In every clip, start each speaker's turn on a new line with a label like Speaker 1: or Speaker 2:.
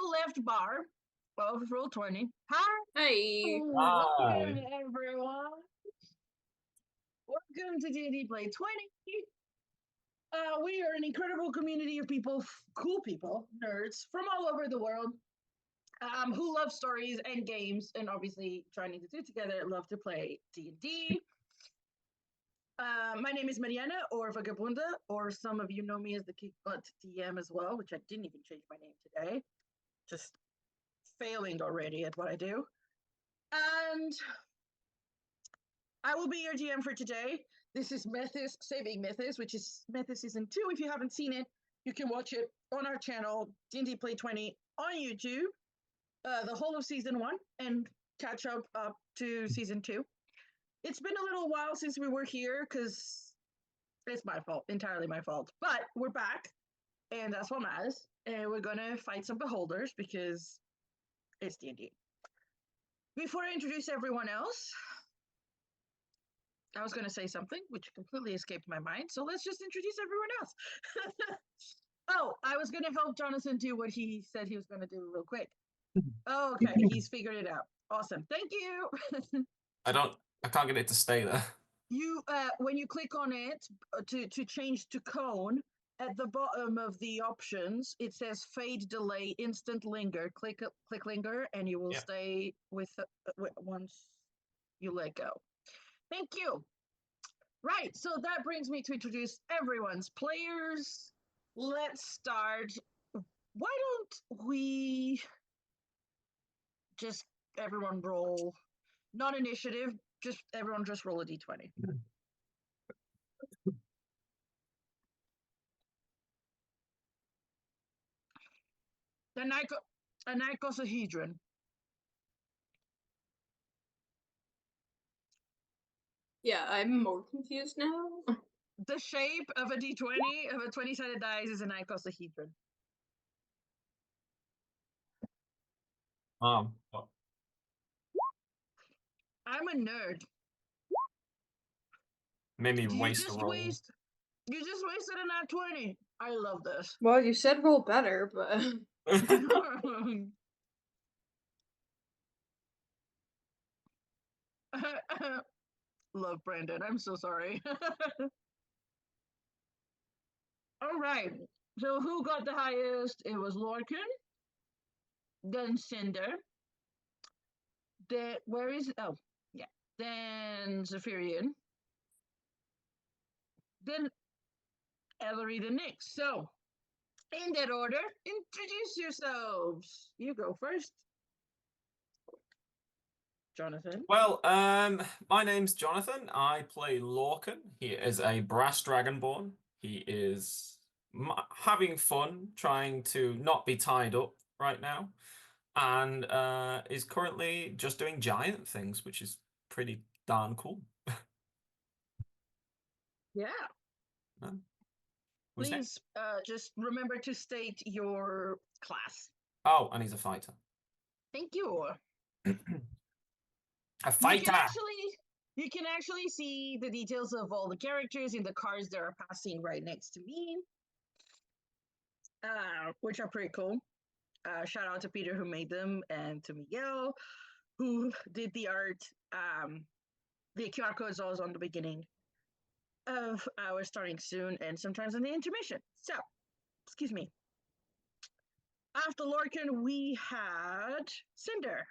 Speaker 1: left bar of Roll20. Hi.
Speaker 2: Hey.
Speaker 1: Welcome, everyone. Welcome to D&D Play 20. We are an incredible community of people, cool people, nerds from all over the world, who love stories and games, and obviously trying to do together, love to play D&D. My name is Mariana, or Vagabunda, or some of you know me as the Kick Butt DM as well, which I didn't even change my name today. Just failing already at what I do. And I will be your GM for today. This is Methis, Saving Methis, which is Methis Season 2. If you haven't seen it, you can watch it on our channel, D&D Play 20, on YouTube, the whole of Season 1, and catch up to Season 2. It's been a little while since we were here, because it's my fault, entirely my fault. But we're back, and that's what matters. And we're going to fight some beholders, because it's D&D. Before I introduce everyone else, I was going to say something which completely escaped my mind, so let's just introduce everyone else. Oh, I was going to help Jonathan do what he said he was going to do real quick. Okay, he's figured it out. Awesome. Thank you.
Speaker 3: I can't get it to stay there.
Speaker 1: You, when you click on it to change to cone, at the bottom of the options, it says fade, delay, instant linger. Click linger, and you will stay with once you let go. Thank you. Right, so that brings me to introduce everyone's players. Let's start. Why don't we just everyone roll, not initiative, just everyone just roll a d20. A nicosahedron.
Speaker 2: Yeah, I'm more confused now.
Speaker 1: The shape of a d20, of a 20-sided dice, is an icosahedron.
Speaker 3: Oh.
Speaker 1: I'm a nerd.
Speaker 3: Made me
Speaker 1: You
Speaker 3: waste a
Speaker 1: just
Speaker 3: roll.
Speaker 1: wasted a nat 20. I love this.
Speaker 2: Well, you said roll better, but...
Speaker 1: Love Brandon. I'm so sorry. All right. So who got the highest? It was Lorcan. Then Cinder. Then where is it? Oh, yeah. Then Zephyrian. Then Ellery the Nix. So, in that order, introduce yourselves. You go first. Jonathan.
Speaker 3: Well, my name's Jonathan. I play Lorcan. He is a brass dragonborn. He is having fun trying to not be tied up right now, and is currently just doing giant things, which is pretty darn cool.
Speaker 1: Yeah.
Speaker 3: Who's
Speaker 1: Please
Speaker 3: next?
Speaker 1: just remember to state your class.
Speaker 3: Oh, and he's a fighter.
Speaker 1: Thank you.
Speaker 3: A fighter.
Speaker 1: You can actually see the details of all the characters in the cards that are passing right next to me, which are pretty cool. Shout out to Peter who made them, and to Miguel who did the art. The QR code is always on the beginning of our starting soon, and sometimes in the intermission. So, excuse me. After Lorcan, we had Cinder.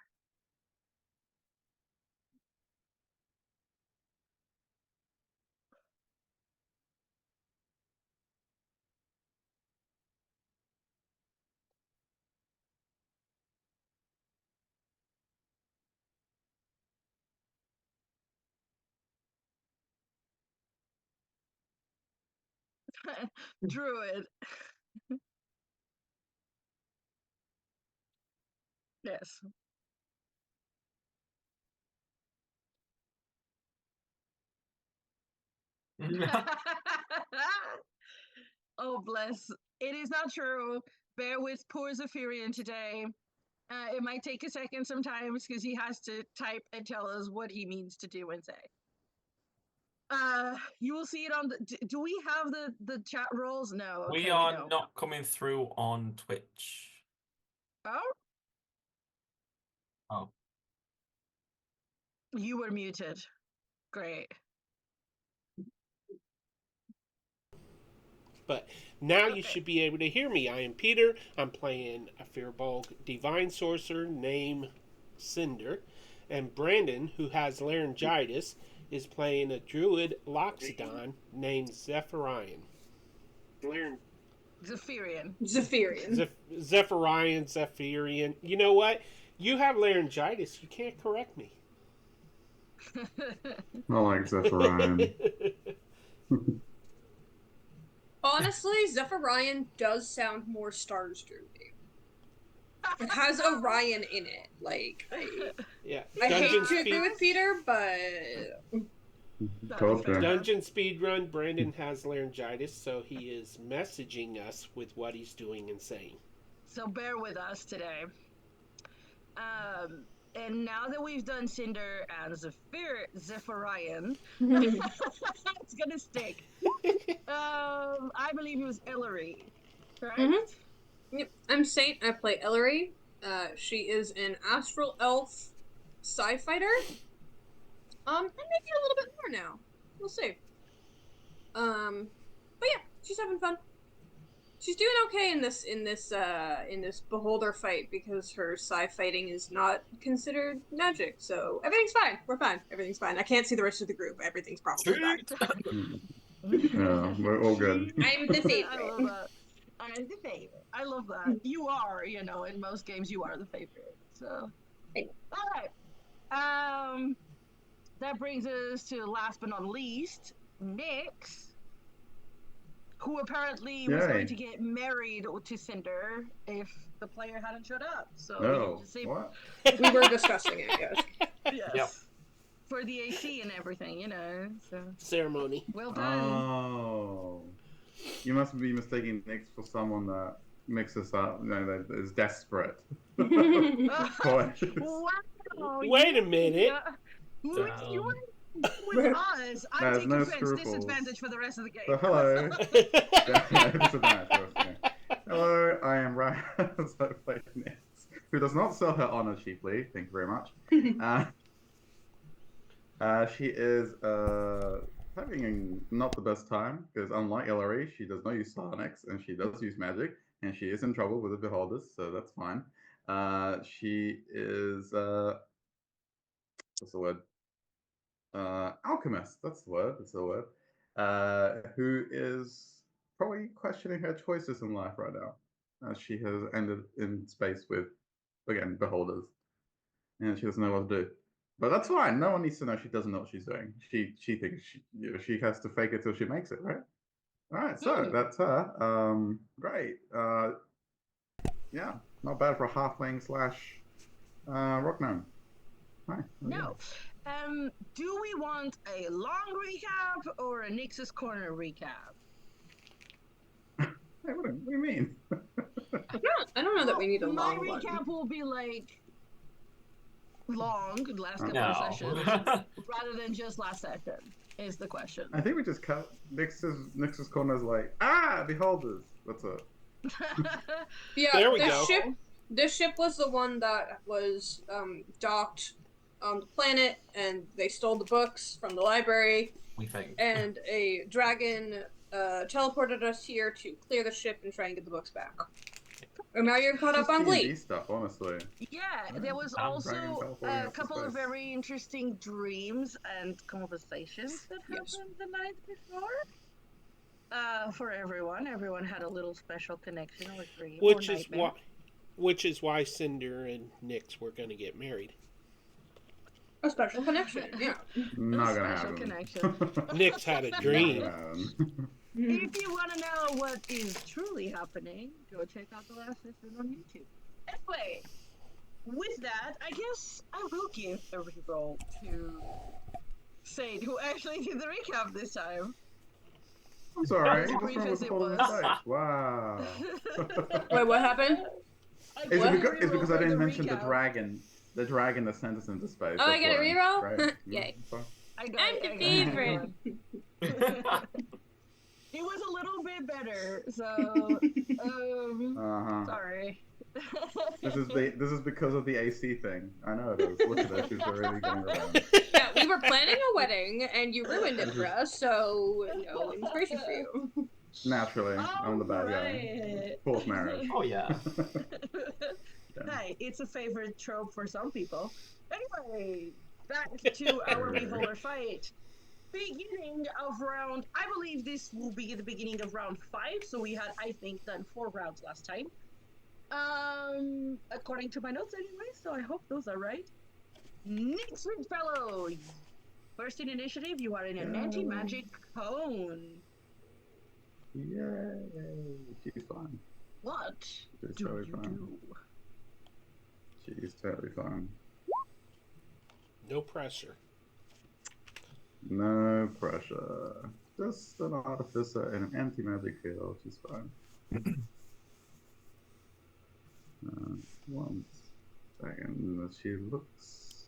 Speaker 1: Druid. Yes. Oh, bless. It is not true. Bear with poor Zephyrian today. It might take a second sometimes because he has to type and tell us what he means to do and say. You will see it on the. Do we have the chat roles? No. Okay,
Speaker 3: we are not coming through on Twitch.
Speaker 1: Oh,
Speaker 3: Oh.
Speaker 1: you were muted. Great.
Speaker 4: But now you
Speaker 1: Okay.
Speaker 4: should be able to hear me. I am Peter. I'm playing a Firbolg Divine Sorcerer named Cinder. And Brandon, who has laryngitis, is playing a Druid Loxodon named Zephyrian.
Speaker 1: Zephyrian.
Speaker 2: Zephyrian.
Speaker 4: Zephyrian. You know what? You have laryngitis. You can't correct me.
Speaker 5: I like Zephyrian.
Speaker 2: Honestly, Zephyrian does sound more Stars Druidy. It has Orion in it. Like,
Speaker 4: Yeah.
Speaker 2: I hate
Speaker 4: Dungeon
Speaker 2: to agree
Speaker 4: speed.
Speaker 2: with Peter, but
Speaker 5: Told you.
Speaker 4: Dungeon speedrun. Brandon has laryngitis, so he is messaging us with what he's doing and saying.
Speaker 1: So bear with us today. And now that we've done Cinder and Zephyrian, it's gonna stick. I believe it was Ellery, correct?
Speaker 2: Yep. I'm Saint. I play Ellery. She is an astral elf sci-fighter. And maybe a little bit more now. We'll see. But yeah, she's having fun. She's doing okay in this beholder fight because her psi-fighting is not considered magic. So everything's fine. We're fine. Everything's fine. I can't see the rest of the group. Everything's probably fine.
Speaker 5: Yeah, we're all good.
Speaker 2: I'm the favorite.
Speaker 1: I love that. I'm the favorite. I love that. You are, in most games you are the favorite. So, all right. That brings us to last but not least, Nyx, who apparently was
Speaker 5: Yay.
Speaker 1: going to get married to Cinder if the player hadn't showed up. So
Speaker 5: No,
Speaker 1: just say,
Speaker 5: what?
Speaker 2: We were discussing it, yes.
Speaker 1: yes,
Speaker 3: Yep.
Speaker 1: for the AC and everything, So
Speaker 4: Ceremony.
Speaker 1: well done.
Speaker 5: Oh. You must be mistaking Nyx for someone that mixes up, that is desperate. Boy.
Speaker 1: Wow.
Speaker 4: Wait a minute.
Speaker 1: You were with us. I'm
Speaker 5: There's
Speaker 1: taking
Speaker 5: no
Speaker 1: offense,
Speaker 5: scruples.
Speaker 1: disadvantage for the rest of the game.
Speaker 5: So hello. Hello, I am Raz. I play Nyx, who does not sell her honor cheaply. Thank you very much. She is having not the best time because, unlike Ellery, she does not use psionics and she does use magic, and she is in trouble with the beholders, so that's fine. She is what's the word? Alchemist. That's the word. That's the word. Who is probably questioning her choices in life right now, as she has ended in space with, again, beholders, and she doesn't know what to do. But that's fine. No one needs to know she doesn't know what she's doing. She thinks she has to fake it till she makes it, right? All right. So that's her. Great. Yeah, not bad for a halfling / rock gnome. Hi.
Speaker 1: No. Do we want a long recap or a Nyx's Corner recap?
Speaker 5: Hey, what do you mean?
Speaker 2: I don't know that we need a
Speaker 1: My
Speaker 2: long one.
Speaker 1: recap will be like long, the last couple
Speaker 3: No.
Speaker 1: of sessions, rather than just last session, is the question.
Speaker 5: I think we just cut Nyx's Corner's like, beholders. That's it.
Speaker 2: Yeah,
Speaker 4: There we
Speaker 2: this
Speaker 4: go.
Speaker 2: ship. This ship was the one that was docked on the planet, and they stole the books from the library.
Speaker 3: We think.
Speaker 2: And a dragon teleported us here to clear the ship and try and get the books back. And now you're caught up on
Speaker 5: D&D
Speaker 2: Glee.
Speaker 5: stuff, honestly.
Speaker 1: Yeah, there was
Speaker 3: Dragon
Speaker 1: also
Speaker 5: teleporting
Speaker 1: a
Speaker 5: out to
Speaker 1: couple of
Speaker 5: space.
Speaker 1: very interesting dreams and conversations that happened
Speaker 2: Yes.
Speaker 1: the night before. For everyone, everyone had a little special connection or dream or nightmare.
Speaker 4: Which is why Cinder and Nyx were going to get married.
Speaker 2: A special connection, yeah.
Speaker 5: Not gonna
Speaker 1: special
Speaker 5: happen.
Speaker 1: connection.
Speaker 4: Nyx had a dream.
Speaker 1: If you want to know what is truly happening, go check out the last session on YouTube. Anyway, with that, I guess I will give a reroll to Sade, who actually did the recap this time.
Speaker 5: I'm sorry.
Speaker 1: As
Speaker 5: What's
Speaker 1: brief
Speaker 5: wrong
Speaker 1: as
Speaker 5: with
Speaker 1: it
Speaker 5: holding
Speaker 1: was.
Speaker 5: the space? Wow.
Speaker 2: Wait, what happened?
Speaker 5: It's
Speaker 1: What?
Speaker 5: because I
Speaker 1: Reroll
Speaker 5: didn't
Speaker 1: for
Speaker 5: mention the
Speaker 1: recap.
Speaker 5: dragon. The dragon that sent us into space.
Speaker 2: Oh, I
Speaker 5: that's
Speaker 2: get a
Speaker 5: why.
Speaker 2: reroll?
Speaker 5: Right.
Speaker 2: Yay.
Speaker 5: So-
Speaker 1: I got
Speaker 2: I'm
Speaker 1: it,
Speaker 2: the
Speaker 1: I got
Speaker 2: favorite.
Speaker 1: it. It was a little bit better, so
Speaker 5: Uh-huh.
Speaker 1: sorry.
Speaker 5: This is because of the AC thing. I know it is. Look at her. She's already getting revenge.
Speaker 2: Yeah, we were planning a wedding and you ruined it for us, so no inspiration for you.
Speaker 5: Naturally, I'm the bad guy.
Speaker 1: Alright.
Speaker 5: Forced marriage.
Speaker 3: Oh yeah.
Speaker 1: Hey, it's a favorite trope for some people. Anyway, back to our beholder fight. Beginning of round. I believe this will be the beginning of round 5. So we had, I think, done 4 rounds last time. According to my notes, anyway. So I hope those are right. Next week, fellow. First in initiative, you are in an anti-magic cone.
Speaker 5: Yay! She's fine.
Speaker 1: What
Speaker 5: She's
Speaker 1: do
Speaker 5: totally
Speaker 1: you
Speaker 5: fine.
Speaker 1: do?
Speaker 5: She's totally fine.
Speaker 4: No pressure.
Speaker 5: No pressure. Just an artificer in an anti-magic field. She's fine. One second. She looks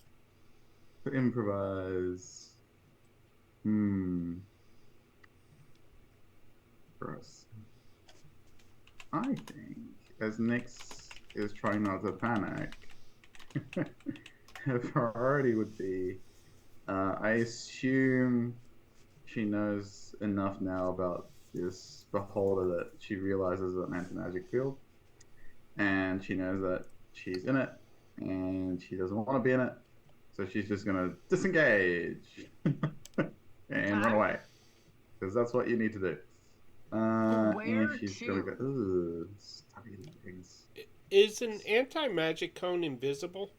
Speaker 5: to improvise. Gross. I think, as Nyx is trying not to panic, her priority would be, I assume she knows enough now about this beholder that she realizes an anti-magic field, and she knows that she's in it, and she doesn't want to be in it, so she's just gonna disengage and run away, because that's what you need to do.
Speaker 1: Where
Speaker 5: and she's
Speaker 1: to?
Speaker 5: gonna go, ugh, stubby legs.
Speaker 4: Is an anti-magic cone invisible?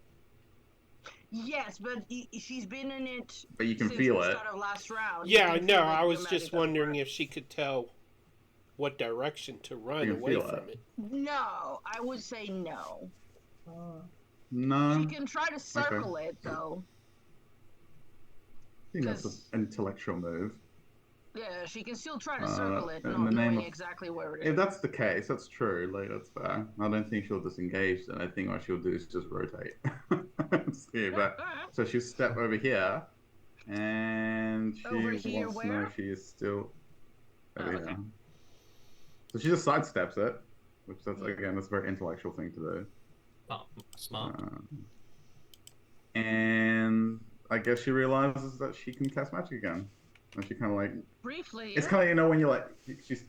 Speaker 1: Yes, but she's been in it.
Speaker 5: But you can
Speaker 1: since
Speaker 5: feel
Speaker 1: the
Speaker 5: it.
Speaker 1: start of last round.
Speaker 4: Yeah,
Speaker 1: You
Speaker 4: I
Speaker 1: can
Speaker 4: know.
Speaker 1: feel
Speaker 4: I
Speaker 1: the
Speaker 4: was
Speaker 1: magic
Speaker 4: just
Speaker 1: doesn't
Speaker 4: wondering
Speaker 1: work.
Speaker 4: if she could tell what direction to run
Speaker 5: You can
Speaker 4: away
Speaker 5: feel
Speaker 4: from
Speaker 5: it.
Speaker 4: it.
Speaker 1: No, I would say no.
Speaker 5: No,
Speaker 1: She can try to circle it though.
Speaker 5: I think that's
Speaker 1: 'cause-
Speaker 5: an intellectual move.
Speaker 1: Yeah, she can still try to circle it,
Speaker 5: in
Speaker 1: not
Speaker 5: the name
Speaker 1: knowing
Speaker 5: of-
Speaker 1: exactly where it
Speaker 5: If
Speaker 1: is.
Speaker 5: that's the case, that's true. Like, that's fair. I don't think she'll disengage. Then I think what she'll do is just rotate. See, but so she'll step over here, and she
Speaker 1: Over here
Speaker 5: wants to know
Speaker 1: where?
Speaker 5: if she is still over
Speaker 1: okay.
Speaker 5: here. So she just sidesteps it, which that's again that's a very intellectual thing to do.
Speaker 3: Oh, smart.
Speaker 5: And I guess she realizes that she can cast magic again, and she kind of like
Speaker 1: Briefly,
Speaker 5: it's kind of when you like she takes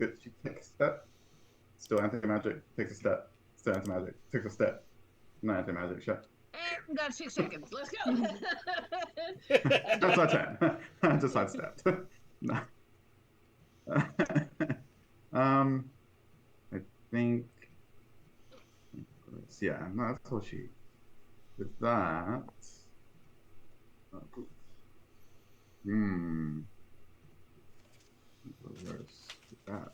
Speaker 5: a step, still anti-magic, takes a step, still anti-magic, takes a step, no anti-magic, shit.
Speaker 1: And we got 6 seconds. Let's go.
Speaker 5: That's our turn. I just sidestepped. No. I think. Yeah, no, that's all she. With that. Reverse that.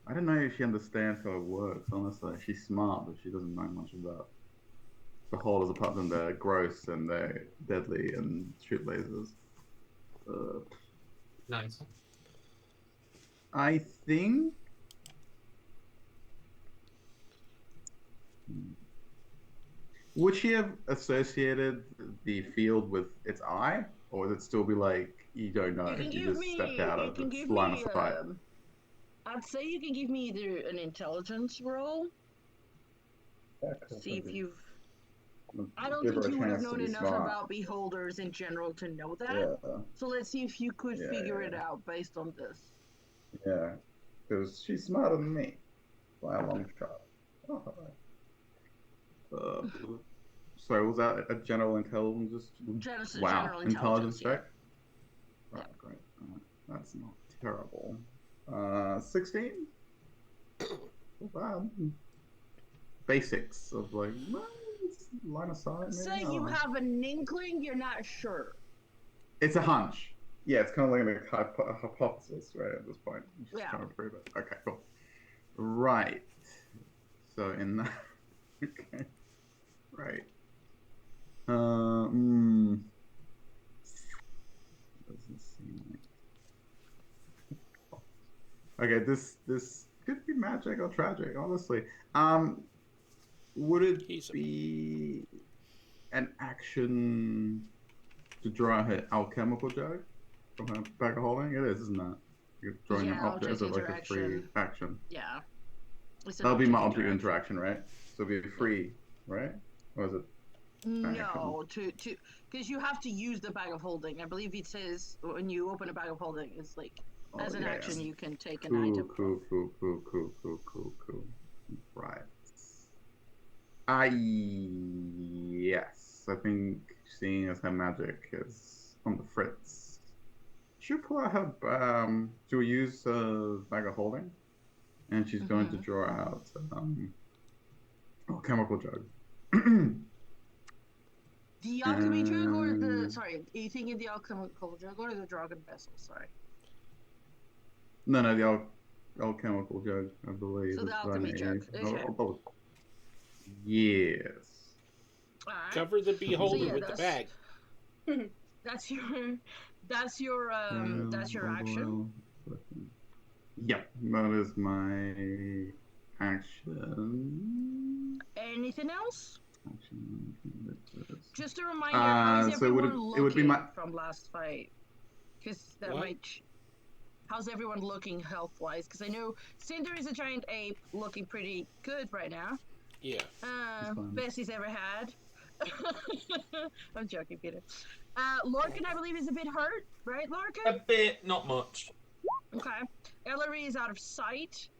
Speaker 5: I don't know if she understands how it works, honestly. She's smart, but she doesn't know much about beholders apart from they're gross and they're deadly and shoot lasers.
Speaker 3: Nice.
Speaker 5: I think. Would she have associated the field with its eye, or would it still be like you don't know?
Speaker 1: You can
Speaker 5: You
Speaker 1: give
Speaker 5: just
Speaker 1: me.
Speaker 5: stepped out
Speaker 1: You
Speaker 5: of
Speaker 1: can
Speaker 5: its
Speaker 1: give
Speaker 5: line
Speaker 1: me.
Speaker 5: of sight.
Speaker 1: I'd say you can give me either an intelligence roll. See if you've. I don't
Speaker 5: Give her
Speaker 1: think
Speaker 5: a
Speaker 1: you would have
Speaker 5: chance to
Speaker 1: known
Speaker 5: be
Speaker 1: enough
Speaker 5: smart.
Speaker 1: about beholders in general to know that.
Speaker 5: Yeah,
Speaker 1: So let's see if you could
Speaker 5: Yeah,
Speaker 1: figure it
Speaker 5: yeah.
Speaker 1: out based on this.
Speaker 5: yeah, because she's smarter than me by a long shot. Oh. So was that a general intelligence?
Speaker 1: Genesis,
Speaker 5: Wow,
Speaker 1: general
Speaker 5: intelligence
Speaker 1: yeah.
Speaker 5: check. Right, great. That's not terrible. 16. Not bad. Basics of like well, it's line of sight.
Speaker 1: So
Speaker 5: maybe? I
Speaker 1: you
Speaker 5: don't know.
Speaker 1: have an inkling, you're not sure.
Speaker 5: It's a hunch. Yeah, it's kind of like a hypothesis, right? At this point, you're just
Speaker 1: Yeah.
Speaker 5: trying to prove it. Okay, cool. Right. So in that, okay, right. Doesn't seem like. Okay, this could be magic or tragic, honestly. Would it be an action to draw her alchemical jug from her bag of holding? It is, isn't it? You're drawing an
Speaker 1: Yeah,
Speaker 5: object as
Speaker 1: object
Speaker 5: like a free
Speaker 1: interaction.
Speaker 5: action.
Speaker 1: Yeah. It's an
Speaker 5: That'll be my
Speaker 1: object
Speaker 5: object interaction, right? So it'll be free, right? Or is it?
Speaker 1: No, to because you have to use the bag of holding. I believe it says when you open a bag of holding, it's like
Speaker 5: Oh,
Speaker 1: as an
Speaker 5: yeah,
Speaker 1: action
Speaker 5: yeah.
Speaker 1: you can take an
Speaker 5: Cool,
Speaker 1: item.
Speaker 5: cool, cool, cool, cool, cool, cool, cool. Right. Yes. I think seeing as her magic is on the fritz, she'll pull out her she'll use bag of holding, and she's going to draw out chemical jug.
Speaker 1: The alchemy jug or the sorry, are you thinking the alchemical jug or the dragon vessel? Sorry.
Speaker 5: No, the alchemical jug, I believe.
Speaker 1: So the alchemy jug. Okay.
Speaker 5: Yes.
Speaker 1: All right.
Speaker 4: Cover the beholder
Speaker 1: yeah,
Speaker 4: with the bag.
Speaker 1: That's your action.
Speaker 5: Yep, that is my action.
Speaker 1: Anything else?
Speaker 5: Action.
Speaker 1: Just a reminder, how is
Speaker 5: so
Speaker 1: everyone
Speaker 5: it would be
Speaker 1: looking
Speaker 5: my
Speaker 1: from last fight? Because that
Speaker 4: What?
Speaker 1: might. How's everyone looking health-wise? Because I know Cinder is a giant ape, looking pretty good right now.
Speaker 4: Yeah.
Speaker 5: fine.
Speaker 1: Best he's ever had. I'm joking, Peter. Lorcan, I believe, is a bit hurt, right, Lorcan?
Speaker 3: A bit, not much.
Speaker 1: Okay. Ellery is out of sight.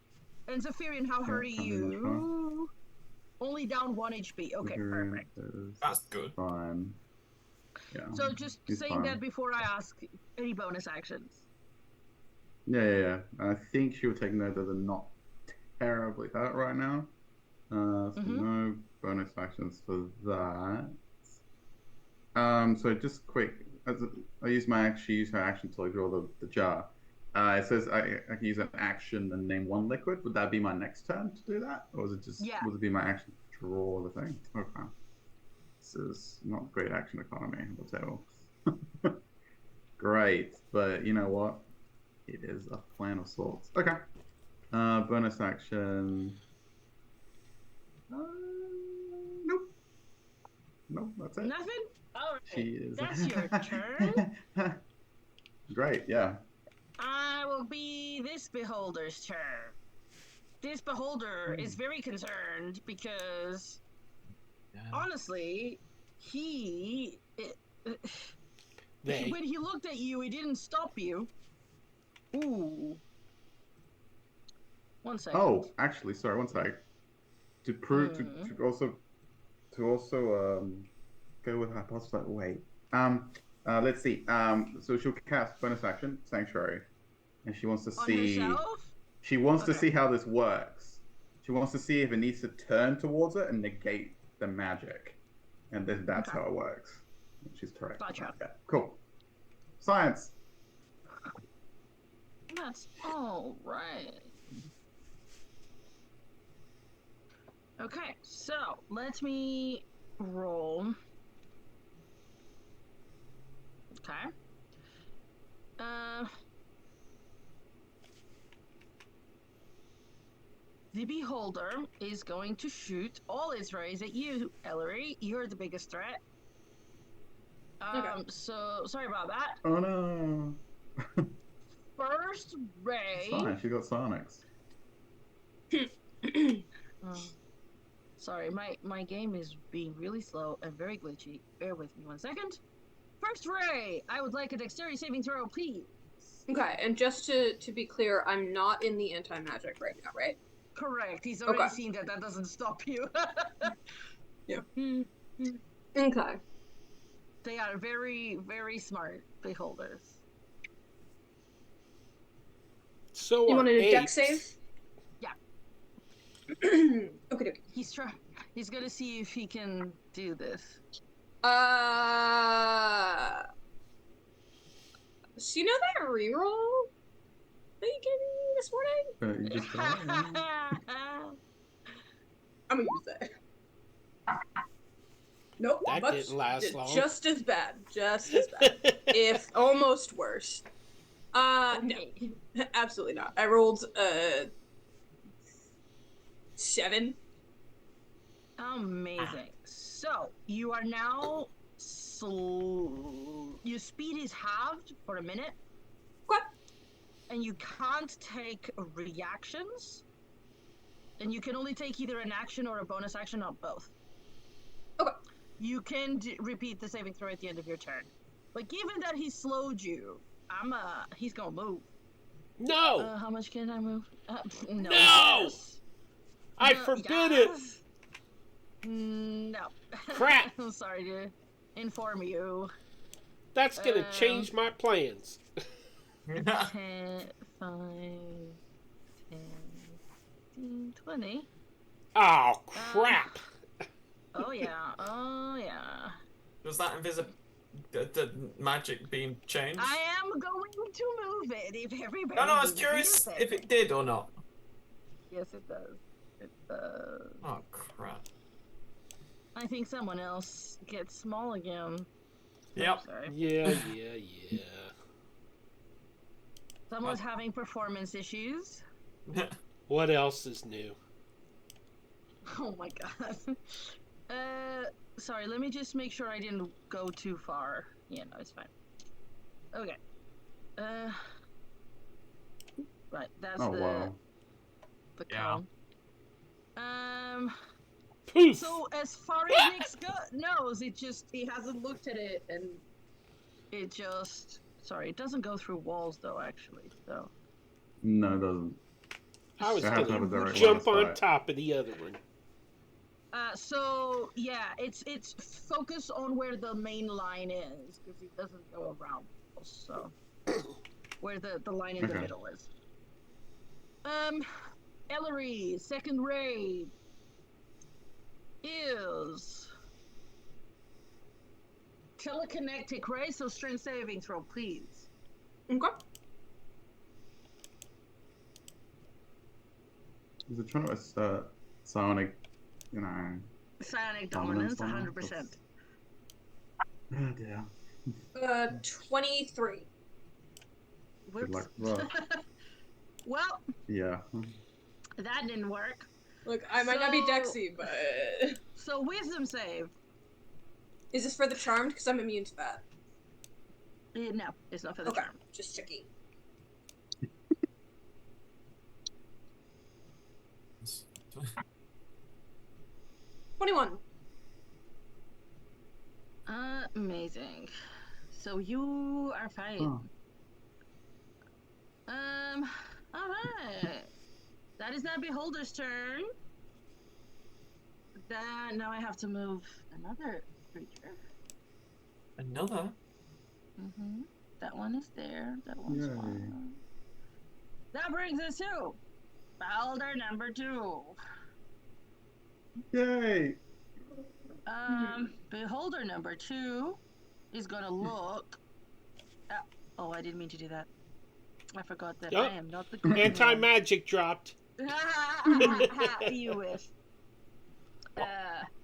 Speaker 1: And Zephyrian, how hurt are
Speaker 5: can't do much
Speaker 1: you? Only down 1 HP. Okay, perfect.
Speaker 3: That's good.
Speaker 5: Fine. Yeah.
Speaker 1: So just
Speaker 5: he's
Speaker 1: saying
Speaker 5: fine.
Speaker 1: that before I ask any bonus actions.
Speaker 5: Yeah. I think she would take note that they're not terribly hurt right now. So no bonus actions for that. So just quick, I use her action to draw the jar. It says I can use an action and name 1 liquid. Would that be my next turn to do that, or is it just would it be my action to draw the thing? Okay. This is not great action economy, I'll tell. Great, but you know what? It is a plan of sorts. Okay. Bonus action. Nope, that's it.
Speaker 1: Nothing? Alright.
Speaker 5: She is.
Speaker 1: That's your turn.
Speaker 5: Great, yeah.
Speaker 1: I will be this beholder's turn. This beholder is very concerned because, honestly, when he looked at you, he didn't stop you. Ooh. 1 second.
Speaker 5: Oh, actually, sorry, 1 sec. To prove to also go with hypothesis. Wait. Let's see. So she'll cast bonus action Sanctuary, and she wants to see.
Speaker 1: Herself?
Speaker 5: She wants to see how this works. She wants to see if it needs to turn towards it and negate the magic, and then that's how it works. She's correct.
Speaker 1: Gotcha.
Speaker 5: Okay, cool. Science.
Speaker 1: That's all right. Okay, so let me roll. Okay. The beholder is going to shoot all its rays at you, Ellery. You're the biggest threat. So sorry about that.
Speaker 5: Oh no.
Speaker 1: First ray.
Speaker 5: It's fine. She got Sonics.
Speaker 1: Sorry, my game is being really slow and very glitchy. Bear with me 1 second. First ray, I would like a dexterity saving throw, please.
Speaker 2: Okay, and just to be clear, I'm not in the anti-magic right now, right?
Speaker 1: Correct. He's already seen that. That doesn't stop you.
Speaker 2: Yeah. Okay.
Speaker 1: They are very, very smart beholders.
Speaker 4: So
Speaker 2: you wanted a deck
Speaker 4: apes.
Speaker 2: save?
Speaker 1: Yeah.
Speaker 2: Okay.
Speaker 1: He's gonna see if he can do this.
Speaker 2: So you know that reroll that you gave me this morning?
Speaker 5: You just got it.
Speaker 2: I'm gonna use that. Nope.
Speaker 4: That
Speaker 2: much-
Speaker 4: didn't last long.
Speaker 2: Just as bad. Just as bad. If almost worse.
Speaker 1: Okay.
Speaker 2: No. Absolutely not. I rolled 7.
Speaker 1: Amazing. So you are now your speed is halved for a minute.
Speaker 2: What?
Speaker 1: and you can't take reactions. And you can only take either an action or a bonus action, not both.
Speaker 2: Okay.
Speaker 1: You can repeat the saving throw at the end of your turn. But given that he slowed you, he's gonna move.
Speaker 4: No!
Speaker 1: How much can I move? No!
Speaker 4: Yes. I forbid it!
Speaker 1: No.
Speaker 4: Crap!
Speaker 1: I'm sorry to inform you.
Speaker 4: That's gonna change my plans.
Speaker 1: 10, 5, 10, 15, 20.
Speaker 4: Oh, crap!
Speaker 1: Oh yeah.
Speaker 3: Was that the magic being changed?
Speaker 1: I am going to move it if everybody.
Speaker 3: No, I was
Speaker 1: believes
Speaker 3: curious
Speaker 1: it.
Speaker 3: if it did or not.
Speaker 1: Yes, it does. It does.
Speaker 3: Oh crap!
Speaker 1: I think someone else gets small again.
Speaker 3: Yep.
Speaker 1: Sorry.
Speaker 4: Yeah.
Speaker 1: Someone's having performance issues.
Speaker 4: What else is new?
Speaker 1: Oh my god. Sorry, let me just make sure I didn't go too far. Yeah, no, it's fine. Okay. Right, that's
Speaker 5: Oh, wow.
Speaker 1: the
Speaker 3: Yeah.
Speaker 1: cone.
Speaker 4: Poof!
Speaker 1: So as far as Nick's knows, he hasn't looked at it, and it just, sorry, it doesn't go through walls though, actually, so.
Speaker 5: No, it doesn't.
Speaker 4: I was
Speaker 5: They have to
Speaker 4: gonna
Speaker 5: have a direct
Speaker 4: jump
Speaker 5: line of
Speaker 4: on
Speaker 5: sight.
Speaker 4: top of the other one.
Speaker 1: So yeah, it's focus on where the main line is, because it doesn't go around, so where the line in the
Speaker 5: Okay.
Speaker 1: middle is. Ellery, second raid is telekinetic ray, so strength saving throw, please.
Speaker 2: Okay.
Speaker 5: Is it trying to assert psionic,
Speaker 1: Psionic dominance, 100%.
Speaker 5: Oh dear.
Speaker 2: 23.
Speaker 5: Good
Speaker 1: Whoops.
Speaker 5: luck. Well,
Speaker 1: Well,
Speaker 5: yeah.
Speaker 1: that didn't work.
Speaker 2: Look, I might not be
Speaker 1: So-
Speaker 2: Dexy, but
Speaker 1: So wisdom save.
Speaker 2: is this for the charmed? Because I'm immune to that.
Speaker 1: No, it's not for the
Speaker 2: Okay,
Speaker 1: charm.
Speaker 2: just checking.
Speaker 3: Uh,
Speaker 2: 21.
Speaker 1: Amazing. So you are fine.
Speaker 5: Oh.
Speaker 1: Alright. That is now Beholder's turn. Then now I have to move another creature.
Speaker 3: Another?
Speaker 1: Mm-hmm. That one is there. That one's
Speaker 5: Yay.
Speaker 1: fine. That brings us to Beholder number 2.
Speaker 5: Yay!
Speaker 1: Beholder number 2 is gonna look. Oh, I didn't mean to do that. I forgot that
Speaker 4: Oh.
Speaker 1: I am not the green one.
Speaker 4: Anti-magic dropped.
Speaker 1: You wish.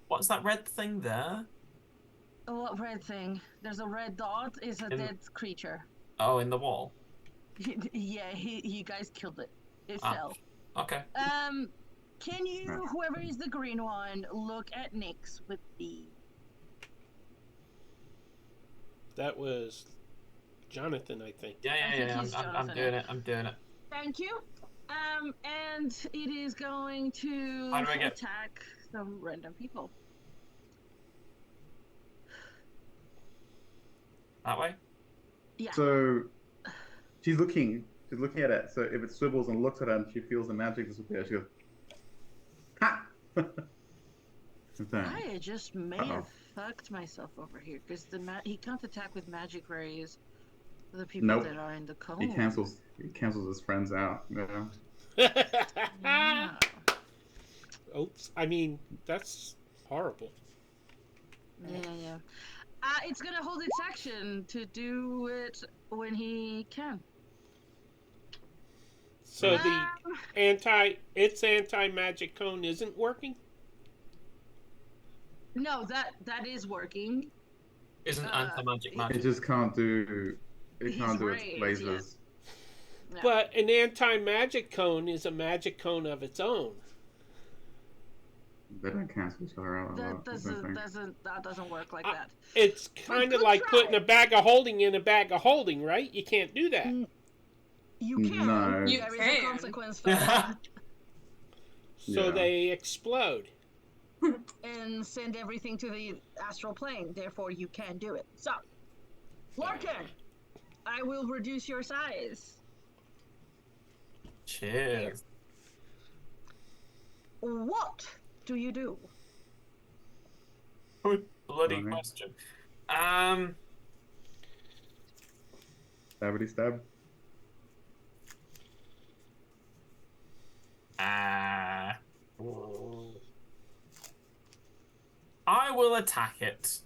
Speaker 3: What's that red thing there?
Speaker 1: What red thing? There's a red dot. It's a
Speaker 3: In-
Speaker 1: dead creature.
Speaker 3: Oh, in the wall.
Speaker 1: Yeah, you guys killed it. It
Speaker 3: Ah.
Speaker 1: fell.
Speaker 3: Okay.
Speaker 1: Can you, whoever is the green one, look at Nyx with the...
Speaker 4: That was Jonathan, I think.
Speaker 3: Yeah,
Speaker 1: I think he's
Speaker 3: I'm
Speaker 1: Jonathan.
Speaker 3: doing it. I'm doing it.
Speaker 1: Thank you. And it is going to
Speaker 3: How do I get-
Speaker 1: attack some random people.
Speaker 3: That way?
Speaker 1: Yeah.
Speaker 5: So she's looking at it. So if it swivels and looks at her and she feels the magic disappear, she goes, ha!
Speaker 1: I just may
Speaker 5: Uh-oh.
Speaker 1: have fucked myself over here because he can't attack with magic rays for the people
Speaker 5: Nope.
Speaker 1: that are in the cone.
Speaker 5: He cancels his friends out. Yeah.
Speaker 1: Yeah.
Speaker 4: Oops. I mean, that's horrible.
Speaker 1: Yeah. It's gonna hold its action to do it when he can.
Speaker 4: So the
Speaker 1: Um,
Speaker 4: anti-magic cone isn't working?
Speaker 1: No, that is working.
Speaker 3: Isn't anti-magic
Speaker 5: It
Speaker 3: magic?
Speaker 5: just can't do. It
Speaker 1: He's
Speaker 5: can't do
Speaker 1: raised,
Speaker 5: its
Speaker 1: yeah.
Speaker 5: lasers.
Speaker 1: Yeah.
Speaker 4: But an anti-magic cone is a magic cone of its own.
Speaker 5: They don't cancel each other out.
Speaker 1: That doesn't work like that.
Speaker 4: It's kind of
Speaker 1: good
Speaker 4: like
Speaker 1: try.
Speaker 4: putting a bag of holding in a bag of holding, right? You can't do that.
Speaker 1: You can.
Speaker 5: No.
Speaker 2: You
Speaker 1: There is
Speaker 2: can.
Speaker 1: a consequence for that.
Speaker 4: So
Speaker 5: Yeah.
Speaker 4: they explode.
Speaker 1: And send everything to the astral plane. Therefore, you can do it. So, Larkin, I will reduce your size.
Speaker 3: Cheers.
Speaker 1: What do you do?
Speaker 3: Good bloody
Speaker 5: Right.
Speaker 3: question.
Speaker 5: Stabity stab.
Speaker 3: I will attack it.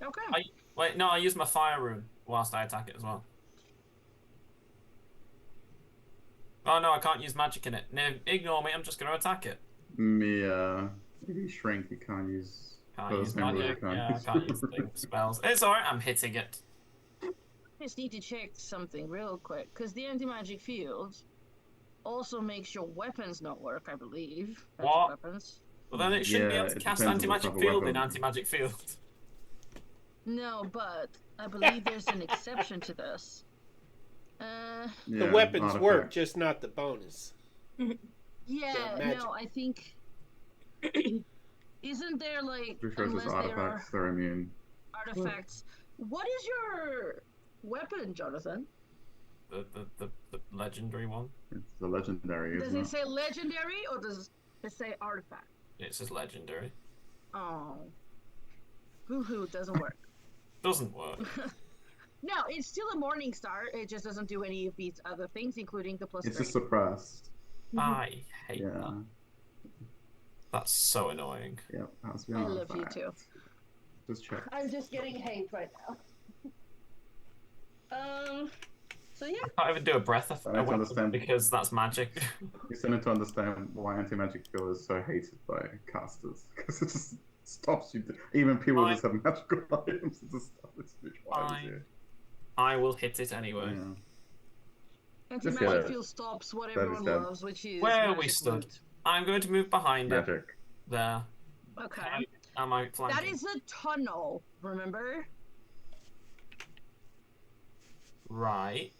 Speaker 1: Okay.
Speaker 3: Wait, no, I use my fire rune whilst I attack it as well. Oh no, I can't use magic in it. No, ignore me, I'm just going to attack it.
Speaker 5: Maybe shrink. You can't use.
Speaker 3: Can't
Speaker 5: for the
Speaker 3: use
Speaker 5: same rule,
Speaker 3: magic.
Speaker 5: you
Speaker 3: Yeah, I can't use things, spells. It's alright, I'm hitting it.
Speaker 1: Just need to check something real quick, because the anti-magic field also makes your weapons not work, I believe. Magic
Speaker 3: What?
Speaker 1: weapons.
Speaker 3: Well, then it shouldn't be
Speaker 5: Yeah,
Speaker 3: able to
Speaker 5: it
Speaker 3: cast
Speaker 5: depends on the
Speaker 3: anti-magic
Speaker 5: type of
Speaker 3: field in
Speaker 5: weapon.
Speaker 3: anti-magic field.
Speaker 1: No, but I believe there's an exception to this.
Speaker 4: The
Speaker 5: Yeah,
Speaker 4: weapons work,
Speaker 5: artifact.
Speaker 4: just not the bonus.
Speaker 1: Yeah,
Speaker 4: magic.
Speaker 1: no, I think. Isn't there like
Speaker 5: Pretty sure it's
Speaker 1: unless
Speaker 5: just
Speaker 1: there are
Speaker 5: artifacts. They're immune.
Speaker 1: artifacts? What is your weapon, Jonathan?
Speaker 3: The legendary one.
Speaker 5: It's the legendary,
Speaker 1: Does
Speaker 5: isn't
Speaker 1: it
Speaker 5: it?
Speaker 1: say legendary or does it say artifact?
Speaker 3: It says legendary.
Speaker 1: Oh, hoo-hoo, doesn't work.
Speaker 3: Doesn't work.
Speaker 1: No, it's still a morning star. It just doesn't do any of these other things, including the plus
Speaker 5: It's
Speaker 1: 3.
Speaker 5: just suppressed.
Speaker 3: I hate
Speaker 5: Yeah.
Speaker 3: that. That's so annoying.
Speaker 5: Yeah, that's the
Speaker 1: I love you
Speaker 5: artifact.
Speaker 1: too.
Speaker 5: Just check.
Speaker 1: I'm just getting hate right now. So yeah.
Speaker 3: I can't even do a breath of
Speaker 5: I don't understand.
Speaker 3: because that's magic.
Speaker 5: You still need to understand why anti-magic field is so hated by casters, because it just stops you. Even people who just have magical items, it just stops spiritual items
Speaker 3: Fine.
Speaker 5: here.
Speaker 3: I will hit it anyway.
Speaker 5: Yeah.
Speaker 1: Anti-magic
Speaker 5: get it.
Speaker 1: field stops what
Speaker 5: That is
Speaker 1: everyone
Speaker 5: dead.
Speaker 1: loves, which is
Speaker 3: Where we
Speaker 1: magic
Speaker 3: stood.
Speaker 1: loot.
Speaker 3: I'm going to move behind it.
Speaker 5: Magic.
Speaker 3: There.
Speaker 1: Okay.
Speaker 3: Am I flanking?
Speaker 1: That is a tunnel, remember?
Speaker 3: Right.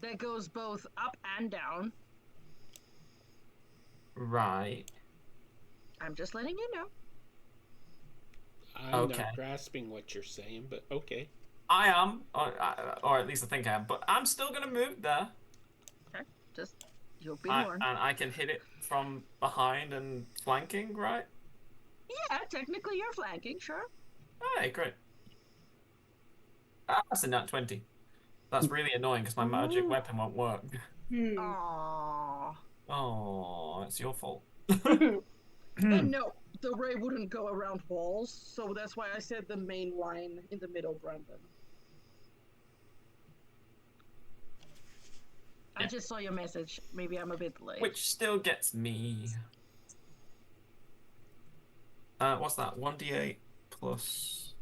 Speaker 1: That goes both up and down.
Speaker 3: Right.
Speaker 1: I'm just letting you know.
Speaker 4: I'm
Speaker 3: Okay.
Speaker 4: not grasping what you're saying, but okay.
Speaker 3: I am, or at least I think I am, but I'm still going to move there.
Speaker 1: Okay. Just, you'll be
Speaker 3: And
Speaker 1: warned.
Speaker 3: I can hit it from behind and flanking, right?
Speaker 1: Yeah, technically you're flanking, sure.
Speaker 3: Hey, great. That's a nat 20. That's really annoying because my magic weapon won't work.
Speaker 1: Aww.
Speaker 3: Oh, it's your fault.
Speaker 1: And no, the ray wouldn't go around walls, so that's why I said the main line in the middle, Brandon. I
Speaker 3: Yeah.
Speaker 1: just saw your message. Maybe I'm a bit late.
Speaker 3: Which still gets me. What's that? 1d8 plus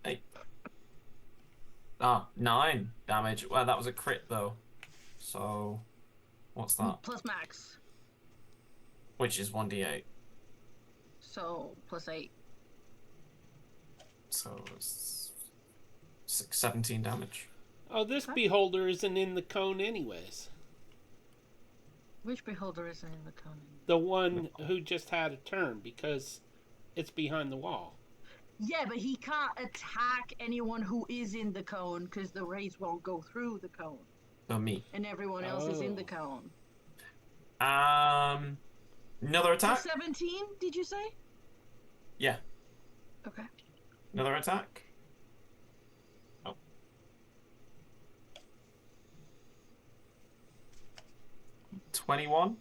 Speaker 3: 8. Ah, 9 damage. Well, that was a crit though. So, what's that?
Speaker 1: Plus max.
Speaker 3: Which is 1d8.
Speaker 1: So, plus 8.
Speaker 3: So, it's 17 damage.
Speaker 4: Oh, this
Speaker 1: Huh?
Speaker 4: beholder isn't in the cone anyways.
Speaker 1: Which beholder isn't in the cone?
Speaker 4: The one who just had a turn because it's behind the wall.
Speaker 1: Yeah, but he can't attack anyone who is in the cone because the rays won't go through the cone.
Speaker 3: So, me.
Speaker 1: And everyone else is in the
Speaker 4: Oh.
Speaker 1: cone.
Speaker 3: Another
Speaker 1: So
Speaker 3: attack?
Speaker 1: 17, did you say?
Speaker 3: Yeah.
Speaker 1: Okay.
Speaker 3: Another attack? Oh. $21?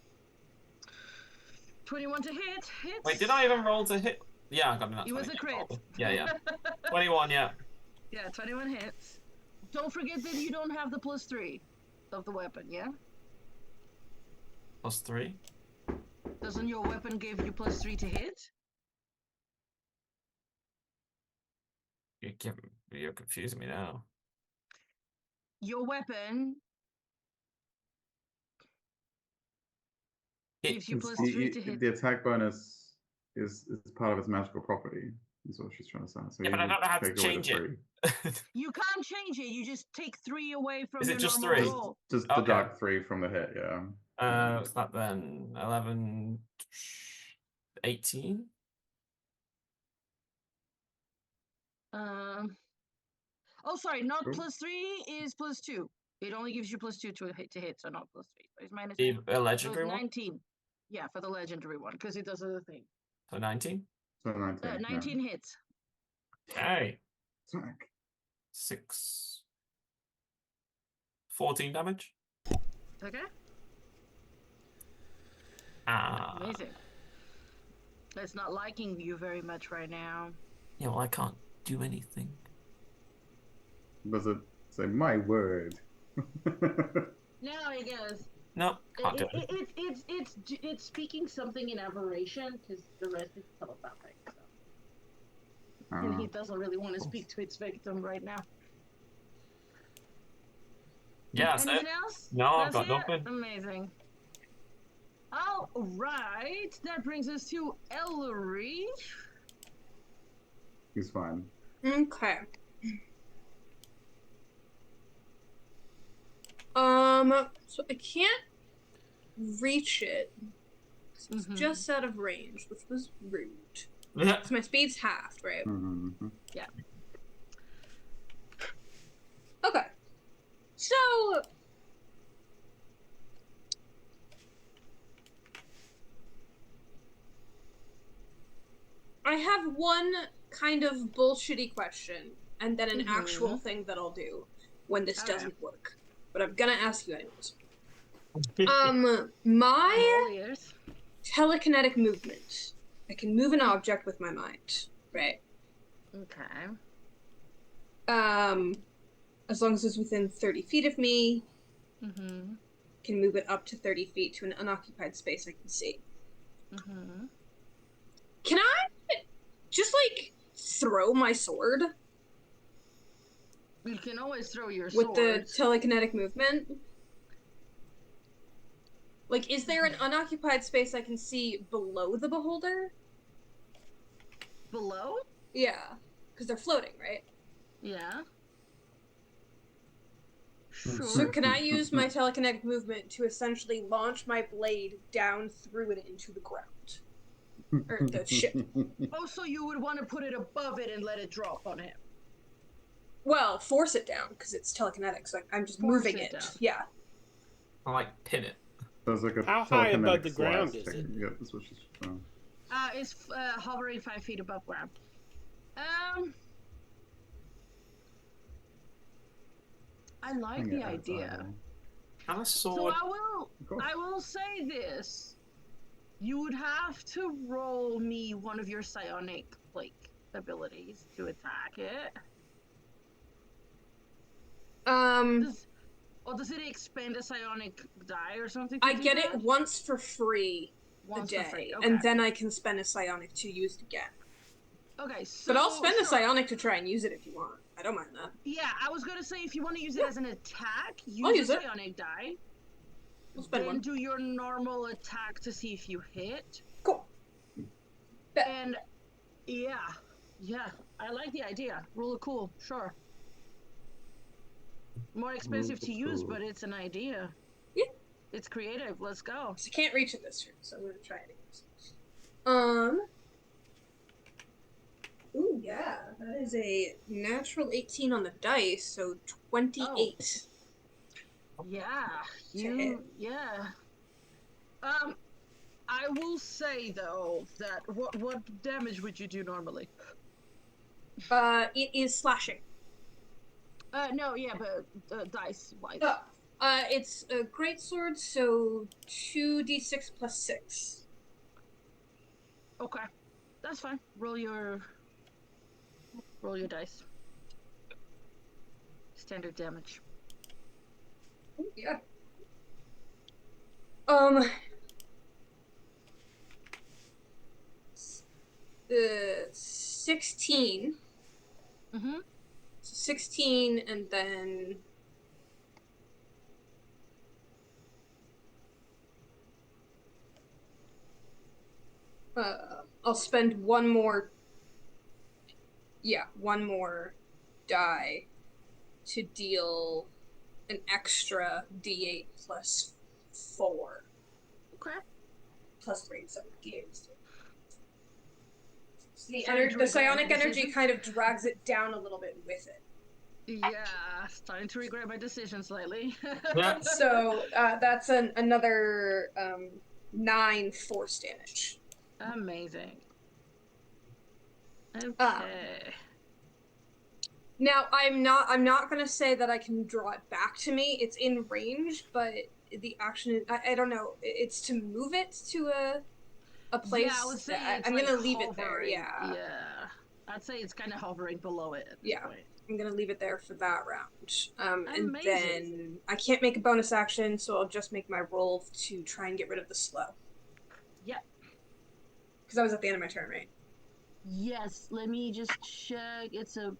Speaker 1: 21 to hit. Hits.
Speaker 3: Wait, did I even roll to hit? Yeah, I got an
Speaker 1: It was a
Speaker 3: 20,
Speaker 1: crit.
Speaker 3: probably. Yeah. 21, yeah.
Speaker 1: Yeah, 21 hits. Don't forget that you don't have the plus 3 of the weapon, yeah?
Speaker 3: Plus 3.
Speaker 1: Doesn't your weapon give you plus 3 to hit?
Speaker 3: You're confusing me now.
Speaker 1: Your weapon gives you plus 3 to hit.
Speaker 5: The attack bonus is part of its magical property. Is what she's trying to say. So
Speaker 3: Yeah, but I
Speaker 5: you
Speaker 3: don't know how to
Speaker 5: take away the
Speaker 3: change it.
Speaker 5: 3.
Speaker 1: You can't change it. You just take 3 away from
Speaker 3: Is it
Speaker 1: your
Speaker 3: just
Speaker 1: normal
Speaker 3: 3?
Speaker 1: roll.
Speaker 5: Just
Speaker 3: Okay.
Speaker 5: deduct 3 from the hit, yeah.
Speaker 3: What's that then? 11, 18?
Speaker 1: Oh, sorry. Not
Speaker 5: Cool.
Speaker 1: +3 is +2. It only gives you +2 to hit, so not +3. So it's minus
Speaker 3: The
Speaker 1: 2.
Speaker 3: a
Speaker 1: So
Speaker 3: legendary
Speaker 1: it's
Speaker 3: one?
Speaker 1: 19. Yeah, for the legendary one, because it does other thing.
Speaker 3: So 19?
Speaker 5: So 19.
Speaker 1: 19 hits.
Speaker 3: Okay.
Speaker 5: Smack.
Speaker 3: 6. 14 damage.
Speaker 1: Okay.
Speaker 3: Ah.
Speaker 1: Amazing. It's not liking you very much right now.
Speaker 3: Yeah, well, I can't do anything.
Speaker 5: Does it say my word?
Speaker 1: No, I guess.
Speaker 3: No, can't do anything.
Speaker 1: It's speaking something in aberration because the rest is telepathic. So. And he doesn't really want to speak to its victim right now.
Speaker 3: Yeah, that's
Speaker 1: Anything
Speaker 3: it.
Speaker 1: else?
Speaker 3: No, I've
Speaker 1: That's
Speaker 3: got
Speaker 1: it?
Speaker 3: nothing.
Speaker 1: Amazing. All right, that brings us to Ellery.
Speaker 5: He's fine.
Speaker 2: Okay. So I can't reach it. It's just out of range, which was rude.
Speaker 3: Yeah.
Speaker 2: So my speed's halved, right?
Speaker 5: Mm-hmm.
Speaker 1: Yeah.
Speaker 2: Okay. So I have one kind of bullshitty question and then an actual thing that I'll do when this doesn't work. But I'm gonna ask you anyways. My telekinetic movement. I can move an object with my mind, right?
Speaker 1: Okay.
Speaker 2: As long as it's within 30 feet of me,
Speaker 1: Mm-hmm.
Speaker 2: can move it up to 30 feet to an unoccupied space I can see.
Speaker 1: Mm-hmm.
Speaker 2: Can I just, like, throw my sword?
Speaker 1: You can always throw your
Speaker 2: with
Speaker 1: sword.
Speaker 2: the telekinetic movement? Like, is there an unoccupied space I can see below the beholder?
Speaker 1: Below?
Speaker 2: Yeah. Because they're floating, right?
Speaker 1: Yeah. Sure.
Speaker 2: So can I use my telekinetic movement to essentially launch my blade down through it into the ground? Or the ship.
Speaker 1: Oh, so you would want to put it above it and let it drop on him.
Speaker 2: Well, force it down, because it's telekinetic, so I'm just
Speaker 1: Force
Speaker 2: moving
Speaker 1: it
Speaker 2: it.
Speaker 1: down.
Speaker 2: Yeah.
Speaker 3: I like pin it.
Speaker 5: There's like a
Speaker 4: How high above
Speaker 5: telekinetic
Speaker 4: the ground
Speaker 5: slice
Speaker 4: is it?
Speaker 5: thing. Yeah, that's what she's trying.
Speaker 1: It's hovering 5 feet above ground. I like the idea.
Speaker 3: Can a
Speaker 1: So
Speaker 3: sword?
Speaker 1: I will say this. You would have to roll me one of your psionic abilities to attack it. Does it expend a psionic die or something?
Speaker 2: I get it once for free a day,
Speaker 1: okay.
Speaker 2: and then I can spend a psionic to use it again.
Speaker 1: Okay, so...
Speaker 2: But I'll spend a psionic to try and use it if you want. I don't mind that.
Speaker 1: Yeah, I was gonna say if you want to use it as an attack,
Speaker 2: I'll
Speaker 1: use
Speaker 2: use
Speaker 1: a
Speaker 2: it.
Speaker 1: psionic die.
Speaker 2: I'll spend
Speaker 1: Then
Speaker 2: one.
Speaker 1: do your normal attack to see if you hit.
Speaker 2: Cool.
Speaker 1: And yeah, I like the idea. Rule of cool, sure. More expensive to use, but it's an idea.
Speaker 2: Yeah.
Speaker 1: It's creative. Let's go.
Speaker 2: So I can't reach it this turn, so I'm gonna try it anyways. Ooh, yeah, that is a natural 18 on the dice, so 28.
Speaker 1: Yeah, yeah. I will say though that what damage would you do normally?
Speaker 2: It is slashing.
Speaker 1: No, yeah, but dice wise.
Speaker 2: It's a greatsword, so 2d6 plus 6.
Speaker 1: Okay, that's fine. Roll your dice. Standard damage.
Speaker 2: Yeah. 16.
Speaker 1: Mm-hmm.
Speaker 2: 16, and then I'll spend one more Yeah, one more die to deal an extra D8 plus 4.
Speaker 1: Okay.
Speaker 2: Plus 3, so D8. So the,
Speaker 1: Starting to
Speaker 2: the
Speaker 1: regret my
Speaker 2: psionic energy
Speaker 1: decision.
Speaker 2: kind of drags it down a little bit with it.
Speaker 1: Yeah, starting to regret my decision slightly.
Speaker 3: Yeah.
Speaker 2: So that's another 9 force damage.
Speaker 1: Amazing. Okay.
Speaker 2: Now I'm not gonna say that I can draw it back to me. It's in range, but the action I don't know. It's to move it to a place.
Speaker 1: Yeah, I would say it's
Speaker 2: I'm
Speaker 1: like
Speaker 2: gonna leave it there.
Speaker 1: hovering.
Speaker 2: Yeah.
Speaker 1: Yeah. I'd say it's kind of hovering below it at this
Speaker 2: Yeah.
Speaker 1: point.
Speaker 2: I'm gonna leave it there for that round. And
Speaker 1: Amazing.
Speaker 2: then I can't make a bonus action, so I'll just make my roll to try and get rid of the slow.
Speaker 1: Yep.
Speaker 2: Because I was at the end of my turn, right?
Speaker 1: Yes, let me just check. It's a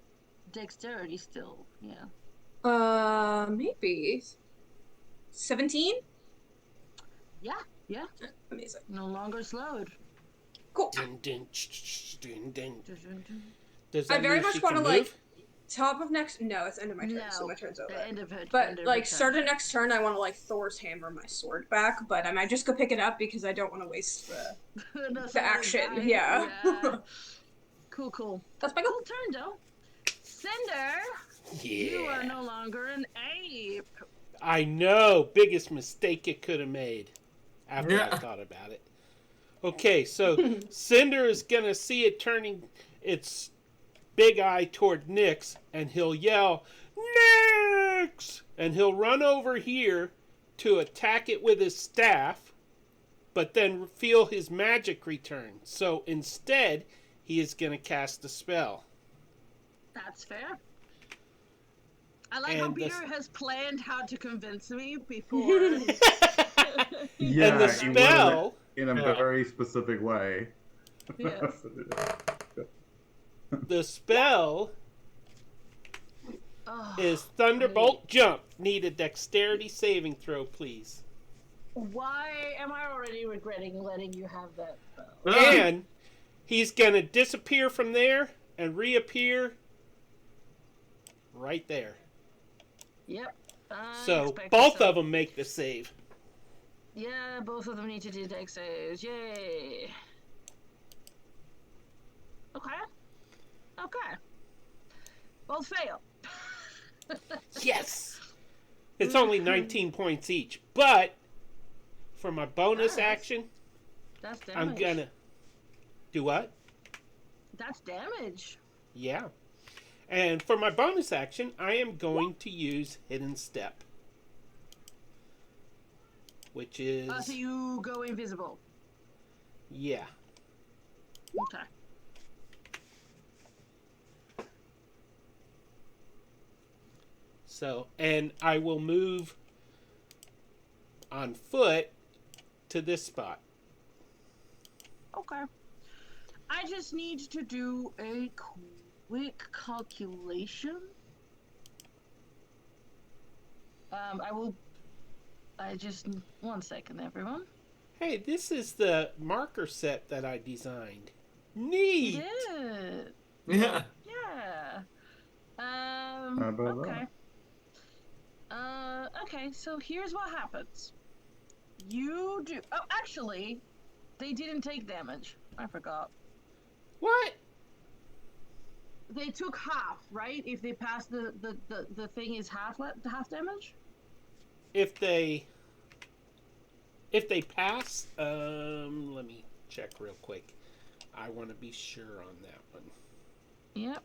Speaker 1: dexterity still. Yeah.
Speaker 2: Maybe 17.
Speaker 1: Yeah.
Speaker 2: Amazing.
Speaker 1: No longer slowed.
Speaker 2: Cool.
Speaker 4: Dun, dun, dun, dun.
Speaker 1: Dun-dun-dun.
Speaker 4: Does that
Speaker 2: I very
Speaker 4: mean
Speaker 2: much
Speaker 4: she
Speaker 2: want to
Speaker 4: can
Speaker 2: like
Speaker 4: move?
Speaker 2: top of next. No, it's end of my turn, so
Speaker 1: No,
Speaker 2: my turn's over.
Speaker 1: the end of it.
Speaker 2: But like start of next turn, I want to like Thor's hammer my sword back, but I might just go pick it up because I don't want to waste the action. Yeah.
Speaker 1: Cool.
Speaker 2: That's my goal.
Speaker 1: Cool turn, though. Cinder, you are no longer an ape.
Speaker 4: I know. Biggest mistake it could have made after I
Speaker 3: Yeah.
Speaker 4: thought about it. Okay, so Cinder is going to see it turning its big eye toward Nyx, and he'll yell, Nyx! And he'll run over here to attack it with his staff, but then feel his magic return. So instead, he is going to cast a spell.
Speaker 1: That's fair. I like how
Speaker 4: And
Speaker 1: Peter has planned how to convince me before.
Speaker 5: Yeah,
Speaker 4: And the
Speaker 5: he worded it
Speaker 4: spell...
Speaker 5: in a
Speaker 3: Yeah.
Speaker 5: very specific way.
Speaker 1: Yes.
Speaker 4: The spell
Speaker 1: Oh,
Speaker 4: is Thunderbolt Jump. Need a dexterity saving throw, please.
Speaker 1: why am I already regretting letting you have that spell?
Speaker 4: And he's going to disappear from there and reappear right there.
Speaker 1: Yep.
Speaker 4: So
Speaker 1: expected
Speaker 4: both
Speaker 1: so.
Speaker 4: of them make the save.
Speaker 1: Yeah, both of them need to do dex saves. Yay. Okay. Both fail.
Speaker 4: Yes! It's only 19 points each. But for my bonus
Speaker 1: Nice.
Speaker 4: action,
Speaker 1: That's damage.
Speaker 4: I'm going to... Do what?
Speaker 1: That's damage.
Speaker 4: Yeah. And for my bonus action, I am going to use Hidden Step. Which is...
Speaker 1: So you go invisible.
Speaker 4: Yeah.
Speaker 1: Okay.
Speaker 4: So, and I will move on foot to this spot.
Speaker 1: Okay. I just need to do a quick calculation. One second, everyone.
Speaker 4: Hey, this is the marker set that I designed. Neat!
Speaker 1: Yeah.
Speaker 3: Yeah.
Speaker 1: Yeah.
Speaker 5: How about
Speaker 1: Okay. Okay, so here's what happens. You do. Oh, actually, they didn't take damage. I forgot.
Speaker 4: What?
Speaker 1: They took half, right? If they pass the thing is half damage?
Speaker 4: If they pass, let me check real quick. I want to be sure on that one.
Speaker 1: Yep.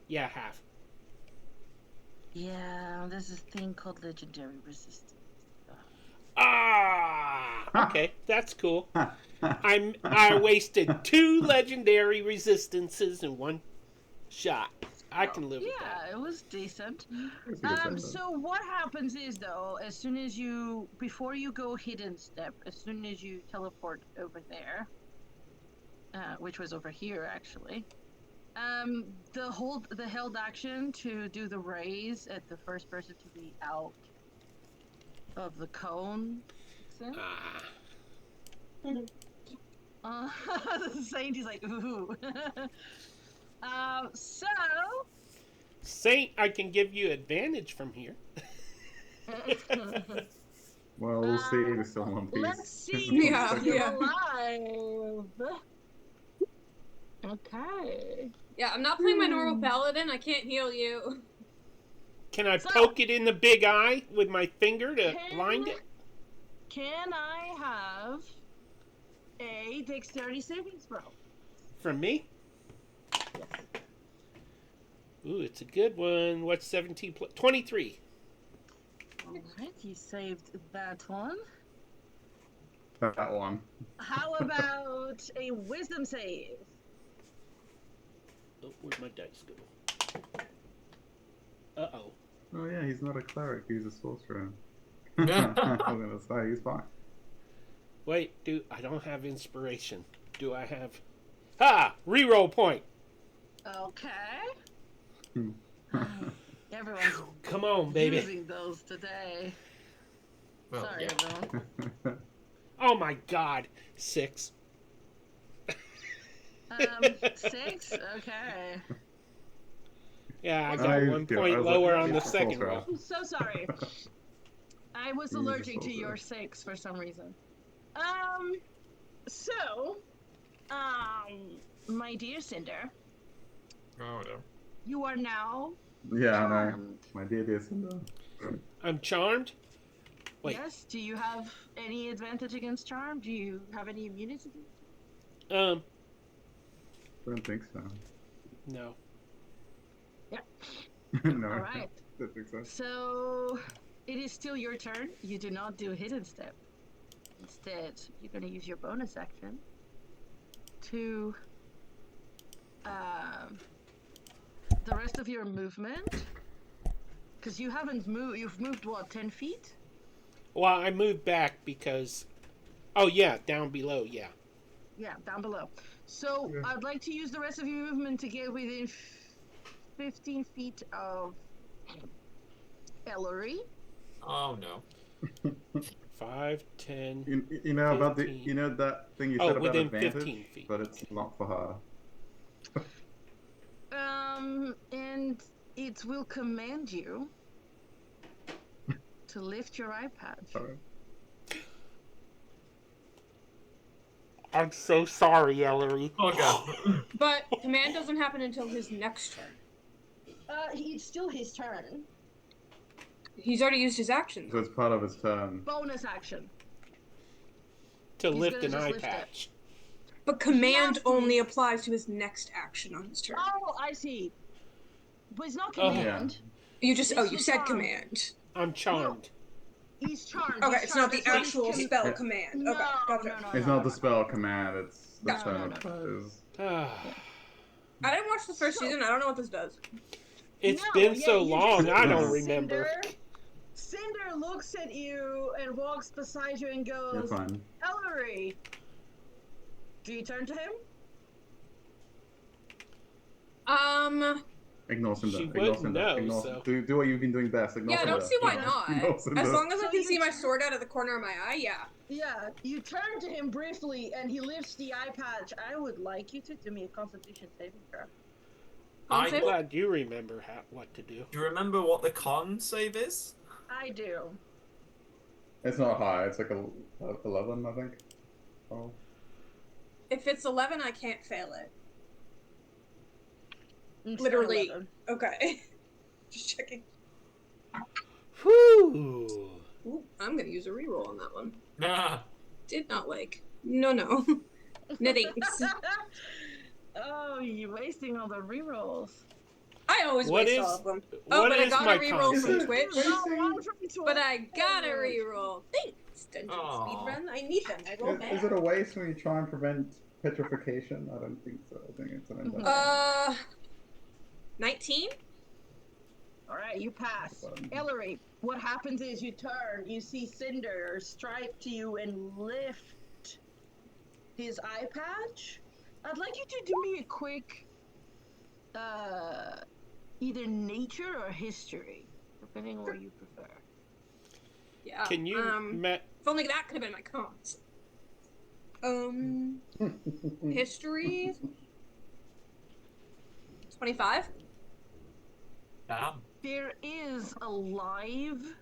Speaker 4: Yeah, half.
Speaker 1: Yeah, there's this thing called legendary resistance.
Speaker 4: Ah! Okay, that's cool. I wasted 2 legendary resistances in one shot. I can live with that.
Speaker 1: Yeah, it was decent.
Speaker 5: It's a good sentence.
Speaker 1: So what happens is though, as soon as before you go hidden step, as soon as you teleport over there, which was over here actually, the held action to do the raise at the first person to be out of the cone accent. The Saint is like, ooh. So.
Speaker 4: Saint, I can give you advantage from here.
Speaker 5: Well, we'll see. There's still one piece.
Speaker 1: Let's see
Speaker 2: Yeah,
Speaker 1: who's still
Speaker 2: yeah.
Speaker 1: alive. Okay.
Speaker 2: Yeah, I'm not playing my normal paladin. I can't heal you.
Speaker 4: Can I
Speaker 1: So-
Speaker 4: poke it in the big eye with my finger to blind it?
Speaker 1: Can I have a dexterity saving throw?
Speaker 4: From me? Ooh, it's a good one. What's 17 plus 23?
Speaker 1: Alright, you saved that one.
Speaker 5: That one.
Speaker 1: How about a wisdom save?
Speaker 4: Oh, where'd my dice go? Uh-oh.
Speaker 5: Oh yeah, he's not a cleric. He's a sorcerer.
Speaker 3: Yeah.
Speaker 5: I was gonna say he's fine.
Speaker 4: Wait, I don't have inspiration. Do I have... Ha! Reroll point.
Speaker 1: Okay.
Speaker 5: Hmm.
Speaker 1: Everyone's
Speaker 4: Come on, baby.
Speaker 1: using those today.
Speaker 3: Well,
Speaker 1: Sorry,
Speaker 3: yeah.
Speaker 1: everyone.
Speaker 4: Oh my god. 6.
Speaker 1: 6? Okay.
Speaker 4: Yeah, I
Speaker 1: Well,
Speaker 4: got
Speaker 5: I-
Speaker 4: 1
Speaker 5: yeah, I
Speaker 4: point
Speaker 5: was like,
Speaker 4: lower
Speaker 5: yeah,
Speaker 4: on the
Speaker 5: it's a
Speaker 4: second
Speaker 5: sorcerer.
Speaker 4: roll.
Speaker 1: I'm so sorry. I was
Speaker 5: He's a
Speaker 1: allergic to
Speaker 5: sorcerer.
Speaker 1: your 6 for some reason. So, my dear Cinder,
Speaker 3: Oh, no.
Speaker 1: you are now
Speaker 5: Yeah, I know.
Speaker 1: charmed.
Speaker 5: My dear Cinder.
Speaker 4: I'm charmed? Wait.
Speaker 1: Yes, do you have any advantage against charm? Do you have any immunity?
Speaker 5: I don't think so.
Speaker 4: No.
Speaker 5: No.
Speaker 1: All right.
Speaker 5: I don't think so.
Speaker 1: So, it is still your turn. You do not do a hidden step. Instead, you're going to use your bonus action to the rest of your movement. Because you haven't moved. You've moved what, 10 feet?
Speaker 4: Well, I moved back because... Oh, yeah, down below, yeah.
Speaker 1: Yeah, down below. So
Speaker 5: Yeah.
Speaker 1: I'd like to use the rest of your movement to get within 15 feet of Ellery.
Speaker 3: Oh, no.
Speaker 4: 5, 10...
Speaker 5: You know about the
Speaker 4: 15.
Speaker 5: that thing you
Speaker 4: Oh,
Speaker 5: said about
Speaker 4: within
Speaker 5: advantage,
Speaker 4: 15 feet.
Speaker 5: but it's not for her.
Speaker 1: And it will command you to lift your eye patch.
Speaker 5: Sorry.
Speaker 4: I'm so sorry, Ellery.
Speaker 3: Oh, God.
Speaker 2: But command doesn't happen until his next turn.
Speaker 1: It's still his turn.
Speaker 2: He's already used his action.
Speaker 5: So it's part of his turn.
Speaker 1: Bonus action.
Speaker 4: To
Speaker 1: He's
Speaker 4: lift
Speaker 1: gonna
Speaker 4: an
Speaker 1: just
Speaker 4: eye
Speaker 1: lift it.
Speaker 4: patch.
Speaker 2: But command
Speaker 1: has to
Speaker 2: only
Speaker 1: be-
Speaker 2: applies to his next action on his turn.
Speaker 1: Oh, I see. But it's not
Speaker 4: Oh.
Speaker 1: command.
Speaker 2: You just
Speaker 1: It's
Speaker 2: you
Speaker 1: just
Speaker 2: said
Speaker 1: charm.
Speaker 2: command.
Speaker 4: I'm charmed.
Speaker 1: He's charmed.
Speaker 2: Okay,
Speaker 1: he's
Speaker 2: it's not
Speaker 1: charmed.
Speaker 2: the
Speaker 1: That's why
Speaker 2: actual
Speaker 1: he's
Speaker 2: spell
Speaker 5: Yeah.
Speaker 2: command.
Speaker 1: No,
Speaker 2: Okay, gotcha.
Speaker 1: no, no,
Speaker 5: It's
Speaker 1: no,
Speaker 5: not the
Speaker 1: no.
Speaker 5: spell command, it's the
Speaker 2: No,
Speaker 5: turn
Speaker 1: no,
Speaker 5: of his.
Speaker 2: I didn't watch the first
Speaker 1: So-
Speaker 2: season. I don't know what this does.
Speaker 4: It's
Speaker 1: No,
Speaker 4: been
Speaker 1: yeah,
Speaker 4: so
Speaker 1: you
Speaker 4: long,
Speaker 1: just-
Speaker 4: I don't
Speaker 5: Cinder-
Speaker 4: remember.
Speaker 1: Cinder looks at you and walks beside you and
Speaker 5: You're
Speaker 1: goes,
Speaker 5: fine.
Speaker 1: Ellery. Do you turn to him?
Speaker 5: Ignore Cinder.
Speaker 4: She
Speaker 5: Ignore
Speaker 4: wouldn't
Speaker 5: Cinder.
Speaker 4: know,
Speaker 5: Ignore,
Speaker 4: so-
Speaker 5: do what you've been doing best. Ignore
Speaker 2: Yeah, I don't
Speaker 5: Cinder.
Speaker 2: see why
Speaker 1: Yeah.
Speaker 2: not.
Speaker 5: Ignore Cinder.
Speaker 2: As long as I
Speaker 1: So
Speaker 2: can
Speaker 1: you
Speaker 2: see my
Speaker 1: turn-
Speaker 2: sword out of the corner of my eye, yeah.
Speaker 1: Yeah, you turn to him briefly and he lifts the eye patch. I would like you to do me a constitution saving throw.
Speaker 2: Con
Speaker 3: I-
Speaker 2: save?
Speaker 4: Glad you remember what to do.
Speaker 3: Do you remember what the con save is?
Speaker 1: I do.
Speaker 5: It's not high, it's like a 11, I think. Oh.
Speaker 2: If it's 11, I can't fail it.
Speaker 1: It's
Speaker 2: Literally.
Speaker 1: 11.
Speaker 2: Okay. Just checking.
Speaker 4: Whew.
Speaker 2: Ooh, I'm gonna use a reroll on that one.
Speaker 3: Nah.
Speaker 2: Did not like. No. No thanks.
Speaker 1: Oh, you're wasting all the rerolls.
Speaker 2: I always
Speaker 4: What
Speaker 2: waste
Speaker 4: is-
Speaker 2: all of them.
Speaker 4: what
Speaker 2: Oh, but I
Speaker 4: is
Speaker 2: got
Speaker 4: my
Speaker 2: a reroll
Speaker 4: con
Speaker 2: from
Speaker 4: save?
Speaker 2: Twitch.
Speaker 1: No, one from Twitch.
Speaker 2: But I got a reroll. Thanks, Dungeon
Speaker 3: Aw.
Speaker 2: Speedrun. I need them. I roll
Speaker 5: Is it a waste when you try and prevent petrification? I don't think so. I think it's an advantage.
Speaker 2: 19?
Speaker 1: All right, you pass.
Speaker 5: Fun.
Speaker 1: Ellery, what happens is you turn, you see Cinder strike to you and lift his eye patch. I'd like you to do me a quick, either nature or history, depending on what you prefer.
Speaker 2: Yeah.
Speaker 4: Can you
Speaker 2: If only that could have been my cons. History. 25.
Speaker 3: Damn.
Speaker 1: There is a live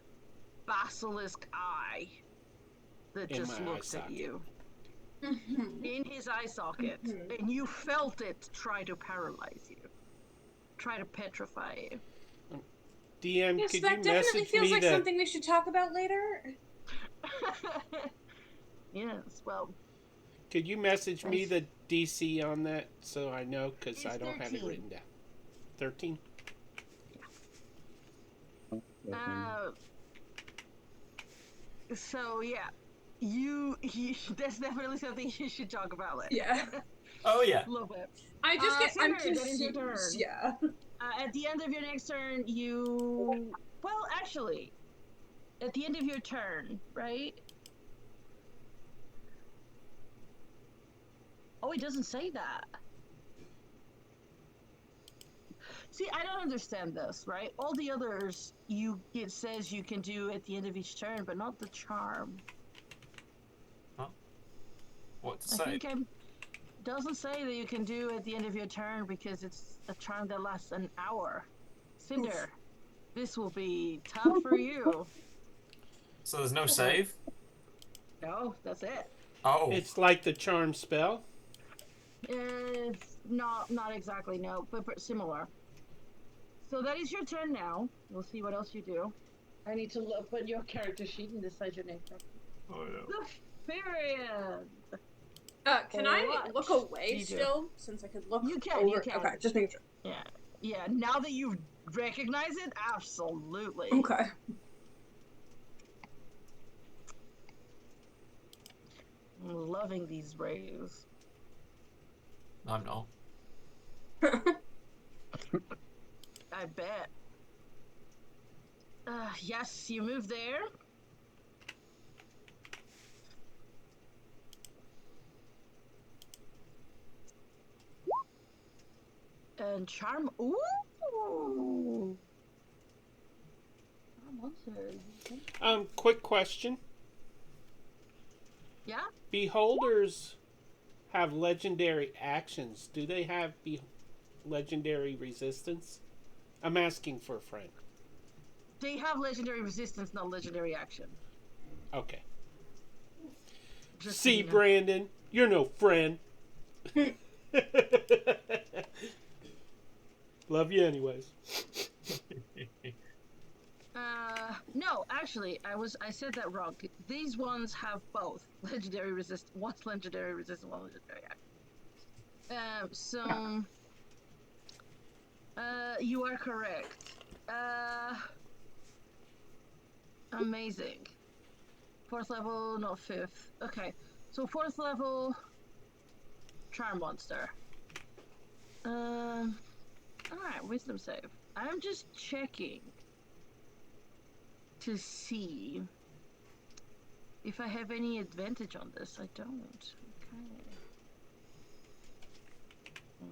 Speaker 1: basilisk eye that
Speaker 4: In
Speaker 1: just
Speaker 4: my eye
Speaker 1: looks at
Speaker 4: socket.
Speaker 1: you.
Speaker 2: Mhm.
Speaker 1: In his eye socket.
Speaker 2: Mhm.
Speaker 1: And you felt it try to paralyze you. Try to petrify you.
Speaker 4: DM,
Speaker 2: Yes,
Speaker 4: could
Speaker 2: that
Speaker 4: you
Speaker 2: definitely
Speaker 4: message
Speaker 2: feels
Speaker 4: me
Speaker 2: like
Speaker 4: the
Speaker 2: something we should talk about later.
Speaker 1: Yes, well,
Speaker 4: could you message me the DC on that so I know, because I
Speaker 1: It's
Speaker 4: don't have it
Speaker 1: 13.
Speaker 4: written down. 13?
Speaker 1: So yeah, that's definitely something you should talk about later.
Speaker 2: Yeah.
Speaker 3: Oh yeah.
Speaker 1: A little bit.
Speaker 2: I just get. I'm
Speaker 1: Cinder, that is your
Speaker 2: confused.
Speaker 1: turn.
Speaker 2: Yeah.
Speaker 1: At the end of your next turn, well, actually, at the end of your turn, right? Oh, it doesn't say that. See, I don't understand this, right? All the others, it says you can do at the end of each turn, but not the charm.
Speaker 3: What to
Speaker 1: I
Speaker 3: say?
Speaker 1: think doesn't say that you can do at the end of your turn because it's a charm that lasts an hour. Cinder, this will be tough for you.
Speaker 3: So there's no save?
Speaker 1: No, that's it.
Speaker 3: Oh.
Speaker 4: It's like the charm spell.
Speaker 1: It's not exactly, no, but similar. So that is your turn now. We'll see what else you do. I need to look at your character sheet and decide your name properly.
Speaker 3: Oh yeah.
Speaker 1: The Furion.
Speaker 2: Can I
Speaker 1: What
Speaker 2: look
Speaker 1: do
Speaker 2: away
Speaker 1: you do?
Speaker 2: still? Since I could look.
Speaker 1: You can,
Speaker 2: over.
Speaker 1: you can.
Speaker 2: Okay, just making sure.
Speaker 1: Yeah. Now that you recognize it, absolutely.
Speaker 2: Okay.
Speaker 1: I'm loving these rays.
Speaker 3: I'm not.
Speaker 1: I bet. Yes, you move there. And charm. Ooh. Charm monster.
Speaker 4: Quick question.
Speaker 1: Yeah.
Speaker 4: Beholders have legendary actions. Do they have legendary resistance? I'm asking for a friend.
Speaker 1: They have legendary resistance, not legendary action.
Speaker 4: Okay.
Speaker 1: Just so
Speaker 4: See,
Speaker 1: you know.
Speaker 4: Brandon, you're no friend. Love you anyways.
Speaker 1: No, actually, I said that wrong. These ones have both legendary resist. One's legendary resistance, one legendary action. You are correct. Amazing. 4th level, not 5th. Okay, so 4th level, charm monster. Alright, wisdom save. I'm just checking to see if I have any advantage on this. I don't.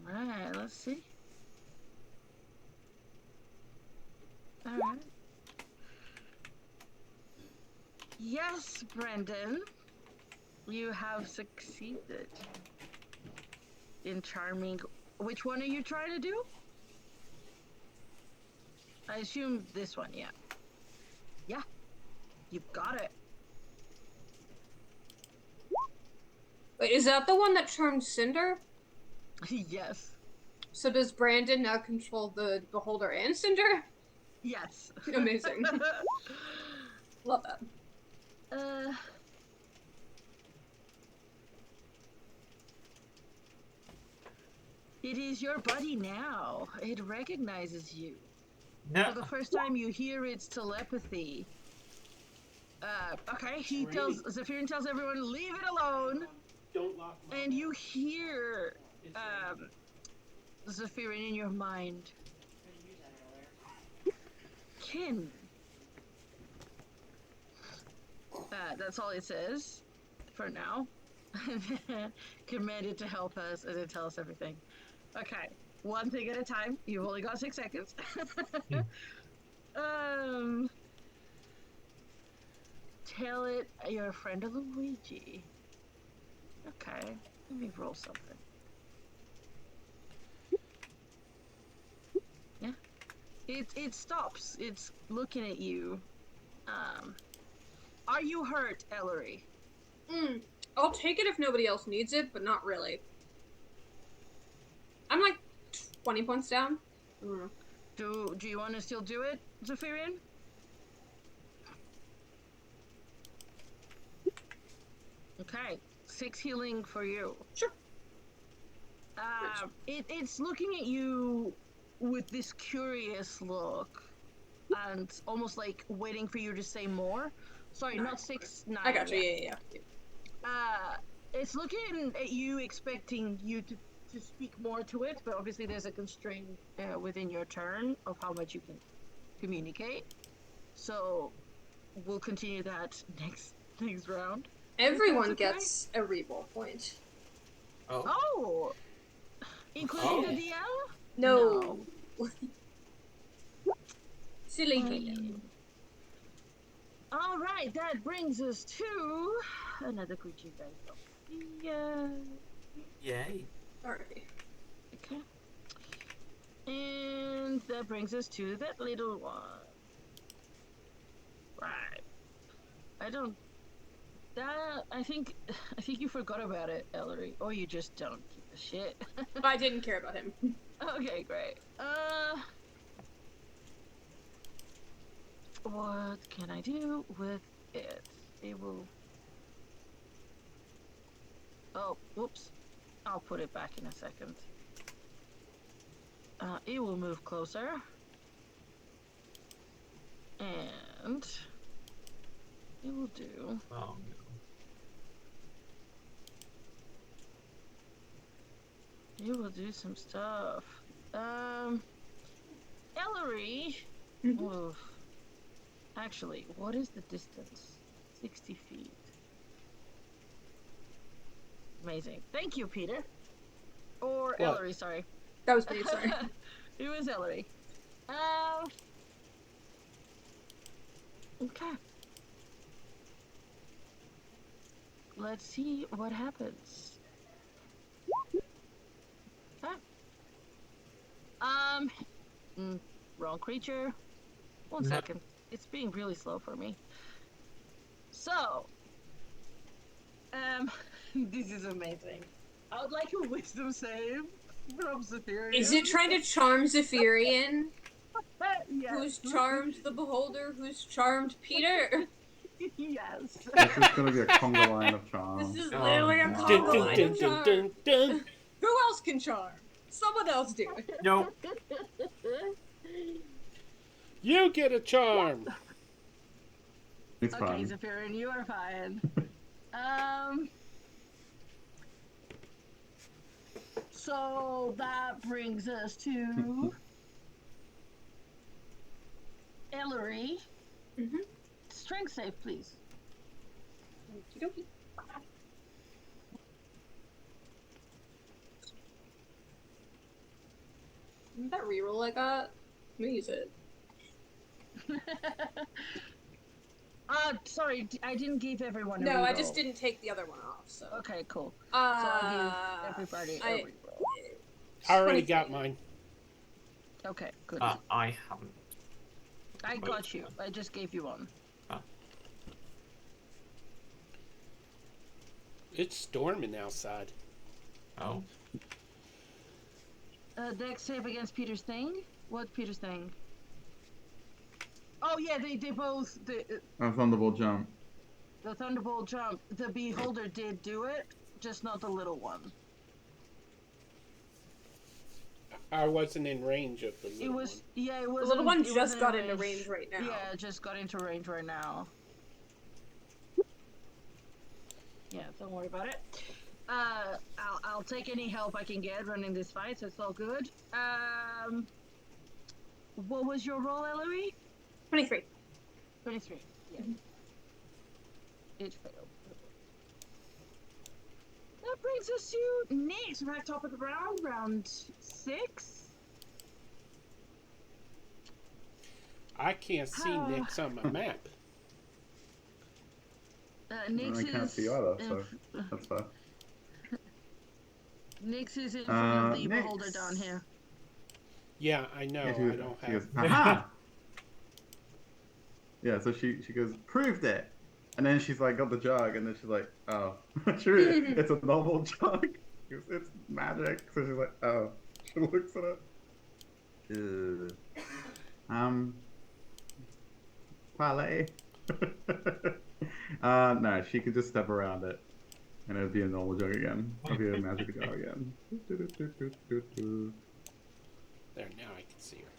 Speaker 1: Okay. Alright, let's see. Alright. Yes, Brendan. You have succeeded in charming. Which one are you trying to do? I assume this one, yeah. Yeah. You've got it.
Speaker 2: Wait, is that the one that charmed Cinder?
Speaker 1: Yes.
Speaker 2: So does Brandon now control the Beholder and Cinder?
Speaker 1: Yes.
Speaker 2: Amazing. Love that.
Speaker 1: It is your buddy now. It recognizes you.
Speaker 3: No.
Speaker 1: For the first time you hear its telepathy. Okay, Zephyrian tells everyone, leave it alone.
Speaker 4: Don't lock my
Speaker 1: And you hear, Zephyrian in your mind. Kin. That's all it says for now. Commanded to help us and then tell us everything. Okay, one thing at a time. You've only got 6 seconds. tell it you're a friend of Luigi. Okay, let me roll something. Yeah, it stops. It's looking at you. Are you hurt, Ellery?
Speaker 2: I'll take it if nobody else needs it, but not really. I'm like 20 points down.
Speaker 1: Do you want to still do it, Zephyrian? Okay, 6 healing for you.
Speaker 2: Sure.
Speaker 1: It's looking at you with this curious look, and almost like waiting for you to say more. Sorry,
Speaker 2: 9.
Speaker 1: not 6, 9.
Speaker 2: I got you. Yeah.
Speaker 1: It's looking at you, expecting you to speak more to it, but obviously there's a constraint within your turn of how much you can communicate. So we'll continue that next round.
Speaker 2: Everyone
Speaker 1: okay.
Speaker 2: gets a reroll point.
Speaker 1: Oh, including the DL?
Speaker 2: No. Silly DM.
Speaker 1: All right, that brings us to another creature you guys don't see.
Speaker 3: Yay.
Speaker 2: Alright.
Speaker 1: Okay. And that brings us to that little one. Right. I think you forgot about it, Ellery, or you just don't give a shit.
Speaker 2: I didn't care about him.
Speaker 1: Okay, great. What can I do with it? It will... Oh, whoops. I'll put it back in a second. It will move closer. And... it will do...
Speaker 3: Oh, no.
Speaker 1: It will do some stuff. Ellery... Oof. Actually, what is the distance? 60 feet. Amazing. Thank you, Peter. Or
Speaker 4: What?
Speaker 1: Ellery, sorry.
Speaker 2: That was me, sorry.
Speaker 1: It was Ellery. Okay. Let's see what happens. Okay. Wrong creature. One second. It's being really slow for me. So, this is amazing. I would like a wisdom save from Zephyrian.
Speaker 2: Is it trying to charm Zephyrian?
Speaker 1: Yes.
Speaker 2: Who's charmed the beholder? Who's charmed Peter?
Speaker 1: Yes.
Speaker 5: This is gonna be a conga line of charms.
Speaker 2: This is literally a
Speaker 3: no.
Speaker 2: conga line
Speaker 4: Dun,
Speaker 2: of
Speaker 4: dun,
Speaker 2: charm.
Speaker 4: dun, dun.
Speaker 2: Who else can charm? Someone else do it.
Speaker 3: No.
Speaker 4: You get a charm.
Speaker 5: It's
Speaker 1: Okay,
Speaker 5: fine.
Speaker 1: Zephyrian, you are fine. So that brings us to Ellery. Strength save, please.
Speaker 2: Okey-dokey. That reroll I got, I'm gonna use it.
Speaker 1: Sorry, I didn't give everyone a
Speaker 2: No, I
Speaker 1: reroll.
Speaker 2: just didn't take the other one off, so.
Speaker 1: Okay, cool. So I'll give everybody a reroll.
Speaker 4: I already
Speaker 2: 23.
Speaker 4: got mine.
Speaker 1: Okay, good.
Speaker 3: I haven't.
Speaker 1: I got you. I just gave you one.
Speaker 4: It's storming outside.
Speaker 3: Oh.
Speaker 1: Dex save against Peter's thing? What Peter's thing? Oh yeah, they both...
Speaker 5: Thunderbolt jump.
Speaker 1: The Thunderbolt jump. The Beholder did do it, just not the little one.
Speaker 4: I wasn't in range of the little
Speaker 1: It was...
Speaker 4: one.
Speaker 1: Yeah, it was...
Speaker 2: The little one just got into range right now.
Speaker 1: Yeah, just got into range right now. Yeah, don't worry about it. I'll take any help I can get running this fight, so it's all good. What was your roll, Ellery?
Speaker 2: 23.
Speaker 1: 23. Yeah. It failed. That brings us to next. We're at top of the round 6.
Speaker 4: I can't see Nick's on my map.
Speaker 1: Nyx
Speaker 5: I can't
Speaker 1: is
Speaker 5: see either,
Speaker 1: in
Speaker 5: so that's fair.
Speaker 1: Nyx is in front of the
Speaker 5: Nyx.
Speaker 1: beholder down here.
Speaker 4: Yeah, I know.
Speaker 5: Yeah,
Speaker 4: I don't
Speaker 5: she
Speaker 4: have.
Speaker 5: goes, aha! Yeah, so she goes, proved it! And then she's like, got the jug, and then she's like, oh, sure, it's a normal jug. It's magic. So she's like, oh. She looks at it. Parlay. No, she could just step around it, and it'd be a normal jug again. It'd be a magic jar again.
Speaker 4: There, now I can see her.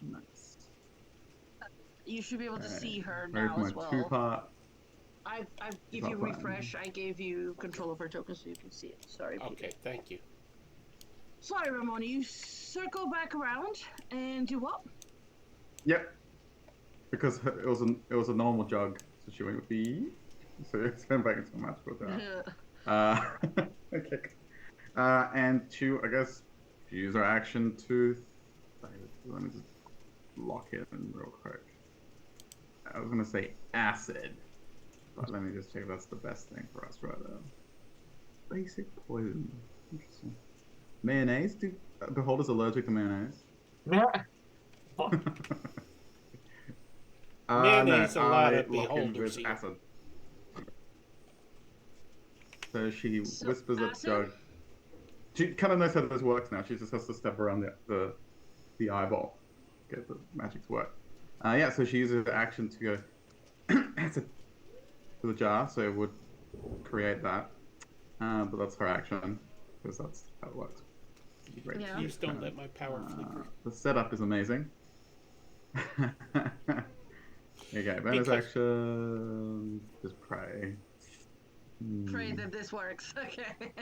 Speaker 5: Nice.
Speaker 1: You should be able to
Speaker 5: Alright,
Speaker 1: see her
Speaker 5: where's
Speaker 1: now
Speaker 5: my
Speaker 1: as well.
Speaker 5: two-part?
Speaker 1: If you refresh, I gave you control of her token so you can see it. Sorry, Peter.
Speaker 4: Okay, thank you.
Speaker 1: Sorry, Ramona. You circle back around and do what?
Speaker 5: Yep. Because it was a normal jug, so she went with B. So it's going back into a magical jar. Okay. And I guess, use her action to. Let me just lock it in real quick. I was gonna say acid, but let me just check if that's the best thing for us right now. Basic poison. Interesting. Mayonnaise? Do beholders allergic to mayonnaise?
Speaker 4: Mayonnaise,
Speaker 5: no,
Speaker 4: a lot
Speaker 5: I
Speaker 4: of
Speaker 5: lock in
Speaker 4: beholders
Speaker 5: with
Speaker 4: here.
Speaker 5: acid. So she
Speaker 1: So
Speaker 5: whispers at
Speaker 1: acid?
Speaker 5: Jug. She kind of knows how this works now. She just has to step around the eyeball, get the magic to work. Yeah, so she uses her action to go acid to the jar, so it would create that. But that's her action, because that's how it works. Great.
Speaker 1: Yeah.
Speaker 4: Please don't let my power flicker.
Speaker 5: The setup is amazing. Okay, bonus
Speaker 4: Because-
Speaker 5: action. Just pray.
Speaker 1: Pray that this works. Okay.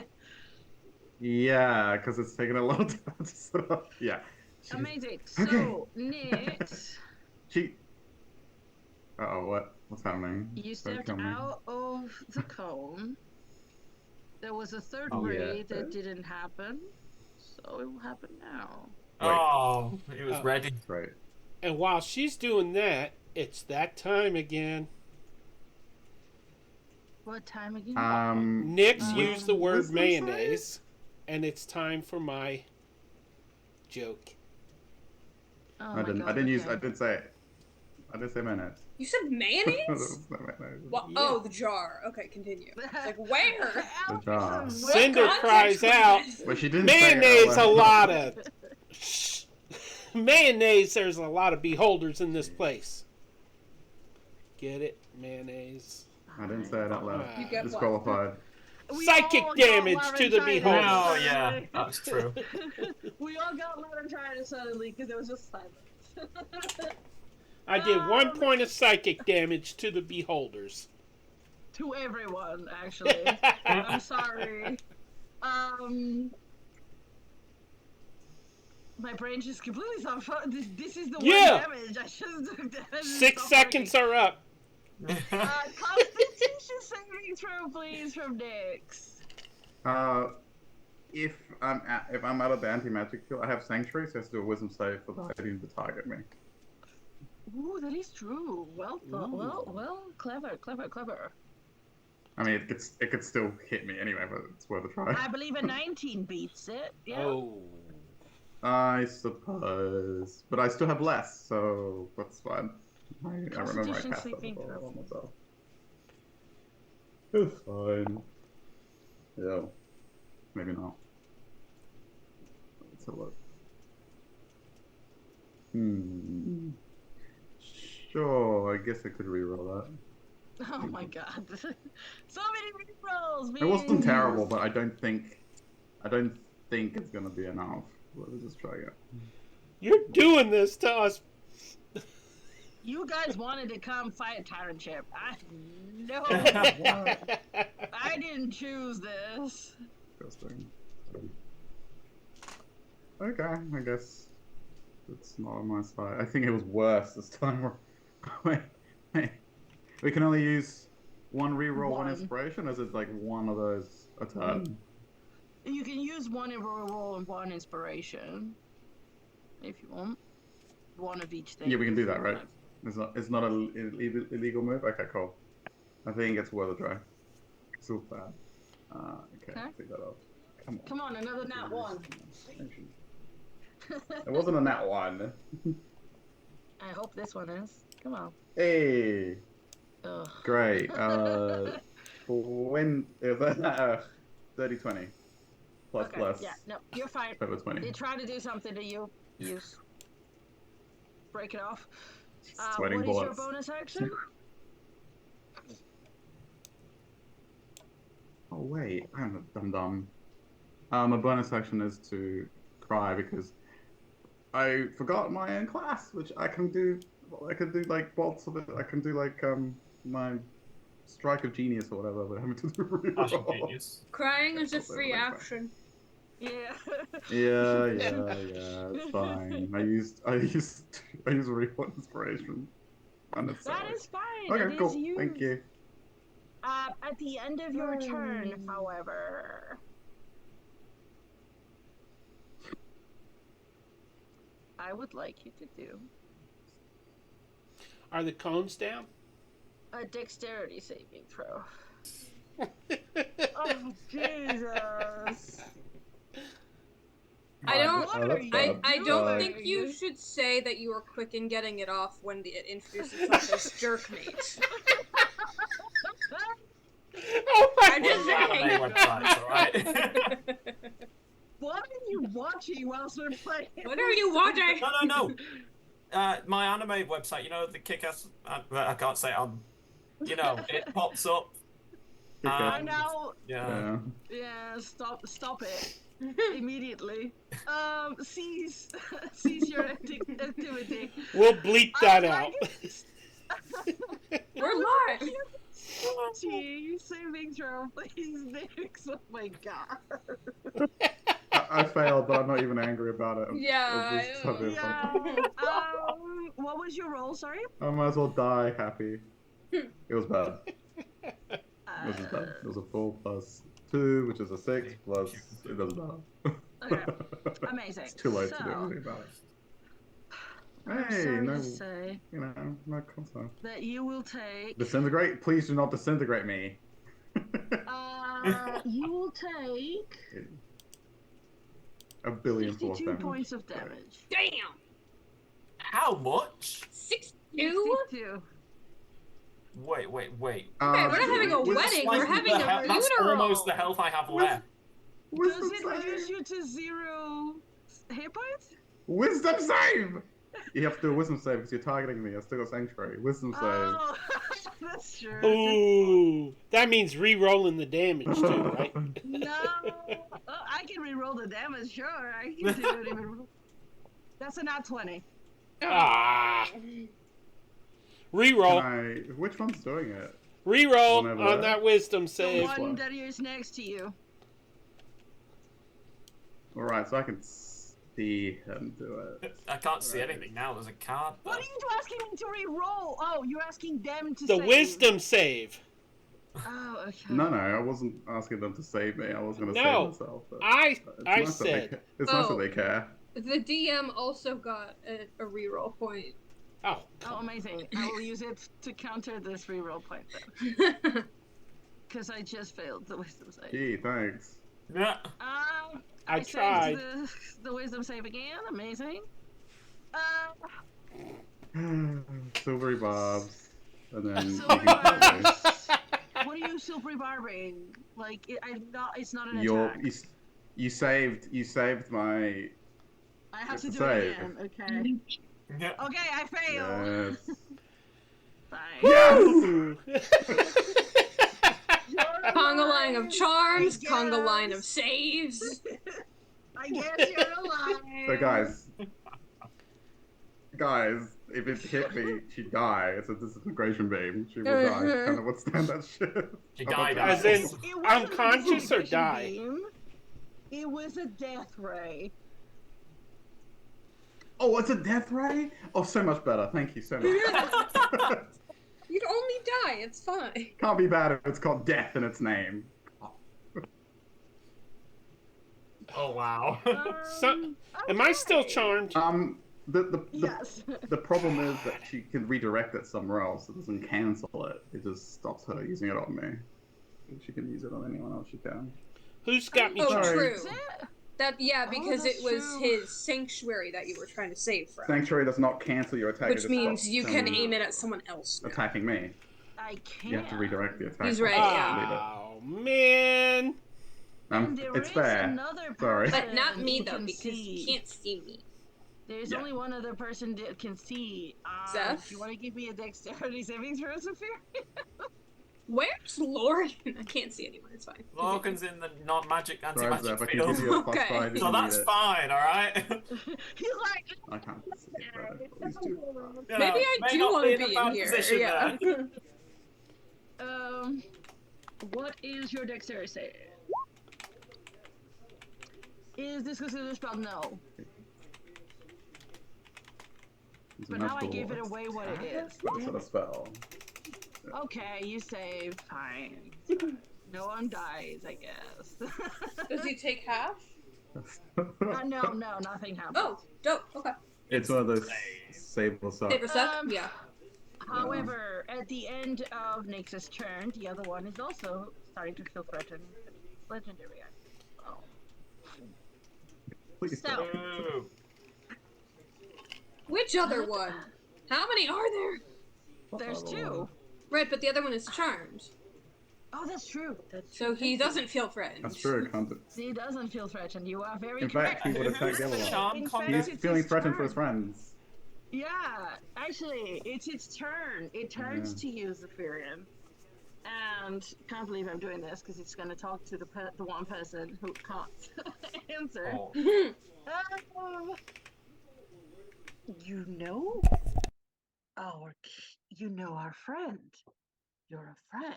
Speaker 5: Yeah, because it's taken a long time to set up. Yeah.
Speaker 1: Amazing.
Speaker 5: Okay.
Speaker 1: So, Nyx,
Speaker 5: She. What's happening?
Speaker 1: you
Speaker 5: Don't
Speaker 1: stepped
Speaker 5: kill me.
Speaker 1: out of the cone. There was a third
Speaker 5: Oh,
Speaker 1: raid
Speaker 5: yeah.
Speaker 1: that didn't happen, so it will happen now.
Speaker 3: Oh, he was ready.
Speaker 5: Right.
Speaker 4: And while she's doing that, it's that time again.
Speaker 1: What time again?
Speaker 4: Nyx used the word
Speaker 5: wisdom
Speaker 4: mayonnaise, and it's time for my joke.
Speaker 1: Oh
Speaker 5: I
Speaker 1: my
Speaker 5: didn't.
Speaker 1: God,
Speaker 5: I didn't use.
Speaker 1: okay.
Speaker 5: I did say it. I didn't say mayonnaise.
Speaker 2: You said mayonnaise?
Speaker 5: It's not mayonnaise.
Speaker 2: Well,
Speaker 4: Yeah.
Speaker 2: oh, the jar. Okay, continue. Like, where?
Speaker 5: The jar.
Speaker 1: What
Speaker 4: Cinder
Speaker 2: context
Speaker 4: cries
Speaker 2: was
Speaker 4: out,
Speaker 2: this?
Speaker 5: But she didn't
Speaker 4: mayonnaise
Speaker 5: say
Speaker 4: a
Speaker 5: it.
Speaker 4: lot of... mayonnaise, there's a lot of beholders in this place. Get it? Mayonnaise.
Speaker 5: I didn't say it out loud.
Speaker 4: You
Speaker 2: get what?
Speaker 5: Disqualified.
Speaker 1: We
Speaker 4: Psychic
Speaker 1: all got
Speaker 4: damage to the
Speaker 1: laryngitis
Speaker 4: beholder.
Speaker 3: Oh,
Speaker 1: suddenly.
Speaker 3: yeah, that's true.
Speaker 1: We all got laryngitis suddenly because there was just silence.
Speaker 4: I did 1 point of psychic damage to the beholders.
Speaker 1: To everyone, actually. I'm sorry. My brain just completely stopped. This is the one
Speaker 4: Yeah.
Speaker 1: damage. I should have done that.
Speaker 4: 6 seconds are up.
Speaker 1: Constitution saving throw, please, from Nyx.
Speaker 5: If I'm out of the anti-magic field, I have sanctuary, so I have to do a wisdom save for the item to target me.
Speaker 1: Ooh, that is true. Well thought.
Speaker 4: Ooh.
Speaker 1: Well, clever.
Speaker 5: I mean, it could still hit me anyway, but it's worth a try.
Speaker 1: I believe a 19 beats it. Yeah.
Speaker 4: Oh.
Speaker 5: I suppose, but I still have less, so that's fine. I remember I
Speaker 1: Constitution
Speaker 5: passed that
Speaker 1: saving
Speaker 5: before
Speaker 1: throw.
Speaker 5: on myself. It's fine. Yeah. Maybe not. Let's have a look. Sure, I guess I could reroll that.
Speaker 1: Oh my god. So many rerolls, man.
Speaker 5: It wasn't terrible, but I don't think it's gonna be enough. Let me just try again.
Speaker 4: You're doing this to us.
Speaker 1: You guys wanted to come fight Tyrant Chip. No.
Speaker 5: What?
Speaker 1: I didn't choose this.
Speaker 5: Interesting. Okay, I guess it's not on my side. I think it was worse this time. Wait. We can only use one reroll, one
Speaker 1: One.
Speaker 5: inspiration, or is it like one of those a turn?
Speaker 1: You can use one roll and one inspiration. If you want. One of each thing.
Speaker 5: Yeah, we can do that, right? It's not an illegal move. Okay, cool. I think it's worth a try. Still bad. Okay,
Speaker 1: Okay.
Speaker 5: take that off. Come on.
Speaker 1: Come on, another nat one.
Speaker 5: It wasn't a nat one.
Speaker 1: I hope this one is. Come on.
Speaker 5: Hey,
Speaker 1: Ugh.
Speaker 5: great. When is that 30-20 plus
Speaker 1: Okay,
Speaker 5: plus
Speaker 1: yeah, no, you're fine.
Speaker 5: over 20.
Speaker 1: They try to do something to you. Break it off.
Speaker 5: Sweating
Speaker 1: What is your
Speaker 5: bullets.
Speaker 1: bonus action?
Speaker 5: Oh wait, I'm a dum-dum. My bonus action is to cry because I forgot my own class, which I can do. I can do like bolts of it. I can do like my strike of genius or whatever, but having to do
Speaker 3: Flash of
Speaker 5: reroll.
Speaker 3: genius.
Speaker 2: Crying is a
Speaker 5: Also,
Speaker 2: free
Speaker 5: like that.
Speaker 2: action.
Speaker 1: Yeah.
Speaker 5: Yeah, it's fine. I used reroll inspiration.
Speaker 1: That is fine.
Speaker 5: Okay,
Speaker 1: It
Speaker 5: cool.
Speaker 1: is used.
Speaker 5: Thank you.
Speaker 1: At the end of your turn, however, I would like you to do
Speaker 4: Are the cones down?
Speaker 1: a dexterity saving throw. Oh, Jesus.
Speaker 2: I don't.
Speaker 1: What
Speaker 5: Oh, that's
Speaker 1: are
Speaker 2: I,
Speaker 1: you
Speaker 5: bad.
Speaker 2: I don't
Speaker 1: doing?
Speaker 2: think you should say that you were quick in getting it off when it introduced itself as jerkmate.
Speaker 4: Oh my
Speaker 2: I'm just
Speaker 3: Well,
Speaker 2: saying.
Speaker 3: anime websites, alright?
Speaker 1: What are you watching whilst we're playing?
Speaker 2: What are you watching?
Speaker 3: No. My anime website, you know, the kick-ass that I can't say on. You know, it pops up.
Speaker 5: Okay.
Speaker 1: I know.
Speaker 3: Yeah.
Speaker 1: Yeah, stop it immediately. Cease your activity.
Speaker 4: We'll bleep that out.
Speaker 2: We're live.
Speaker 1: Gee, saving throw, please, Nix. Oh my god.
Speaker 5: I failed, but I'm not even angry about it.
Speaker 2: Yeah,
Speaker 5: I'm just having fun.
Speaker 1: Yeah. What was your roll? Sorry.
Speaker 5: I might as well die happy. It was bad. This is bad. It was a 4 plus 2, which is a 6 plus. It doesn't matter.
Speaker 1: Okay. Amazing.
Speaker 5: It's too late to do
Speaker 1: So,
Speaker 5: anything about it.
Speaker 1: I'm
Speaker 5: Hey,
Speaker 1: sorry
Speaker 5: no,
Speaker 1: to say
Speaker 5: you know, no concern.
Speaker 1: that you will take.
Speaker 5: Disintegrate? Please do not disintegrate me.
Speaker 1: You will take
Speaker 5: A billion force
Speaker 1: 62
Speaker 5: damage.
Speaker 1: points of damage.
Speaker 2: Damn.
Speaker 3: How much?
Speaker 2: 62?
Speaker 1: 62.
Speaker 3: Wait.
Speaker 2: Okay, we're not having a
Speaker 5: with-
Speaker 2: wedding,
Speaker 3: Like
Speaker 2: we're having
Speaker 3: the
Speaker 2: a
Speaker 3: That's
Speaker 2: funeral.
Speaker 3: almost the health I have left.
Speaker 1: Does
Speaker 5: Wisdom
Speaker 1: it reduce
Speaker 5: save!
Speaker 1: you to 0 hit points?
Speaker 5: Wisdom save! You have to do a wisdom save because you're targeting me. I still got sanctuary. Wisdom save.
Speaker 1: Oh, that's true.
Speaker 4: Ooh, that means re-rolling the damage too, right?
Speaker 1: No, I can re-roll the damage. Sure, I can do it even. That's a nat 20.
Speaker 4: Ah. Re-roll.
Speaker 5: Which one's doing it?
Speaker 4: Re-roll
Speaker 5: One over
Speaker 4: on
Speaker 5: there?
Speaker 4: that wisdom
Speaker 1: The
Speaker 4: save.
Speaker 1: one that is next to you.
Speaker 5: Alright, so I can see him do it.
Speaker 3: I can't see anything now. There's a card.
Speaker 1: What are you asking me to re-roll? Oh, you're asking them to
Speaker 4: The
Speaker 1: save.
Speaker 4: wisdom save.
Speaker 1: Oh, okay.
Speaker 5: No, I wasn't asking them to save me. I was going to
Speaker 4: No,
Speaker 5: save myself. But
Speaker 4: I
Speaker 5: it's
Speaker 4: I
Speaker 5: nice that they
Speaker 4: said.
Speaker 5: ca- it's nice
Speaker 2: Oh.
Speaker 5: that they care.
Speaker 2: The DM also got a reroll point.
Speaker 4: Oh,
Speaker 1: Oh, amazing. I will use it to counter this re-roll point then. Because I just failed the wisdom save.
Speaker 5: Gee, thanks.
Speaker 3: Yeah.
Speaker 4: I
Speaker 1: saved
Speaker 4: tried.
Speaker 1: the wisdom save again. Amazing.
Speaker 5: Silvery barbs. And then
Speaker 1: Silvery
Speaker 5: you can
Speaker 1: barbs. What are you silvery barbing? Like, it's not an attack.
Speaker 5: you saved my
Speaker 1: I have
Speaker 5: it's
Speaker 1: to
Speaker 5: a
Speaker 1: do
Speaker 5: save.
Speaker 1: it again. Okay.
Speaker 3: Yeah.
Speaker 1: Okay, I failed.
Speaker 5: yes.
Speaker 1: Fine.
Speaker 4: Woo!
Speaker 1: You're
Speaker 2: Conga line of
Speaker 1: alive.
Speaker 2: charms,
Speaker 1: I
Speaker 2: conga line of
Speaker 1: guess.
Speaker 2: saves.
Speaker 1: I guess you're alive.
Speaker 5: So guys, if it hit me, she'd die. It's a disintegration beam. She will die. She can't withstand that shit.
Speaker 3: She
Speaker 5: How about
Speaker 3: died
Speaker 5: that?
Speaker 4: As in-
Speaker 1: It wasn't
Speaker 4: unconscious
Speaker 1: a
Speaker 4: or
Speaker 1: disintegration
Speaker 4: die?
Speaker 1: beam. It was a death ray.
Speaker 5: Oh, it's a death ray? Oh, so much better. Thank you so much.
Speaker 2: You'd only die, it's fine.
Speaker 5: Can't be bad if it's got death in its name.
Speaker 3: Oh wow.
Speaker 4: So, am I still
Speaker 1: okay.
Speaker 4: charmed?
Speaker 5: the
Speaker 1: Yes.
Speaker 5: the problem is that she can redirect it somewhere else. It doesn't cancel it. It just stops her using it on me. If she can use it on anyone else, she can.
Speaker 4: Who's got me
Speaker 2: Oh,
Speaker 4: charmed?
Speaker 5: Sorry.
Speaker 2: true.
Speaker 1: Is it?
Speaker 2: Yeah,
Speaker 1: Oh,
Speaker 2: because it
Speaker 1: that's
Speaker 2: was
Speaker 1: true.
Speaker 2: his sanctuary that you were trying to save from.
Speaker 5: Sanctuary does not cancel your attack. It
Speaker 2: Which
Speaker 5: just
Speaker 2: means
Speaker 5: stops
Speaker 2: you
Speaker 5: them
Speaker 2: can aim it at someone else now.
Speaker 5: attacking me.
Speaker 1: I can.
Speaker 5: You have to redirect the attack.
Speaker 2: He's right, yeah.
Speaker 4: Oh, man.
Speaker 1: And there
Speaker 5: It's
Speaker 1: is
Speaker 5: fair.
Speaker 1: another
Speaker 5: Sorry.
Speaker 1: person
Speaker 2: But not me,
Speaker 1: who
Speaker 2: though,
Speaker 1: can
Speaker 2: because
Speaker 1: see.
Speaker 2: you can't see me.
Speaker 1: There's
Speaker 5: Yeah.
Speaker 1: only one other person that can see.
Speaker 2: Zeph?
Speaker 1: Do you want to give me a dexterity saving throw, Sophia?
Speaker 2: Where's Lord? I can't see anyone, it's fine.
Speaker 3: Lorcan's in the not magic
Speaker 5: Sorry,
Speaker 3: anti-magic
Speaker 5: Zeph, I can
Speaker 3: field.
Speaker 5: give you a plus
Speaker 2: Okay.
Speaker 5: 5 if
Speaker 3: So
Speaker 5: you
Speaker 3: that's
Speaker 5: need it.
Speaker 3: fine, alright?
Speaker 1: He's like,
Speaker 5: I can't see it, but at least do.
Speaker 3: You
Speaker 2: Maybe
Speaker 3: know,
Speaker 2: I
Speaker 3: may
Speaker 2: do
Speaker 3: not
Speaker 2: want to
Speaker 3: in
Speaker 2: be
Speaker 3: a
Speaker 2: in
Speaker 3: bad
Speaker 2: here.
Speaker 3: position
Speaker 2: Yeah.
Speaker 3: there.
Speaker 1: What is your dexterity save? Is this considered a spell? No.
Speaker 5: It's a
Speaker 1: But now I
Speaker 5: magical
Speaker 1: gave it away what it is.
Speaker 5: But it's not a spell.
Speaker 1: Okay, you save. Fine. No one dies, I guess.
Speaker 2: Does he take half?
Speaker 1: No, nothing happens.
Speaker 2: Oh, dope. Okay.
Speaker 5: It's one of those save or suck.
Speaker 2: Save or suck?
Speaker 1: Um,
Speaker 2: Yeah.
Speaker 1: However, at the end of Nyx's turn, the other one is also starting to feel threatened. It's legendary. Oh.
Speaker 5: Please
Speaker 1: So-
Speaker 5: don't.
Speaker 3: Ooh.
Speaker 2: Which other one? How many are there?
Speaker 1: There's two.
Speaker 2: Right, but the other one is charmed.
Speaker 1: Oh, that's true. That's
Speaker 2: So
Speaker 1: true.
Speaker 2: he
Speaker 1: Thank you.
Speaker 2: doesn't feel threatened.
Speaker 5: That's true. It can't.
Speaker 1: He doesn't feel threatened. You are very
Speaker 5: In
Speaker 1: correct.
Speaker 5: fact, he would attack the other
Speaker 3: Who's the
Speaker 5: one.
Speaker 3: charm
Speaker 1: In fact,
Speaker 3: conduct?
Speaker 5: He's
Speaker 1: it's
Speaker 5: feeling
Speaker 1: his
Speaker 5: threatened for his
Speaker 1: turn.
Speaker 5: friends.
Speaker 1: Yeah, actually, it's its turn. It turns to you, Zephyrian. And can't believe I'm doing this because it's going to talk to the one person who can't answer.
Speaker 3: Oh.
Speaker 1: You know our friend. You're a friend.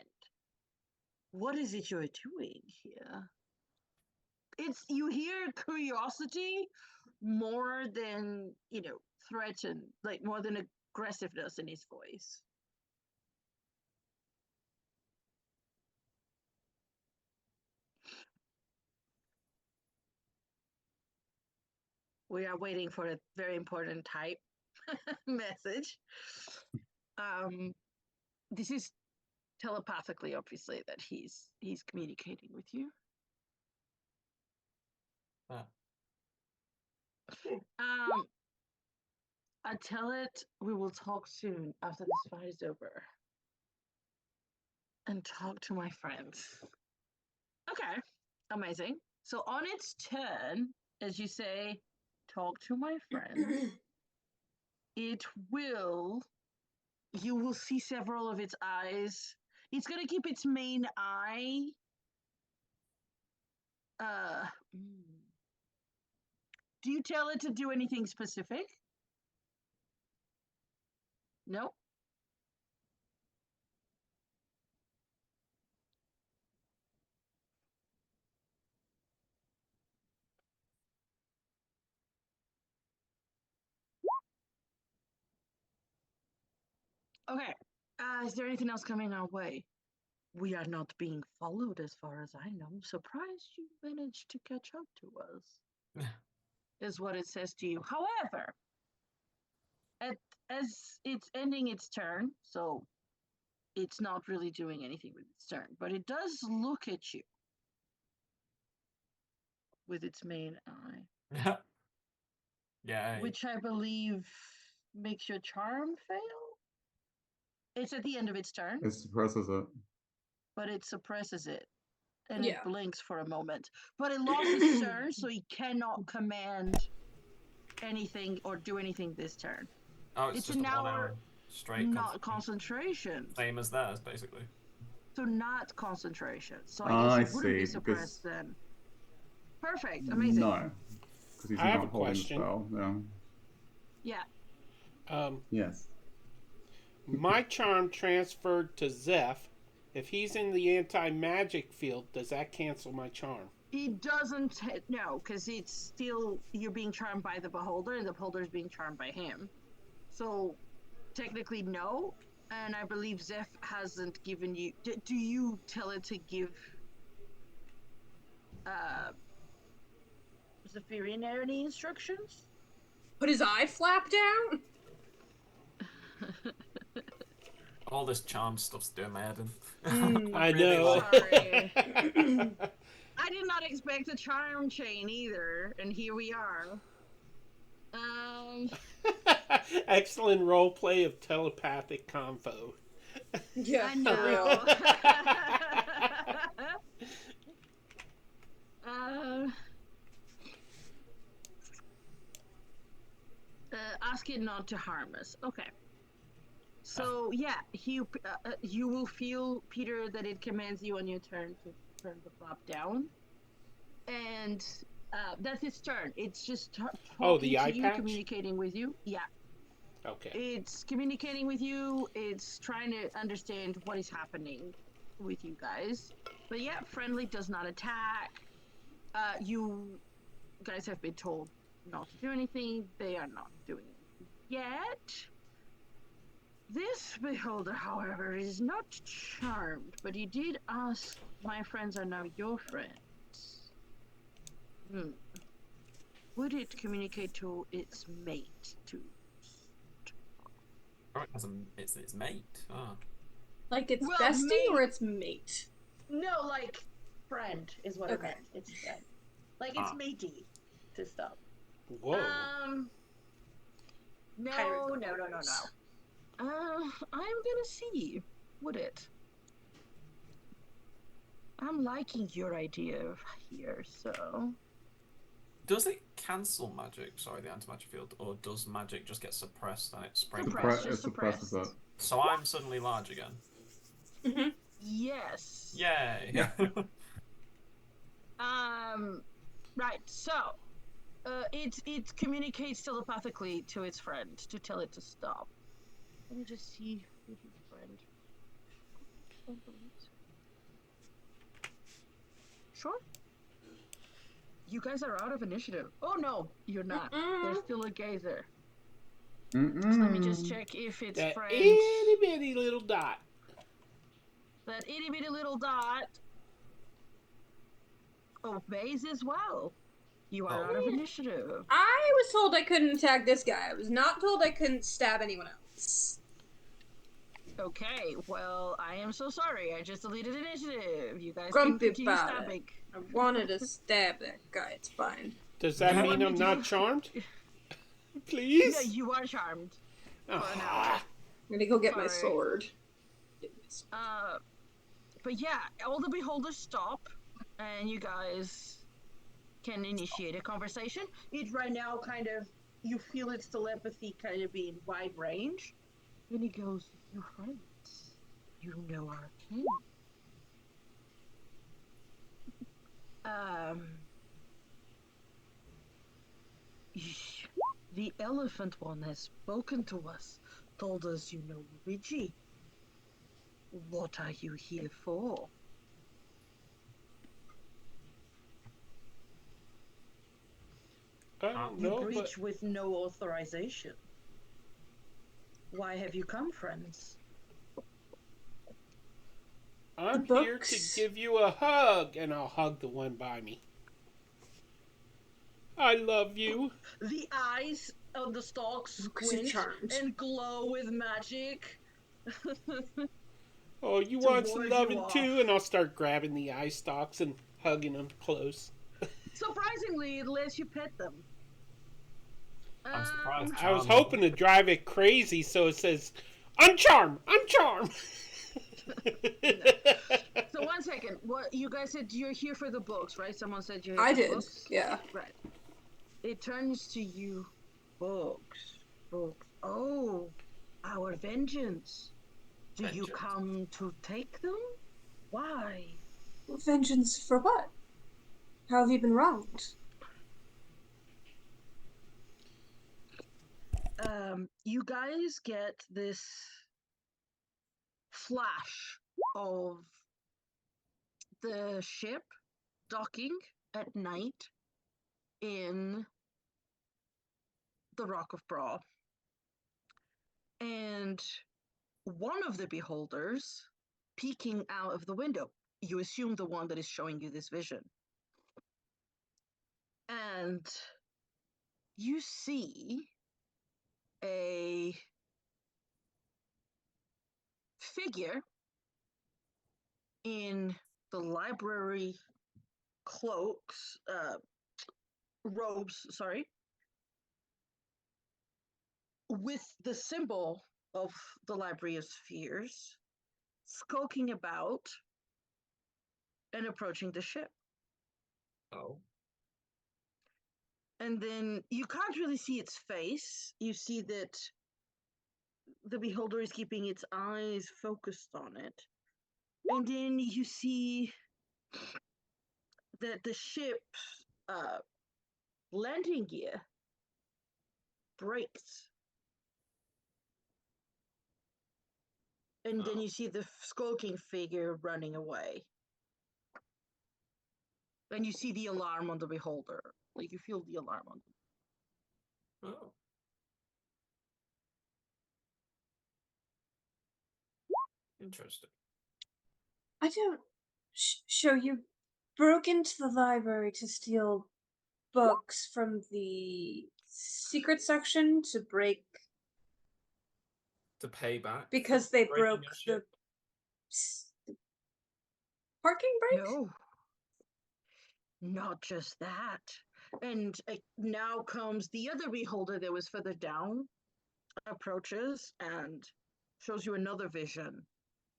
Speaker 1: What is it you're doing here? You hear curiosity more than, threaten, like more than aggressiveness in his voice. We are waiting for a very important type message. This is telepathically, obviously, that he's communicating with you. I tell it we will talk soon after this fight is over. And talk to my friends. Okay, amazing. So on its turn, as you say, talk to my friends, you will see several of its eyes. It's going to keep its main eye. Do you tell it to do anything specific? No? Okay. Is there anything else coming our way? We are not being followed as far as I know. Surprised you managed to catch up to us. Is what it says to you. However, as it's ending its turn, so it's not really doing anything with its turn, but it does look at you with its main eye.
Speaker 3: Yeah.
Speaker 1: Which I believe makes your charm fail? It's at the end of its turn.
Speaker 5: It suppresses it.
Speaker 1: But it suppresses it. And
Speaker 2: Yeah.
Speaker 1: it blinks for a moment. But it lost its turn, so he cannot command anything or do anything this turn.
Speaker 3: Oh, it's just
Speaker 1: an
Speaker 3: a 1
Speaker 1: hour,
Speaker 3: hour straight
Speaker 1: not
Speaker 3: concentration.
Speaker 1: concentration.
Speaker 3: Same as theirs, basically.
Speaker 1: So not concentration. So I guess it wouldn't be
Speaker 5: see,
Speaker 1: suppressed
Speaker 5: because-
Speaker 1: then. Perfect. Amazing.
Speaker 5: No. Because he's
Speaker 4: I have
Speaker 5: not
Speaker 4: a
Speaker 5: holding the
Speaker 4: question.
Speaker 5: spell. Yeah.
Speaker 1: Yeah.
Speaker 5: Yes.
Speaker 4: My charm transferred to Zeph. If he's in the anti-magic field, does that cancel my charm?
Speaker 1: It doesn't, no, because it's still, you're being charmed by the beholder, and the beholder is being charmed by him. So, technically, no. And I believe Zeph hasn't given you, do you tell it to give Zephyrian any instructions?
Speaker 2: put his eye flap down.
Speaker 3: All this charm stuff's doing my head in.
Speaker 4: I
Speaker 3: Really
Speaker 4: know.
Speaker 3: like-
Speaker 1: Sorry. I did not expect a charm chain either, and here we are.
Speaker 4: Excellent role play of telepathic convo.
Speaker 2: Yeah,
Speaker 1: I
Speaker 2: for
Speaker 1: know.
Speaker 2: real.
Speaker 1: Ask it not to harm us. Okay. So yeah, you will feel, Peter, that it commands you on your turn to turn the flop down, and that's its turn. It's just
Speaker 4: Oh, the
Speaker 1: talking
Speaker 4: eye
Speaker 1: to you,
Speaker 4: patch?
Speaker 1: communicating with you. Yeah,
Speaker 4: Okay.
Speaker 1: it's communicating with you. It's trying to understand what is happening with you guys. But yeah, friendly, does not attack. You guys have been told not to do anything. They are not doing anything yet. This beholder, however, is not charmed, but he did ask, my friends are now your friends. Would it communicate to its mate to
Speaker 3: Oh, it's its mate. Oh.
Speaker 2: Like it's
Speaker 1: Well,
Speaker 2: bestie
Speaker 1: mate.
Speaker 2: or it's mate?
Speaker 1: No, like friend is what I
Speaker 2: Okay.
Speaker 1: meant. It's friend. Like it's
Speaker 3: Ah.
Speaker 1: matey to stop.
Speaker 4: Whoa.
Speaker 1: No.
Speaker 2: Hieroglyphs.
Speaker 1: I'm gonna see. Would it? I'm liking your idea of here, so
Speaker 3: Does it cancel magic? Sorry, the anti-magic field, or does magic just get suppressed and it springs back?
Speaker 1: Suppressed. Just
Speaker 5: It suppresses
Speaker 1: suppressed.
Speaker 5: it.
Speaker 3: So I'm suddenly large again.
Speaker 2: Mm-hmm.
Speaker 1: yes.
Speaker 3: Yay!
Speaker 5: Yeah.
Speaker 1: Right. So, it communicates telepathically to its friend to tell it to stop. Let me just see who's your friend. Sure. You guys are out of initiative. Oh no, you're not. There's still a gazer. So let me just check if it's
Speaker 4: That
Speaker 1: friend.
Speaker 4: itty bitty little dot.
Speaker 1: That itty bitty little dot obeys as well. You are out of initiative.
Speaker 2: I was told I couldn't attack this guy. I was not told I couldn't stab anyone else.
Speaker 1: Okay, well, I am so sorry. I just deleted initiative. You guys can
Speaker 2: Grumpy
Speaker 1: continue
Speaker 2: about
Speaker 1: stabbing.
Speaker 2: I wanted to stab that guy. It's fine.
Speaker 4: Does that
Speaker 1: You
Speaker 4: mean
Speaker 1: want
Speaker 4: I'm
Speaker 1: me to
Speaker 4: not
Speaker 1: do-
Speaker 4: charmed?
Speaker 1: Yeah,
Speaker 4: Please?
Speaker 1: you are charmed.
Speaker 4: Ah.
Speaker 2: I'm gonna go get my
Speaker 1: Sorry.
Speaker 2: sword.
Speaker 1: But yeah, all the beholders stop, and you guys can initiate a conversation. It right now kind of, you feel its telepathy kind of being wide range. And he goes, "Your friends, you know our king." The elephant one has spoken to us, told us you know Luigi. What are you here for?
Speaker 4: I don't
Speaker 1: You
Speaker 4: know, but
Speaker 1: breach with no authorization. Why have you come, friends?
Speaker 4: I'm
Speaker 2: The
Speaker 4: here to
Speaker 2: books.
Speaker 4: give you a hug, and I'll hug the one by me. I love you.
Speaker 1: The eyes of the stalks
Speaker 2: Because you're
Speaker 1: squint
Speaker 2: charmed.
Speaker 1: and glow with magic.
Speaker 4: Oh, you
Speaker 1: To
Speaker 4: want some
Speaker 1: ward you
Speaker 4: loving
Speaker 1: off.
Speaker 4: too? And I'll start grabbing the eye stalks and hugging them close.
Speaker 1: Surprisingly, it lets you pet them.
Speaker 3: I'm surprised.
Speaker 4: I was
Speaker 3: Charmed.
Speaker 4: hoping to drive it crazy, so it says, "I'm charmed. I'm charmed."
Speaker 1: So 1 second. What you guys said you're here for the books, right? Someone said you're here
Speaker 2: I
Speaker 1: for the
Speaker 2: did.
Speaker 1: books.
Speaker 2: Yeah.
Speaker 1: Right. It turns to you. Books. Books. Oh, our vengeance. Do you
Speaker 3: Vengeance.
Speaker 1: come to take them? Why?
Speaker 2: Vengeance for what? How have you been wronged?
Speaker 1: You guys get this flash of the ship docking at night in the Rock of Bra. And one of the beholders peeking out of the window. You assume the one that is showing you this vision. And you see a figure in the library cloaks, robes, sorry, with the symbol of the Library of Spheres, skulking about and approaching the ship.
Speaker 3: Oh.
Speaker 1: And then you can't really see its face. You see that the beholder is keeping its eyes focused on it. And then you see that the ship's landing gear breaks. And then
Speaker 3: Oh.
Speaker 1: you see the skulking figure running away. And you see the alarm on the beholder. Like, you feel the alarm on them.
Speaker 3: Oh. Interesting.
Speaker 2: I don't. So you broke into the library to steal books from the secret section to break
Speaker 3: To pay back
Speaker 2: because
Speaker 3: for
Speaker 2: they
Speaker 3: breaking
Speaker 2: broke
Speaker 3: your
Speaker 2: the
Speaker 3: ship?
Speaker 2: parking brake?
Speaker 1: No. Not just that. And now comes the other beholder that was further down, approaches and shows you another vision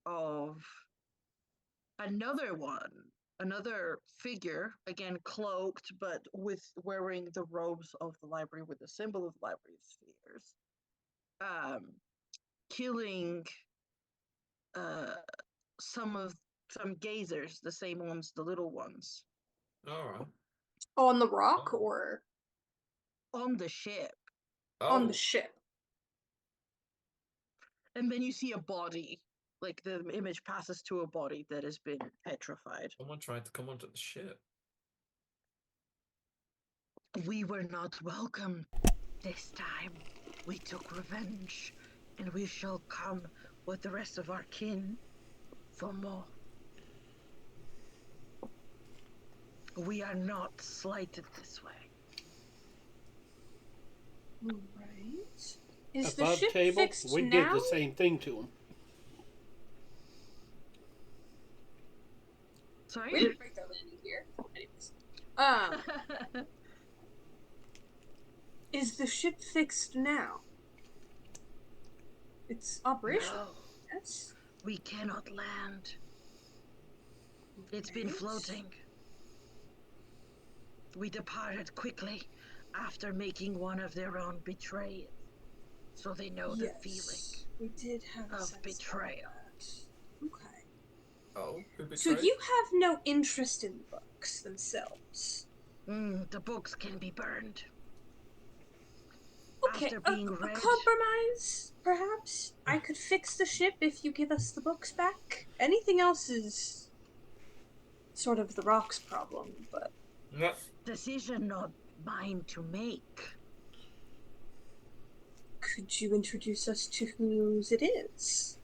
Speaker 1: of another figure, again cloaked, but with wearing the robes of the library with the symbol of the Library of Spheres, killing some gazers, the same ones, the little ones,
Speaker 3: All right.
Speaker 2: On the rock
Speaker 3: Oh.
Speaker 2: or
Speaker 1: on the ship.
Speaker 2: on the
Speaker 3: Oh.
Speaker 2: ship?
Speaker 1: And then you see a body, like the image passes to a body that has been petrified.
Speaker 3: Someone tried to come onto the ship.
Speaker 1: We were not welcome this time. We took revenge, and we shall come with the rest of our kin for more. We are not slighted this way.
Speaker 2: Right. Is the
Speaker 4: Above
Speaker 2: ship
Speaker 4: table,
Speaker 2: fixed
Speaker 4: we
Speaker 2: now?
Speaker 4: did the same thing to him.
Speaker 1: Sorry?
Speaker 2: We didn't break their landing gear. Anyways. Is the ship fixed now? It's operational.
Speaker 1: No,
Speaker 2: Yes.
Speaker 1: we cannot land. It's been
Speaker 2: Right.
Speaker 1: floating. We departed quickly after making one of their own betray it, so they know the feeling
Speaker 2: We did have a
Speaker 1: of
Speaker 2: sense
Speaker 1: betrayal.
Speaker 2: That. Okay.
Speaker 3: Oh, who
Speaker 2: So
Speaker 3: betrayed?
Speaker 2: you have no interest in the books themselves.
Speaker 1: The books can be burned.
Speaker 2: Okay,
Speaker 1: After being
Speaker 2: a
Speaker 1: read.
Speaker 2: compromise, perhaps? I could fix the ship if you give us the books back. Anything else is sort of the rock's problem, but...
Speaker 3: Yep.
Speaker 1: Decision not mine to make.
Speaker 2: Could you introduce us to whose it is?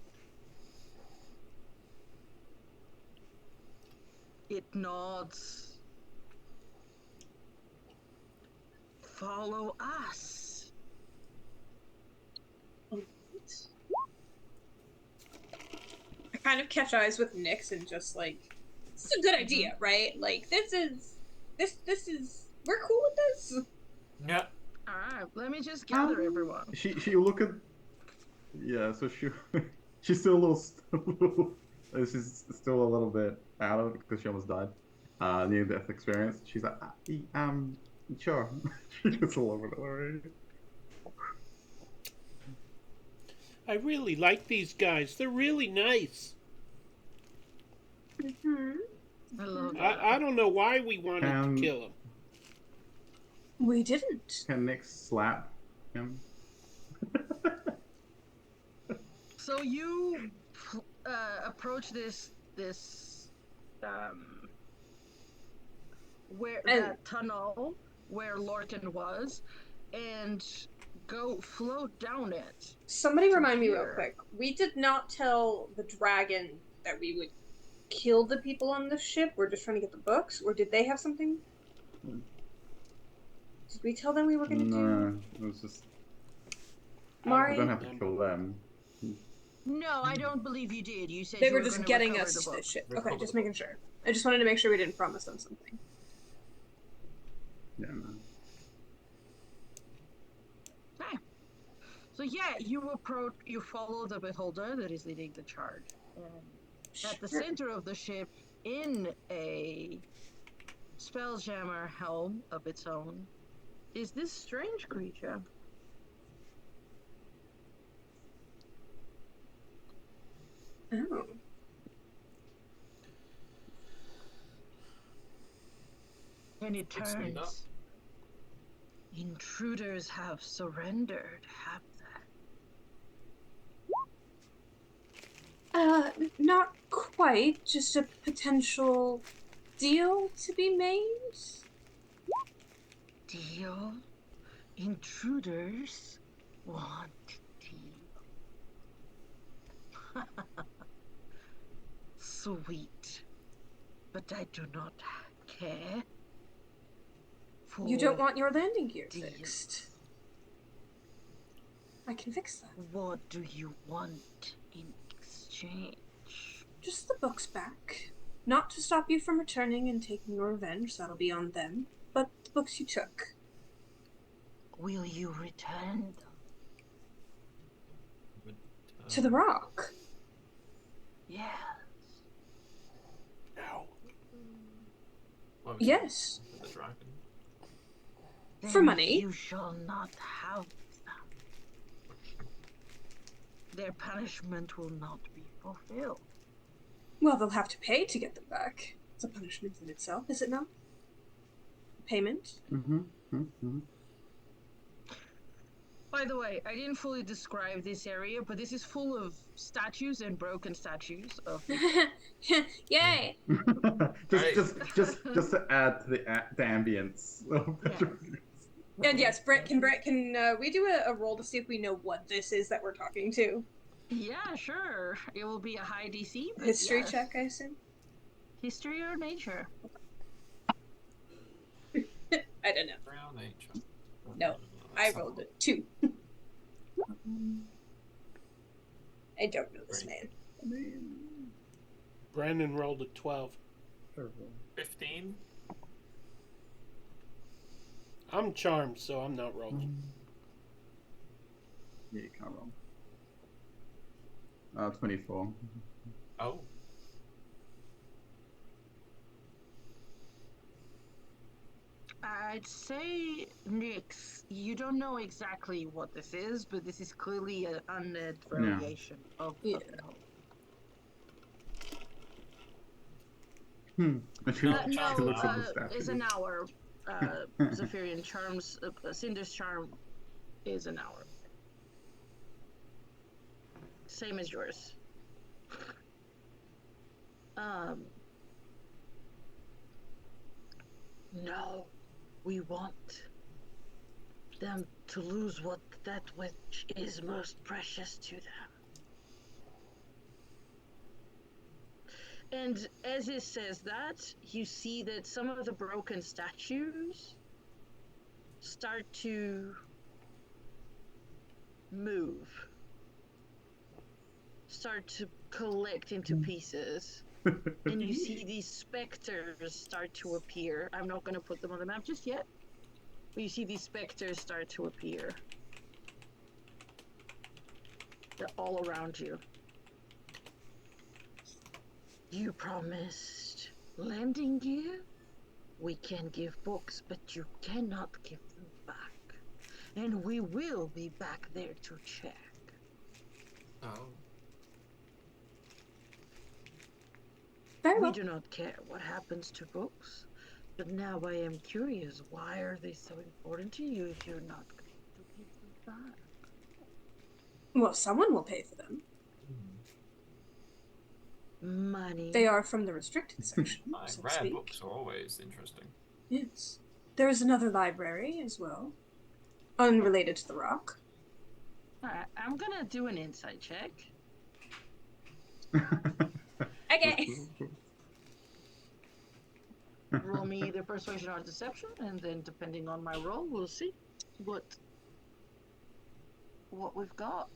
Speaker 1: It nods. Follow us.
Speaker 2: I kind of catch eyes with Nyx and just like, this is a good idea, right? Like, this is, we're cool with this?
Speaker 3: Yep.
Speaker 1: Alright, let me just gather everyone.
Speaker 5: She look at. Yeah, so she's still a little. She's still a little bit out of it because she almost died. Near death experience. She's like, sure. She gets a little bit already.
Speaker 4: I really like these guys. They're really nice.
Speaker 2: Mm-hmm.
Speaker 1: I love that.
Speaker 4: I don't know why we wanted to kill them.
Speaker 2: We didn't.
Speaker 5: Can Nick slap him?
Speaker 1: So you approach this where that tunnel where Lorcan was, and float down it.
Speaker 2: Somebody remind me real quick. We did not tell the dragon that we would kill the people on the ship. We're just trying to get the books, or did they have something? Did we tell them we were gonna do?
Speaker 5: No, it was just.
Speaker 2: Mari?
Speaker 5: You don't have to kill them.
Speaker 1: No, I don't believe you did. You said
Speaker 2: They
Speaker 1: you
Speaker 2: were just
Speaker 1: gonna
Speaker 2: getting
Speaker 1: recover
Speaker 2: us
Speaker 1: the
Speaker 2: to the
Speaker 1: book.
Speaker 2: ship.
Speaker 3: Recover
Speaker 2: Okay, just
Speaker 3: the
Speaker 2: making sure. I just wanted to make sure we didn't promise them something.
Speaker 5: Yeah, no.
Speaker 1: Okay. So yeah, you follow the beholder that is leading the charge. And at the
Speaker 2: Sure.
Speaker 1: center of the ship, in a spelljammer helm of its own, is this strange creature.
Speaker 2: Oh.
Speaker 1: And it
Speaker 3: Let's speed up.
Speaker 1: turns. Intruders have surrendered, have they?
Speaker 2: Not quite. Just a potential deal to be made.
Speaker 1: Deal? Intruders want deal. Sweet. But I do not care.
Speaker 2: You don't
Speaker 1: for
Speaker 2: want your landing gear
Speaker 1: deals.
Speaker 2: fixed. I can fix that.
Speaker 1: What do you want in exchange?
Speaker 2: Just the books back. Not to stop you from returning and taking your revenge, that'll be on them, but the books you took.
Speaker 1: Will you return them?
Speaker 2: To the rock.
Speaker 1: Yes.
Speaker 4: No.
Speaker 3: What was it?
Speaker 2: Yes.
Speaker 3: The dragon.
Speaker 2: For
Speaker 1: Then
Speaker 2: money.
Speaker 1: You shall not have them. Their punishment will not be fulfilled.
Speaker 2: Well, they'll have to pay to get them back. It's a punishment in itself, is it not? Payment?
Speaker 1: By the way, I didn't fully describe this area, but this is full of statues and broken statues of.
Speaker 2: Yay!
Speaker 3: Right.
Speaker 5: just to add to the ambience.
Speaker 1: Yes.
Speaker 2: And yes, Brett, can we do a roll to see if we know what this is that we're talking to?
Speaker 1: Yeah, sure. It will be a high DC. But
Speaker 2: History
Speaker 1: yes.
Speaker 2: check, I assume?
Speaker 1: History or nature?
Speaker 2: I don't know.
Speaker 3: Real nature.
Speaker 2: No, I rolled a 2. I don't know this man.
Speaker 4: Brandon rolled a 12.
Speaker 3: 15.
Speaker 4: I'm charmed, so I'm not rolling.
Speaker 5: Yeah, you can't roll. 24.
Speaker 3: Oh.
Speaker 1: I'd say, Nyx, you don't know exactly what this is, but this is clearly an undead variation of
Speaker 2: Yeah.
Speaker 5: She
Speaker 3: No,
Speaker 5: looks at the statue.
Speaker 1: Is an hour. Zephyrian charms, Cinder's charm is an hour. Same as yours. No, we want them to lose that which is most precious to them. And as it says that, you see that some of the broken statues start to move, start to collect into pieces. And you see these specters start to appear. I'm not going to put them on the map just yet, but you see these specters start to appear. They're all around you. You promised landing gear? We can give books, but you cannot give them back. And we will be back there to check.
Speaker 3: Oh.
Speaker 2: Very
Speaker 1: We
Speaker 2: well.
Speaker 1: do not care what happens to books, but now I am curious, why are they so important to you if you're not going to give them back?
Speaker 2: Well, someone will pay for them.
Speaker 1: Money.
Speaker 2: They are from the restricted section, so to
Speaker 3: Rare
Speaker 2: speak.
Speaker 3: books are always interesting.
Speaker 2: Yes. There is another library as well. Unrelated to the rock.
Speaker 1: Alright, I'm gonna do an insight check.
Speaker 2: Okay.
Speaker 1: roll me either persuasion or deception, and then depending on my roll, we'll see what we've got.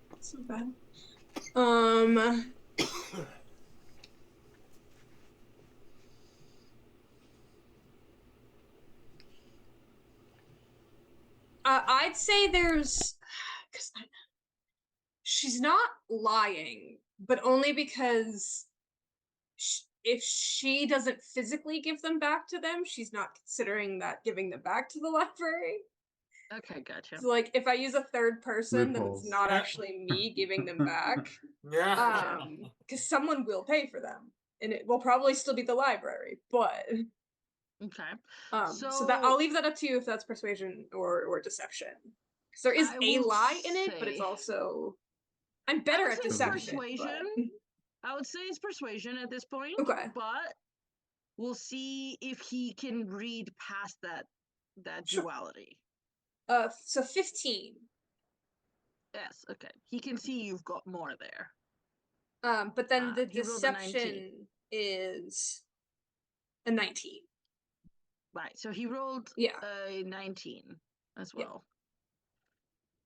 Speaker 2: That's not bad. I'd say there's, because she's not lying, but only because if she doesn't physically give them back to them, she's not considering that giving them back to the library.
Speaker 1: Okay, gotcha.
Speaker 2: So, like, if I use a third person, then it's
Speaker 5: Loopholes.
Speaker 2: not actually me giving them back.
Speaker 3: Yeah.
Speaker 2: Because someone will pay for them, and it will probably still be the library. But
Speaker 1: Okay.
Speaker 2: so that I'll leave that up to you if that's persuasion or deception. Because there is
Speaker 1: I
Speaker 2: a
Speaker 1: will
Speaker 2: lie in it, but it's
Speaker 1: say-
Speaker 2: also I'm
Speaker 1: I
Speaker 2: better
Speaker 1: would
Speaker 2: at
Speaker 1: say it's
Speaker 2: deception.
Speaker 1: persuasion. I would say it's persuasion at this point.
Speaker 2: Okay.
Speaker 1: But we'll see if he can read past that
Speaker 2: Sure.
Speaker 1: duality.
Speaker 2: So 15.
Speaker 1: Yes, okay. He can see you've got more there.
Speaker 2: But then the
Speaker 1: he rolled a 19.
Speaker 2: deception is a 19.
Speaker 1: Right. So he rolled
Speaker 2: Yeah.
Speaker 1: a 19 as
Speaker 2: Yeah.
Speaker 1: well.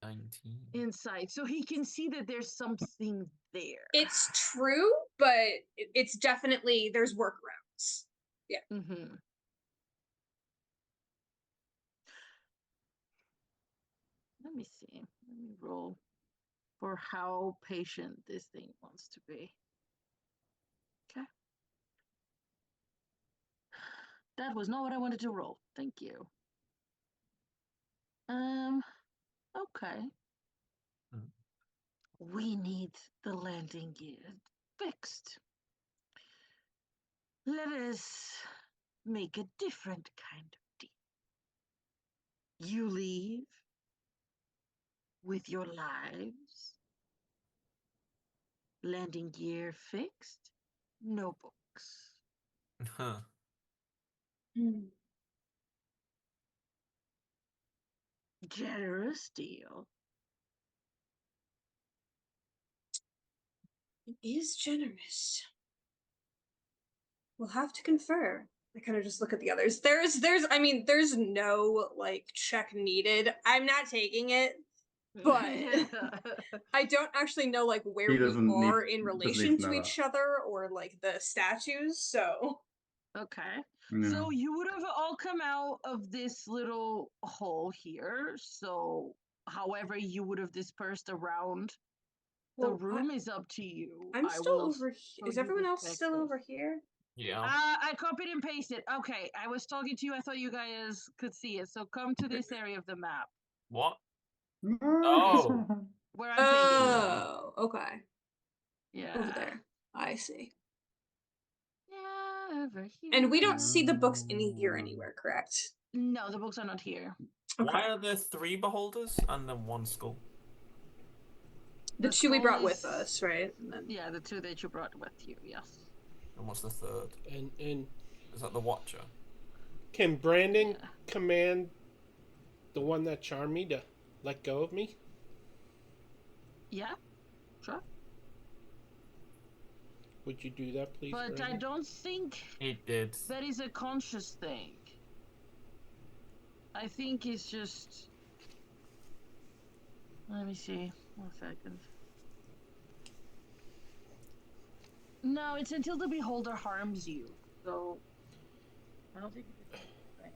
Speaker 3: 19.
Speaker 1: Insight. So he can see that there's something there.
Speaker 2: It's true, but it's definitely there's workarounds. Yeah.
Speaker 1: Mm-hmm. Let me see. Let me roll for how patient this thing wants to be. Okay. That was not what I wanted to roll. Thank you. Okay.
Speaker 3: Hmm.
Speaker 1: We need the landing gear fixed. Let us make a different kind of deal. You leave with your lives. Landing gear fixed. No books.
Speaker 3: Huh.
Speaker 1: Generous deal.
Speaker 2: It is generous. We'll have to confer. I kind of just look at the others. There's no like check needed. I'm not taking it, but I don't actually know like where
Speaker 5: He
Speaker 2: we
Speaker 5: doesn't need-
Speaker 2: are in
Speaker 5: doesn't need
Speaker 2: relation
Speaker 5: to
Speaker 2: to
Speaker 5: know
Speaker 2: each other or like the statues. So
Speaker 1: Okay.
Speaker 5: Yeah.
Speaker 1: So you would have all come out of this little hole here. So however you would have dispersed around the room is up to you.
Speaker 2: I'm
Speaker 1: I
Speaker 2: still
Speaker 1: will
Speaker 2: over here.
Speaker 1: show
Speaker 2: Is
Speaker 1: you
Speaker 2: everyone
Speaker 1: the
Speaker 2: else still
Speaker 1: text.
Speaker 2: over here?
Speaker 3: Yeah.
Speaker 1: I copied and pasted. Okay, I was talking to you. I thought you guys could see it. So come to this area of the map
Speaker 3: What?
Speaker 5: No.
Speaker 3: Oh.
Speaker 1: where I'm taking you.
Speaker 2: Oh, okay.
Speaker 1: Yeah.
Speaker 2: Over there. I see.
Speaker 1: Yeah, over here.
Speaker 2: And we don't see the books in here anywhere, correct?
Speaker 1: No, the books are not here.
Speaker 2: Okay.
Speaker 3: Why are there 3 beholders and then 1 skull?
Speaker 2: The
Speaker 1: The
Speaker 2: two we
Speaker 1: skull
Speaker 2: brought with
Speaker 1: is-
Speaker 2: us, right? And then...
Speaker 1: Yeah, the two that you brought with you. Yes.
Speaker 3: And what's the third?
Speaker 4: And
Speaker 3: Is that the Watcher?
Speaker 4: can Brandon
Speaker 1: Yeah.
Speaker 4: command the one that charmed me to let go of me?
Speaker 1: Yeah. Sure.
Speaker 4: Would you do that, please,
Speaker 1: But I
Speaker 4: Brandon?
Speaker 1: don't think
Speaker 3: He did.
Speaker 1: that is a conscious thing. I think it's just. Let me see. 1 second. No, it's until the beholder harms you. So. I don't think it's a thing.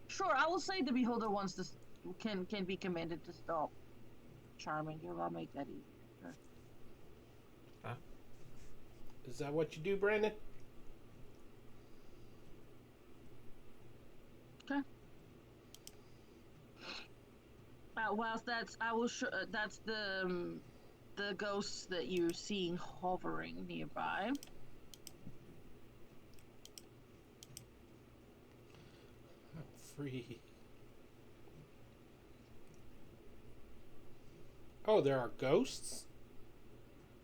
Speaker 1: Sure, I will say the beholder wants to can be commanded to stop charming you. I'll make that easy. Sure.
Speaker 4: Is that what you do, Brandon?
Speaker 1: Okay. Whilst that's that's the ghosts that you're seeing hovering nearby.
Speaker 4: I'm free. Oh, there are ghosts?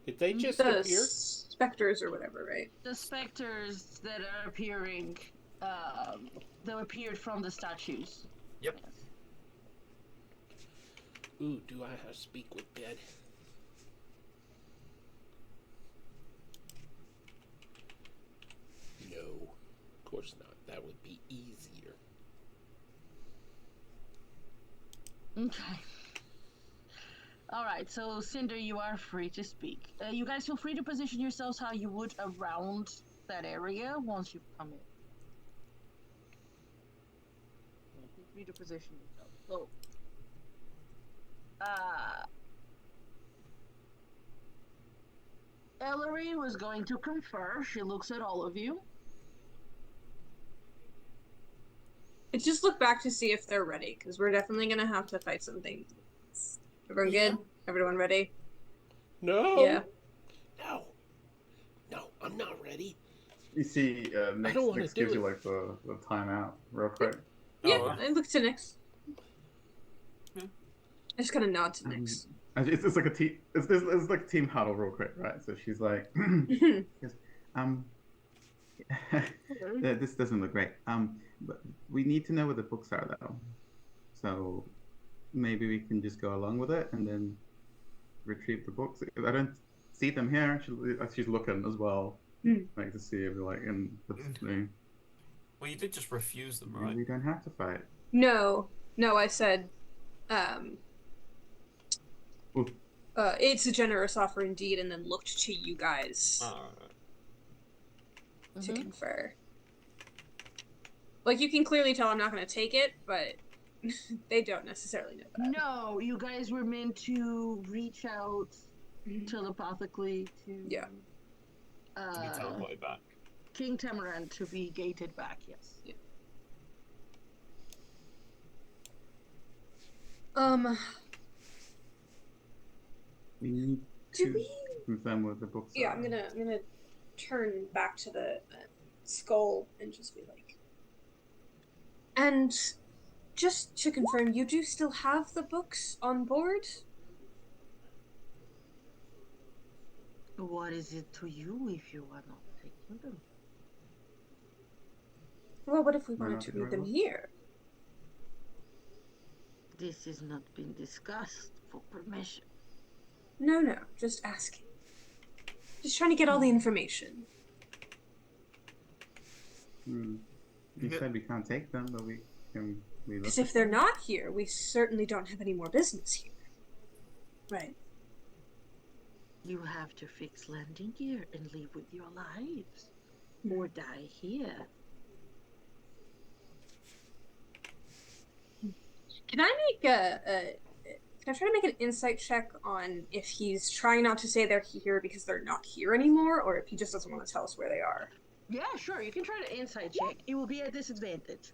Speaker 4: Did they just
Speaker 2: the
Speaker 4: appear?
Speaker 2: specters or whatever, right?
Speaker 1: The specters that are appearing, that appeared from the statues.
Speaker 3: Yep.
Speaker 1: Yes.
Speaker 4: Ooh, do I have to speak with dead? No, of course not. That would be easier.
Speaker 1: Okay. All right, so Cinder, you are free to speak. You guys feel free to position yourselves how you would around that area once you've come in. Yeah, feel free to position yourself. So, Ellery was going to confer. She looks at all of you.
Speaker 2: I just look back to see if they're ready, because we're definitely gonna have to fight something. Everyone good? Everyone ready?
Speaker 4: No.
Speaker 2: Yeah.
Speaker 4: No, I'm not ready.
Speaker 5: You see,
Speaker 4: I don't wanna
Speaker 5: Nix
Speaker 4: do
Speaker 5: gives you
Speaker 4: it.
Speaker 5: like the timeout real quick.
Speaker 2: Yeah,
Speaker 3: Oh,
Speaker 2: I look to Nyx.
Speaker 3: Yeah.
Speaker 2: I just gotta nod to Nyx.
Speaker 5: And it's like a team. It's like a team huddle real quick, right? So she's like, yes, this doesn't look great. But we need to know where the books are though. So maybe we can just go along with it and then retrieve the books. I don't see them here. She's looking as well, like to see if they're like in the thing.
Speaker 3: well, you did just refuse them, right?
Speaker 5: We don't have to fight.
Speaker 2: No, I said,
Speaker 5: Ooh.
Speaker 2: it's a generous offer indeed, and then looked to you guys to confer. Like, you can clearly tell I'm not going to take it, but they don't necessarily know that.
Speaker 1: No, you guys were meant to reach out telepathically to
Speaker 3: To be teleported back.
Speaker 1: King Tamaran to be gated back, yes.
Speaker 2: Yeah.
Speaker 5: We need
Speaker 2: Do
Speaker 5: to
Speaker 2: we?
Speaker 5: confirm what the books
Speaker 2: Yeah,
Speaker 5: are.
Speaker 2: I'm gonna turn back to the skull and just be like, and just to confirm, you do still have the books on board?
Speaker 1: What is it to you if you are not taking them?
Speaker 2: Well, what if we
Speaker 5: Why
Speaker 2: wanted
Speaker 5: not
Speaker 2: to
Speaker 5: the
Speaker 2: read them
Speaker 5: right
Speaker 2: here?
Speaker 1: This has not been discussed for permission.
Speaker 2: No, just asking. Just trying to get all the information.
Speaker 5: You said we can't take them, but we can.
Speaker 2: Because if they're not here, we certainly don't have any more business here. Right.
Speaker 1: You have to fix landing gear and leave with your lives. Or die here.
Speaker 2: Can I make can I try to make an insight check on if he's trying not to say they're here because they're not here anymore, or if he just doesn't want to tell us where they are?
Speaker 1: Yeah, sure. You can try to insight check. It will be a disadvantage.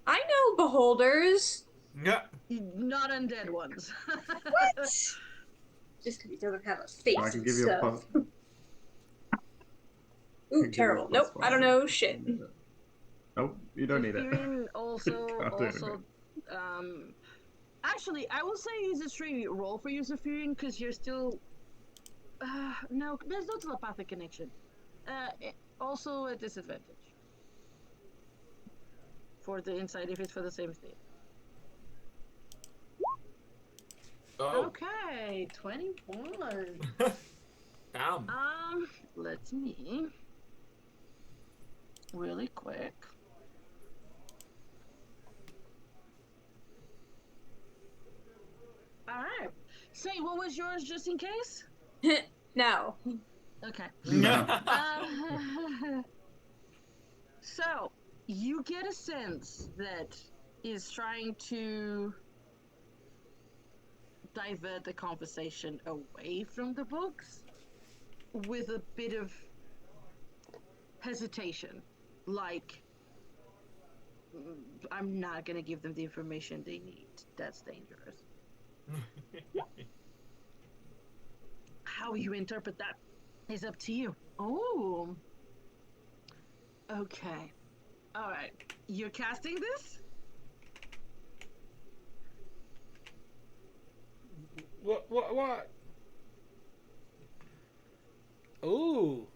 Speaker 2: I know beholders.
Speaker 3: Yeah.
Speaker 1: Not undead ones.
Speaker 2: What? Just because he doesn't have a face
Speaker 5: I can
Speaker 2: and
Speaker 5: give you a
Speaker 2: stuff.
Speaker 5: plus.
Speaker 2: Ooh, terrible. Nope, I don't know shit.
Speaker 5: Nope, you don't need it.
Speaker 1: Zephyrian also,
Speaker 5: Can't do anything.
Speaker 1: actually, I will say use a straight roll for you, Zephyrian, because you're still. No, there's no telepathic connection. Also a disadvantage for the insight if it's for the same thing.
Speaker 3: Oh.
Speaker 1: Okay, 21.
Speaker 3: Damn.
Speaker 1: Let me really quick. All right. Say, what was yours, just in case?
Speaker 2: No.
Speaker 1: Okay.
Speaker 5: No.
Speaker 1: So, you get a sense that is trying to divert the conversation away from the books with a bit of hesitation. Like, I'm not going to give them the information they need. That's dangerous. How you interpret that is up to you. Oh. Okay. All right. You're casting this?
Speaker 4: What? Ooh.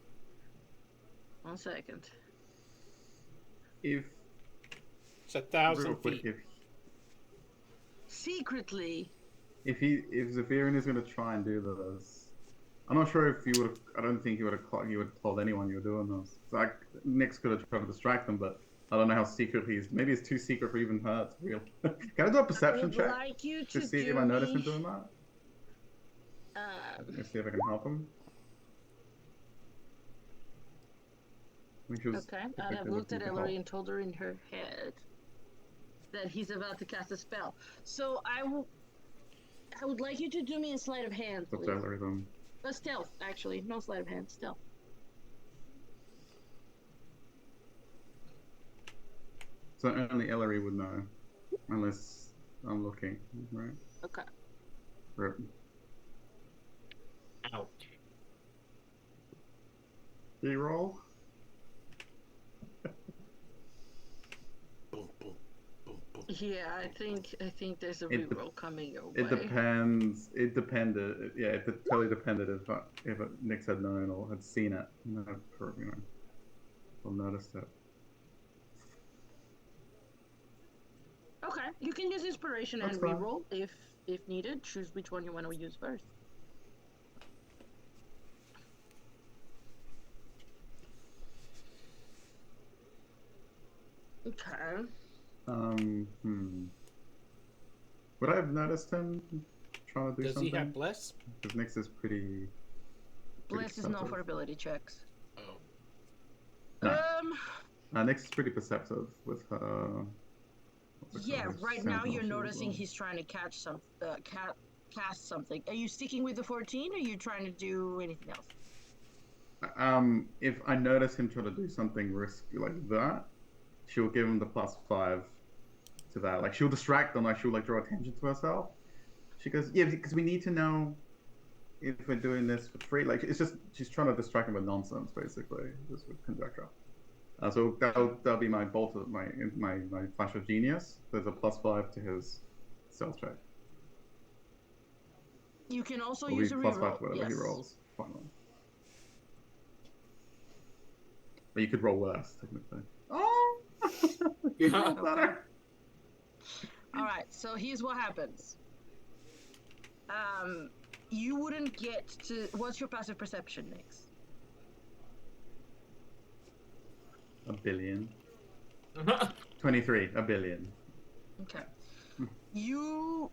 Speaker 1: 1 second.
Speaker 5: If
Speaker 4: It's 1,000
Speaker 5: real quick,
Speaker 4: feet.
Speaker 1: Secretly,
Speaker 5: if Zephyrian is going to try and do this, I'm not sure if you would. I don't think you would have. You would have told anyone you were doing this. Like Nix could have tried to distract them, but I don't know how secret he's. Maybe it's too secret for even her to real. Can I do a
Speaker 1: I
Speaker 5: perception
Speaker 1: would
Speaker 5: check
Speaker 1: like you
Speaker 5: to
Speaker 1: to
Speaker 5: see if
Speaker 1: do
Speaker 5: I notice him
Speaker 1: me.
Speaker 5: doing that? Let me see if I can help him.
Speaker 1: Okay, and I've looked at Ellery and told her in her head that he's about to cast a spell. So I would like you to do me a sleight of hand,
Speaker 5: What's
Speaker 1: please.
Speaker 5: Ellery then?
Speaker 1: A stealth, actually. No sleight of hand, stealth.
Speaker 5: So only Ellery would know, unless I'm looking, right?
Speaker 1: Okay.
Speaker 5: Rip.
Speaker 3: Ouch.
Speaker 5: Reroll.
Speaker 4: Boom, boom, boom, boom.
Speaker 1: Yeah, I think there's a
Speaker 5: It de-
Speaker 1: reroll coming your way.
Speaker 5: It depends. It depended. Yeah, it totally depended if Nix had known or had seen it. Or noticed it.
Speaker 1: Okay, you can use inspiration
Speaker 5: That's
Speaker 1: and
Speaker 5: fine.
Speaker 1: reroll if needed. Choose which one you want to use first. Okay.
Speaker 5: Would I have noticed him trying to do
Speaker 4: Does
Speaker 5: something?
Speaker 4: he have bless?
Speaker 5: Because Nix is pretty.
Speaker 1: Bless is not
Speaker 5: perceptive.
Speaker 1: for ability checks.
Speaker 4: Oh.
Speaker 5: No. Nix is pretty perceptive with her.
Speaker 1: Yeah, right now you're noticing
Speaker 5: he's.
Speaker 1: he's trying to catch some cast something. Are you sticking with the 14 or are you trying to do anything else?
Speaker 5: If I notice him trying to do something risky like that, she'll give him the +5 to that. Like she'll distract them, like she'll like draw attention to herself. She goes, yeah, because we need to know if we're doing this for free. Like it's just she's trying to distract him with nonsense, basically, just with conjecture. So that'll be my bolt of my flash of genius. There's a +5 to his stealth check.
Speaker 1: You can also
Speaker 5: It'll
Speaker 1: use
Speaker 5: be
Speaker 1: a
Speaker 5: +5
Speaker 1: reroll.
Speaker 5: to whatever he
Speaker 1: Yes.
Speaker 5: rolls. Finally. But you could roll worse, technically. Oh!
Speaker 3: Yeah.
Speaker 5: Better.
Speaker 1: All right, so here's what happens. You wouldn't get to. What's your passive perception, Nix?
Speaker 5: A billion. 23, a billion.
Speaker 1: Okay. You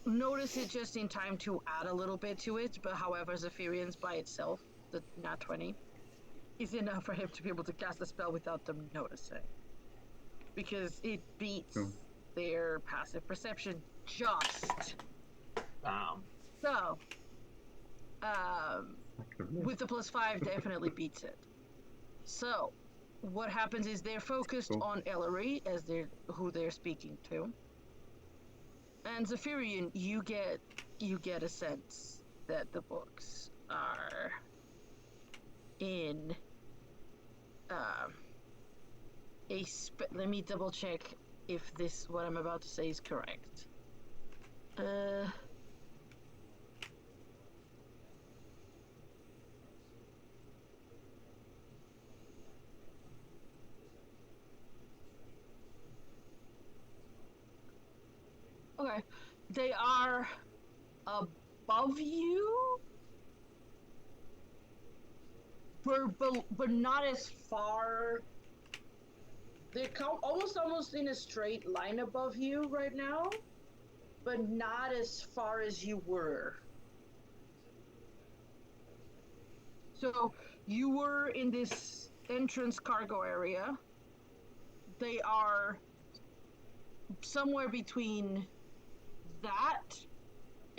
Speaker 1: notice it just in time to add a little bit to it, but however, Zephyrians by itself, the nat 20, is enough for him to be able to cast a spell without them noticing. Because it beats their passive perception just. So, with the +5, definitely beats it. So, what happens is they're focused on Ellery as who they're speaking to, and Zephyrian, you get a sense that the books are in let me double check if what I'm about to say is correct. Okay, they are above you, but not as far. They're almost in a straight line above you right now, but not as far as you were. So you were in this entrance cargo area. They are somewhere between that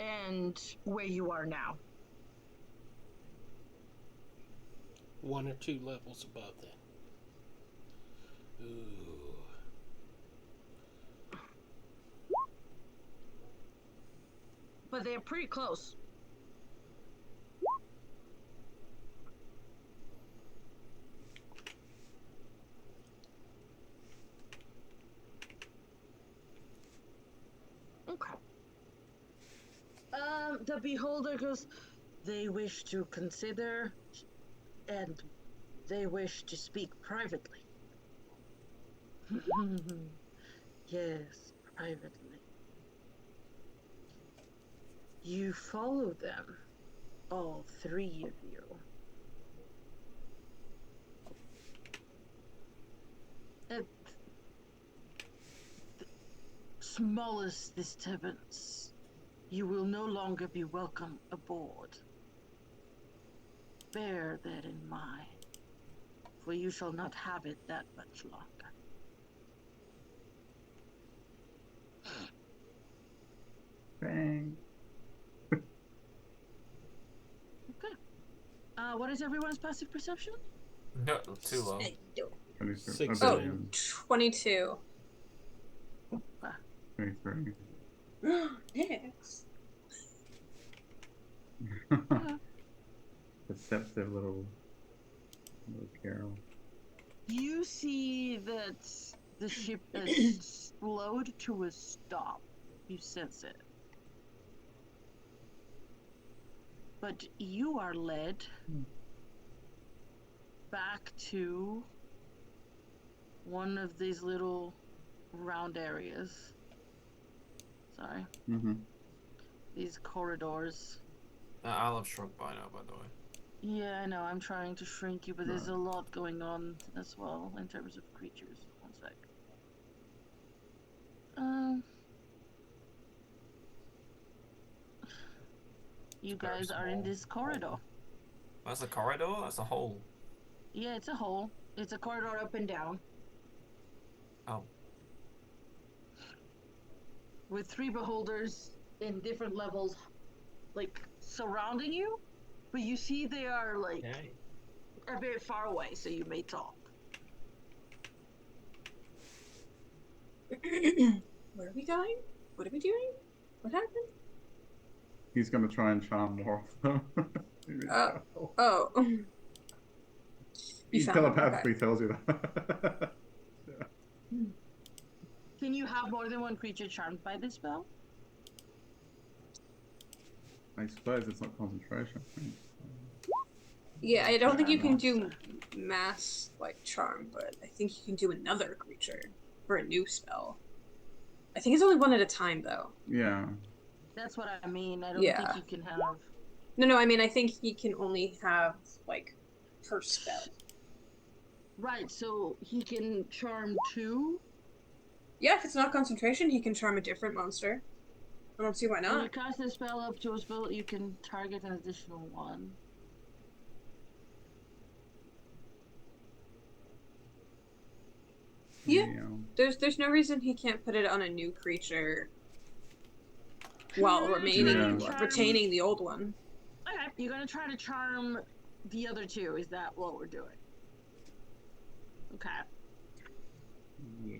Speaker 1: and where you are now.
Speaker 4: 1 or 2 levels above that. Ooh.
Speaker 1: But they're pretty close. Okay. The beholder goes, they wish to consider and they wish to speak privately. Yes, privately. You follow them. all three of you. At the smallest disturbance, you will no longer be welcome aboard. Bear that in mind, for you shall not have it that much longer.
Speaker 5: Bang.
Speaker 1: Okay. What is everyone's passive perception?
Speaker 3: No, too low.
Speaker 4: 16.
Speaker 2: Oh,
Speaker 5: Billion.
Speaker 2: 22.
Speaker 5: 23.
Speaker 2: Yes.
Speaker 5: Deceptive little Carol.
Speaker 1: You see that the ship has slowed to a stop. You sense it. But you are led back to one of these little round areas. Sorry.
Speaker 5: Mm-hmm.
Speaker 1: These corridors.
Speaker 3: I'll have shrunk by now, by the way.
Speaker 1: Yeah, I know. I'm trying to shrink you, but there's a
Speaker 5: Right.
Speaker 1: lot going on as well in terms of creatures. One sec. You
Speaker 3: Very
Speaker 1: guys are in
Speaker 3: small.
Speaker 1: this corridor.
Speaker 3: That's a corridor? That's a hole.
Speaker 1: Yeah, it's a hole. It's a corridor up and down
Speaker 3: Oh.
Speaker 1: with three beholders in different levels, like surrounding you. But you see they are like
Speaker 3: Yay.
Speaker 1: a bit far away, so you may talk.
Speaker 2: Where are we going? What are we doing? What happened?
Speaker 5: He's gonna try and charm more of them.
Speaker 2: Oh.
Speaker 5: He
Speaker 2: You found them,
Speaker 5: telepathically
Speaker 2: okay.
Speaker 5: tells you that.
Speaker 1: Can you have more than one creature charmed by this spell?
Speaker 5: I suppose it's not concentration.
Speaker 2: Yeah, I don't think you can
Speaker 1: Monster.
Speaker 2: do mass, like, charm, but I think you can do another creature for a new spell. I think it's only one at a time, though.
Speaker 5: Yeah.
Speaker 1: That's what I mean. I don't
Speaker 2: Yeah.
Speaker 1: think you can have.
Speaker 2: No, I mean, I think he can only have, like, per spell.
Speaker 1: Right, so he can charm two.
Speaker 2: Yeah, if it's not concentration, he can charm a different monster. I don't see why
Speaker 1: When you
Speaker 2: not.
Speaker 1: cast a spell up to a spell, you can target an additional one.
Speaker 2: Yeah. There's no reason he can't put it on a new creature while retaining the old one.
Speaker 1: Okay, you're gonna try to charm the other two. Is that what we're doing? Okay.
Speaker 5: Yeah.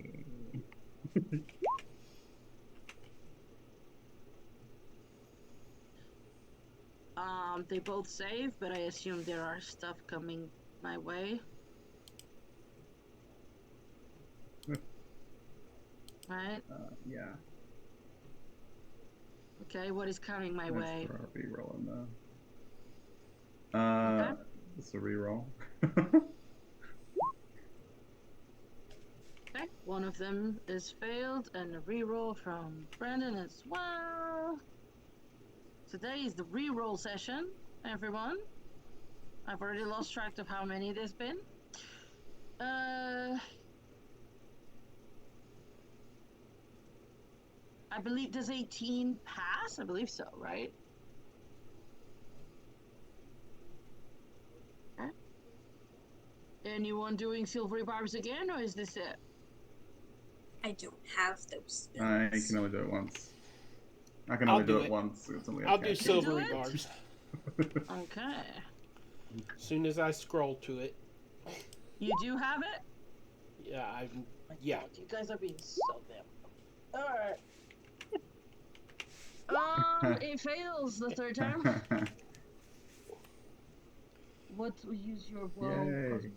Speaker 1: They both save, but I assume there are stuff coming my way. Right?
Speaker 5: Yeah.
Speaker 1: Okay, what is coming my way?
Speaker 5: Let's throw a reroll in there.
Speaker 1: Okay.
Speaker 5: It's a reroll.
Speaker 1: Okay, one of them is failed, and a reroll from Brandon as well. Today is the reroll session, everyone. I've already lost track of how many there's been. I believe, does 18 pass? I believe so, right? Okay. Anyone doing silvery barbs again, or is this it?
Speaker 2: I don't have those spells.
Speaker 5: I can only do it once. I can
Speaker 4: I'll
Speaker 5: only do
Speaker 4: do
Speaker 5: it
Speaker 4: it.
Speaker 5: once. It's only
Speaker 4: I'll
Speaker 5: okay.
Speaker 4: do silvery
Speaker 1: it?
Speaker 4: barbs.
Speaker 1: Okay.
Speaker 4: As soon as I scroll to it.
Speaker 1: You do have it?
Speaker 4: Yeah,
Speaker 1: My
Speaker 4: yeah.
Speaker 1: God, you guys are being so damn. Alright. It fails the third time. What will use your well?
Speaker 5: Yay.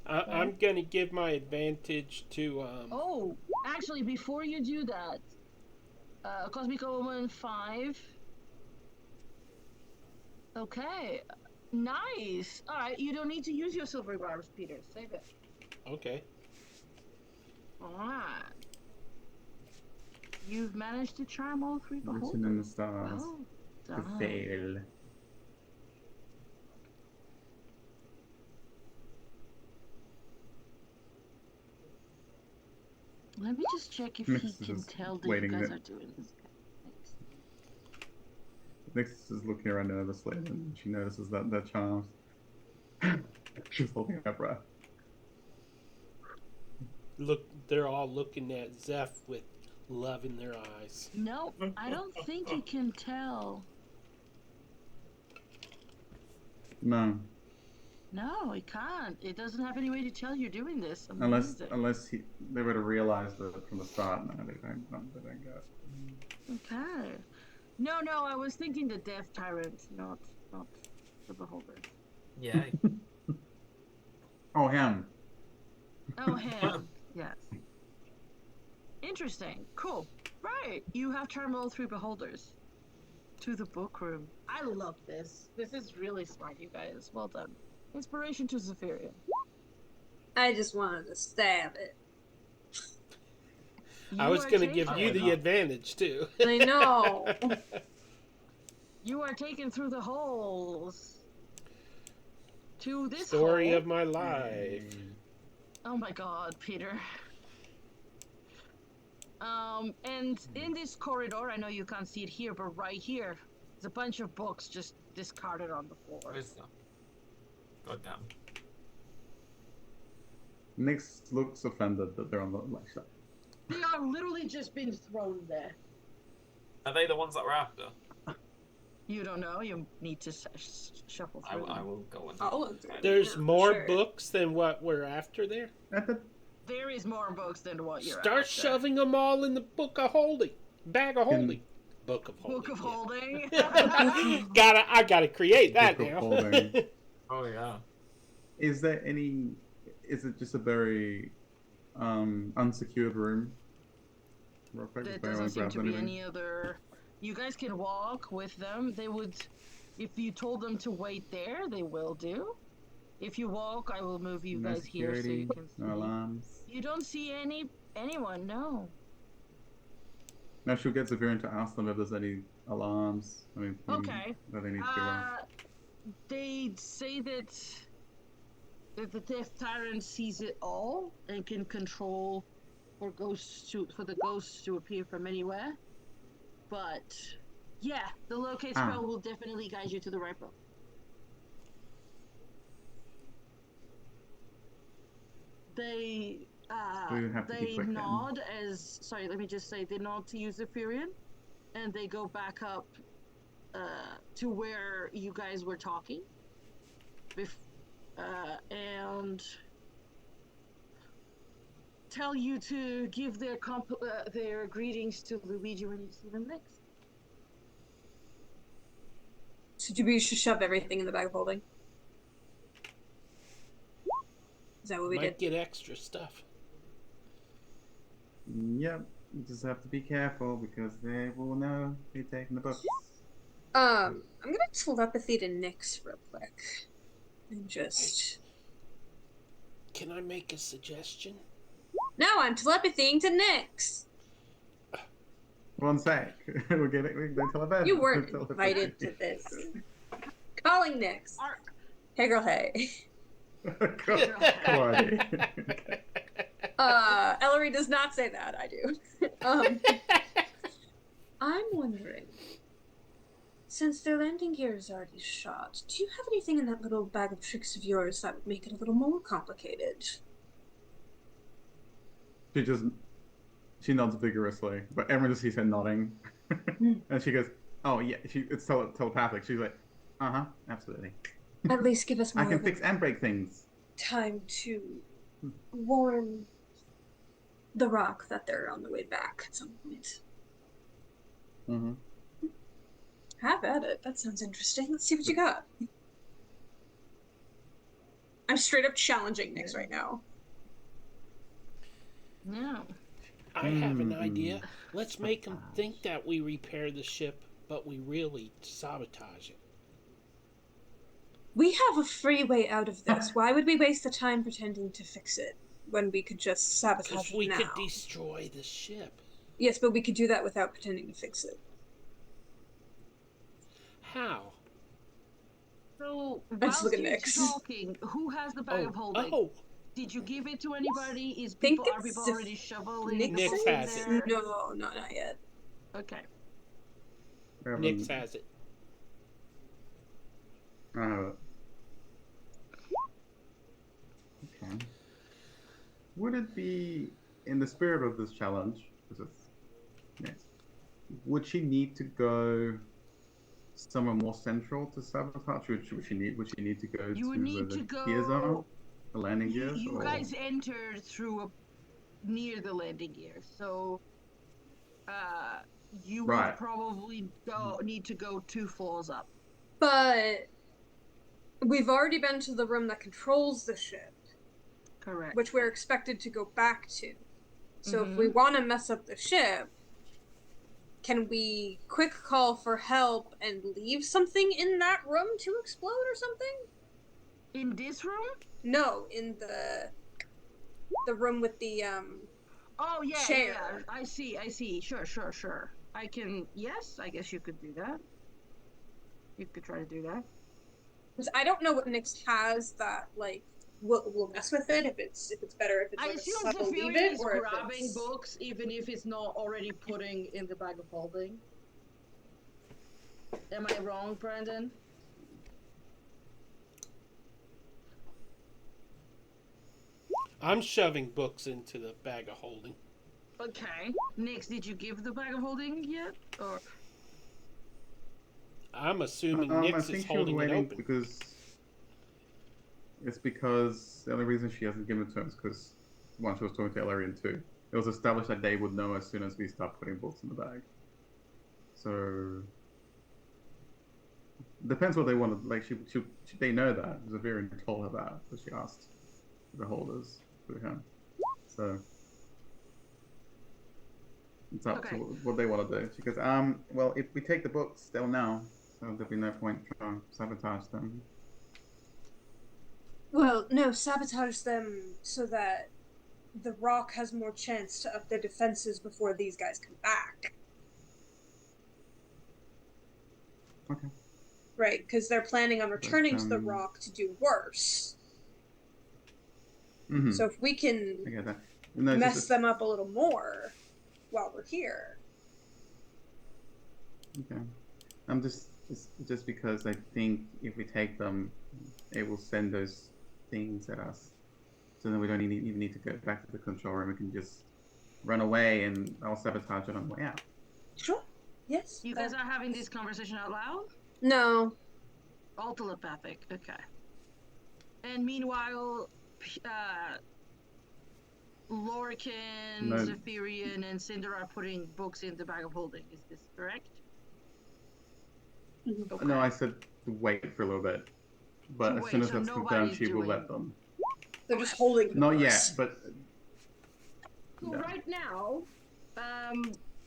Speaker 4: I'm gonna give my advantage to
Speaker 1: Oh, actually, before you do that, Cosmic Omen 5. Okay, nice. All right, you don't need to use your silvery barbs, Peter. Save it.
Speaker 4: Okay.
Speaker 1: All right. You've managed to charm all three
Speaker 5: Written
Speaker 1: beholders.
Speaker 5: in the stars.
Speaker 1: Well
Speaker 5: To
Speaker 1: done.
Speaker 5: fail.
Speaker 1: just check if
Speaker 5: Mix
Speaker 1: he can
Speaker 5: is
Speaker 1: tell that you
Speaker 5: waiting
Speaker 1: guys
Speaker 5: there.
Speaker 1: are doing this.
Speaker 5: Nix is looking around nervously, and she notices that they're charmed. She's holding her breath.
Speaker 4: Look, they're all looking at Zeph with love in their eyes.
Speaker 1: No, I don't think he can tell.
Speaker 5: No,
Speaker 1: No, he can't. It doesn't have any way to tell you're doing this.
Speaker 5: unless
Speaker 1: Amazing.
Speaker 5: they would have realized it from the start. No, they don't. No, they don't get it.
Speaker 1: Okay. No, I was thinking the Death Tyrant, not the Beholder.
Speaker 3: Yeah.
Speaker 5: Oh, him.
Speaker 1: Oh, him. Yes. Interesting. Cool. Right. You have charmed all 3 Beholders to the book room. I love this. This is really smart, you guys. Well done. Inspiration to Zephyrian.
Speaker 2: I just wanted to stab it.
Speaker 4: I was going to give you
Speaker 3: taken.
Speaker 4: the advantage, too.
Speaker 2: I know.
Speaker 1: You are taken through the holes to this
Speaker 4: Story
Speaker 1: hole.
Speaker 4: of my life.
Speaker 1: Oh my God, Peter. And in this corridor, I know you can't see it here, but right here, there's a bunch of books just discarded on the floor.
Speaker 3: Wisdom. Goddamn.
Speaker 5: Nix looks offended that they're on the lecture.
Speaker 1: They are literally just been thrown there.
Speaker 3: Are they the ones that we're after?
Speaker 1: You don't know. You need to shuffle through
Speaker 3: I
Speaker 1: them.
Speaker 3: will go and.
Speaker 2: I'll look through
Speaker 4: There's
Speaker 2: them,
Speaker 4: more
Speaker 2: sure.
Speaker 4: books than what we're after there.
Speaker 1: There is more books than what you're
Speaker 4: Start
Speaker 1: after.
Speaker 4: shoving them all in the book of holding. Bag of holding. Book of holding.
Speaker 1: Book of
Speaker 4: yeah.
Speaker 1: holding.
Speaker 4: I gotta create that
Speaker 5: Book of
Speaker 4: now.
Speaker 5: holding.
Speaker 3: Oh yeah.
Speaker 5: Is there any? Is it just a very unsecured room? Real quick,
Speaker 1: There
Speaker 5: if anyone
Speaker 1: doesn't seem
Speaker 5: grabs
Speaker 1: to be
Speaker 5: anything.
Speaker 1: any other. You guys can walk with them. They would, if you told them to wait there, they will do. If you walk, I will move you
Speaker 5: No
Speaker 1: guys here so you
Speaker 5: security,
Speaker 1: can see.
Speaker 5: no alarms.
Speaker 1: You don't see anyone, no.
Speaker 5: No, she'll get Zephyrian to ask them if there's any alarms. I mean,
Speaker 1: Okay.
Speaker 5: that they need to be aware of.
Speaker 1: They say that the Death Tyrant sees it all and can control for the ghosts to appear from anywhere. But yeah, the locate spell will definitely guide you to the right book. They
Speaker 5: We would have to be
Speaker 1: they
Speaker 5: quick then.
Speaker 1: nod as sorry, let me just say they nod to you, Zephyrian, and they go back up to where you guys were talking. And tell you to give their greetings to Luigi when you see them next.
Speaker 2: So do we just shove everything in the bag of holding? Is that what we
Speaker 4: Might
Speaker 2: did?
Speaker 4: get extra stuff.
Speaker 5: Yep, you just have to be careful because they will know you're taking the books.
Speaker 2: I'm gonna telepathy to Nyx real quick. And just...
Speaker 4: Can I make a suggestion?
Speaker 2: No, I'm telepathying to Nyx!
Speaker 5: One sec. We're going to tell her.
Speaker 2: You weren't invited to this. Calling Nyx. Hey girl, hey. Ellery does not say that, I do. I'm wondering, since their landing gear is already shot, do you have anything in that little bag of tricks of yours that would make it a little more complicated?
Speaker 5: She nods vigorously, but everyone just sees her nodding. And she goes, oh yeah, it's telepathic. She's like, absolutely.
Speaker 2: At least give us more
Speaker 5: I can fix and break things.
Speaker 2: time to warn the rock that they're on the way back at some point.
Speaker 5: Mm-hmm.
Speaker 2: Have at it. That sounds interesting. Let's see what you got. I'm straight up challenging Nyx right now.
Speaker 1: No.
Speaker 4: I have an idea. Let's make them think that we repair the ship, but we really sabotage it.
Speaker 2: We have a free way out of this. Why would we waste the time pretending to fix it when we could just sabotage
Speaker 4: Because
Speaker 2: it
Speaker 4: we
Speaker 2: now?
Speaker 4: could destroy the ship.
Speaker 2: Yes, but we could do that without pretending to fix it.
Speaker 4: How?
Speaker 1: So
Speaker 2: I just
Speaker 1: whilst
Speaker 2: look at
Speaker 1: you're
Speaker 2: Nyx.
Speaker 1: talking, who has the bag of holding?
Speaker 4: Oh,
Speaker 1: Did you give it to anybody? Are people
Speaker 2: it's
Speaker 1: already shoveling
Speaker 2: Nix
Speaker 1: the books in
Speaker 4: has it.
Speaker 1: there?
Speaker 2: No, not yet.
Speaker 1: Okay.
Speaker 4: Nix has it.
Speaker 5: I have it. Okay. Would it be in the spirit of this challenge? Because it's yes. Would she need to go somewhere more central to sabotage? Would she need to go
Speaker 1: You would
Speaker 5: to
Speaker 1: need
Speaker 5: where
Speaker 1: to
Speaker 5: the gears are,
Speaker 1: go.
Speaker 5: the landing gears?
Speaker 1: You
Speaker 5: or...
Speaker 1: guys entered through near the landing gear, so you would
Speaker 5: Right.
Speaker 1: probably need to go 2 floors up.
Speaker 2: But we've already been to the room that controls the ship,
Speaker 1: Correct.
Speaker 2: which we're expected to go back to. So if we
Speaker 1: Mhm.
Speaker 2: want to mess up the ship, can we quick call for help and leave something in that room to explode or something?
Speaker 1: In this room?
Speaker 2: No, in the room with the
Speaker 1: Oh yeah,
Speaker 2: chair.
Speaker 1: yeah. I see. Sure. I can. Yes, I guess you could do that. You could try to do that.
Speaker 2: Because I don't know what Nyx has that like we'll mess with it if it's better if it's
Speaker 1: I
Speaker 2: like a
Speaker 1: assume
Speaker 2: subtle leave
Speaker 1: Zephyrian
Speaker 2: it
Speaker 1: is
Speaker 2: or if
Speaker 1: grabbing
Speaker 2: it's...
Speaker 1: books, even if it's not already putting in the bag of holding. Am I wrong, Brandon?
Speaker 4: I'm shoving books into the bag of holding.
Speaker 1: Okay. Nyx, did you give the bag of holding yet? Or
Speaker 4: I'm assuming
Speaker 5: I
Speaker 4: Nyx is
Speaker 5: think she was
Speaker 4: holding it
Speaker 5: waiting
Speaker 4: open.
Speaker 5: because the only reason she hasn't given it to him is because once she was talking to Elarian too, it was established that they would know as soon as we start putting books in the bag. So depends what they want. Like they know that Zavirian told her that, so she asked the holders through him. So it's up to what they want to do. She goes, well, if we take the books, they'll know, so there'll be no point trying to sabotage them.
Speaker 2: Well, no, sabotage them so that the Rock has more chance to up their defenses before these guys come back.
Speaker 5: Okay.
Speaker 2: Right, because they're planning on returning to the Rock to do worse.
Speaker 5: Mm-hmm.
Speaker 2: So if we can
Speaker 5: I get that. No,
Speaker 2: mess them up a little more while we're here.
Speaker 5: Okay. I'm just because I think if we take them, it will send those things at us. So then we don't even need to go back to the control room. We can just run away and I'll sabotage it on the way out.
Speaker 2: Sure. Yes.
Speaker 1: you guys are having this conversation out loud?
Speaker 2: No.
Speaker 1: All telepathic. Okay. And meanwhile, Lorcan,
Speaker 5: No.
Speaker 1: Zephyrian, and Cinder are putting books in the bag of holding. Is this correct? Okay.
Speaker 5: No, I said to wait for a little bit. But as soon as that's confirmed, she will let them.
Speaker 2: They're just holding the
Speaker 5: Not
Speaker 2: books.
Speaker 5: yet, but...
Speaker 1: So right now,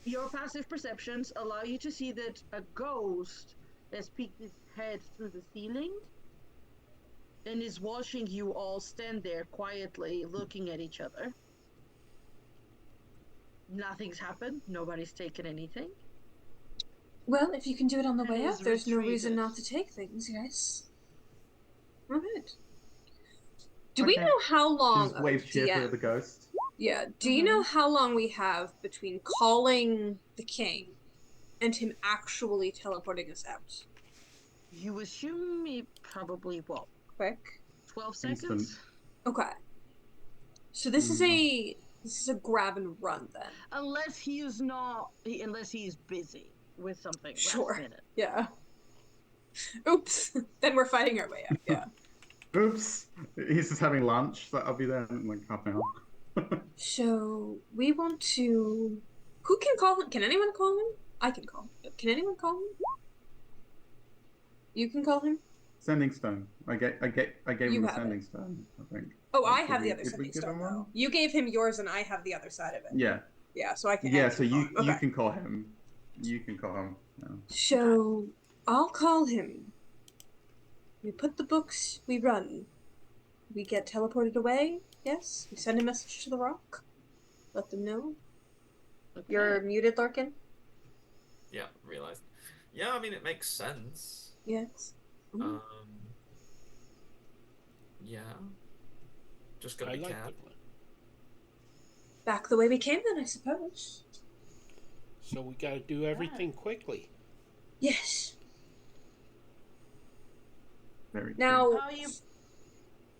Speaker 1: your passive perceptions allow you to see that a ghost has peeked its head through the ceiling and is watching you all stand there quietly looking at each other. Nothing's happened. Nobody's taken anything.
Speaker 2: Well, if you can do it on the
Speaker 1: And
Speaker 2: way
Speaker 1: is
Speaker 2: out, there's no reason
Speaker 1: retreated.
Speaker 2: not to take things, yes. Alright. Do we
Speaker 5: Okay.
Speaker 2: know how
Speaker 5: She
Speaker 2: long...
Speaker 5: just waves cheerfully
Speaker 2: DM.
Speaker 5: at the ghost.
Speaker 2: Yeah, do you know how long we have between calling the king and him actually teleporting us out?
Speaker 1: You assume it probably, what,
Speaker 2: Quick.
Speaker 1: 12
Speaker 5: Instant.
Speaker 1: seconds?
Speaker 2: Okay. So this is a grab and run then.
Speaker 1: Unless he's busy with something
Speaker 2: Sure.
Speaker 1: last minute.
Speaker 2: Yeah. Oops. Then we're fighting our way out, yeah.
Speaker 5: Oops. He's just having lunch, so I'll be there in like half an hour.
Speaker 2: So we want to... Who can call him? Can anyone call him? I can call him. But can anyone call him? You can call him?
Speaker 5: Sending stone. I gave
Speaker 2: You
Speaker 5: him the
Speaker 2: have
Speaker 5: sending
Speaker 2: it.
Speaker 5: stone, I think.
Speaker 2: Oh,
Speaker 5: Or
Speaker 2: I
Speaker 5: did
Speaker 2: have
Speaker 5: we-
Speaker 2: the other
Speaker 5: did we
Speaker 2: sending
Speaker 5: give him
Speaker 2: stone
Speaker 5: one?
Speaker 2: though. You gave him yours and I have the other side of it.
Speaker 5: Yeah.
Speaker 2: Yeah, so I can...
Speaker 5: Yeah,
Speaker 2: I
Speaker 5: so
Speaker 2: can call
Speaker 5: you
Speaker 2: him. Okay.
Speaker 5: can call him. You can call him. Yeah.
Speaker 2: So I'll call him. We put the books, we run. We get teleported away, yes? We send a message to the Rock. Let them know.
Speaker 1: Okay.
Speaker 2: You're muted, Larkin?
Speaker 3: Yeah, realized. Yeah, I mean it makes sense.
Speaker 2: Yes.
Speaker 3: Yeah. Just gotta
Speaker 4: I
Speaker 3: be
Speaker 4: like
Speaker 3: careful.
Speaker 4: the plan.
Speaker 2: Back the way we came, then, I suppose.
Speaker 4: So we got to do everything quickly.
Speaker 2: Yes.
Speaker 5: Very
Speaker 2: Now,
Speaker 1: How you?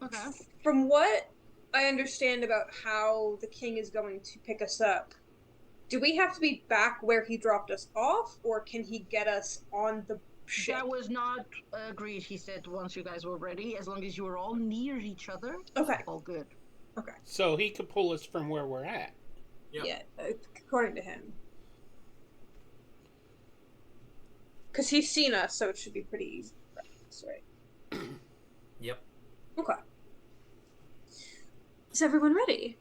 Speaker 1: Okay.
Speaker 2: from what I understand about how the king is going to pick us up, do we have to be back where he dropped us off, or can he get us on the ship?
Speaker 1: That was not agreed. He said once you guys were ready, as long as you were all near each other,
Speaker 2: Okay.
Speaker 1: all good.
Speaker 2: Okay.
Speaker 4: So he could pull us from where we're at.
Speaker 3: Yep.
Speaker 2: Yeah, according to him. Because he's seen us, so it should be pretty easy. That's right.
Speaker 3: Yep.
Speaker 2: Okay. Is everyone ready?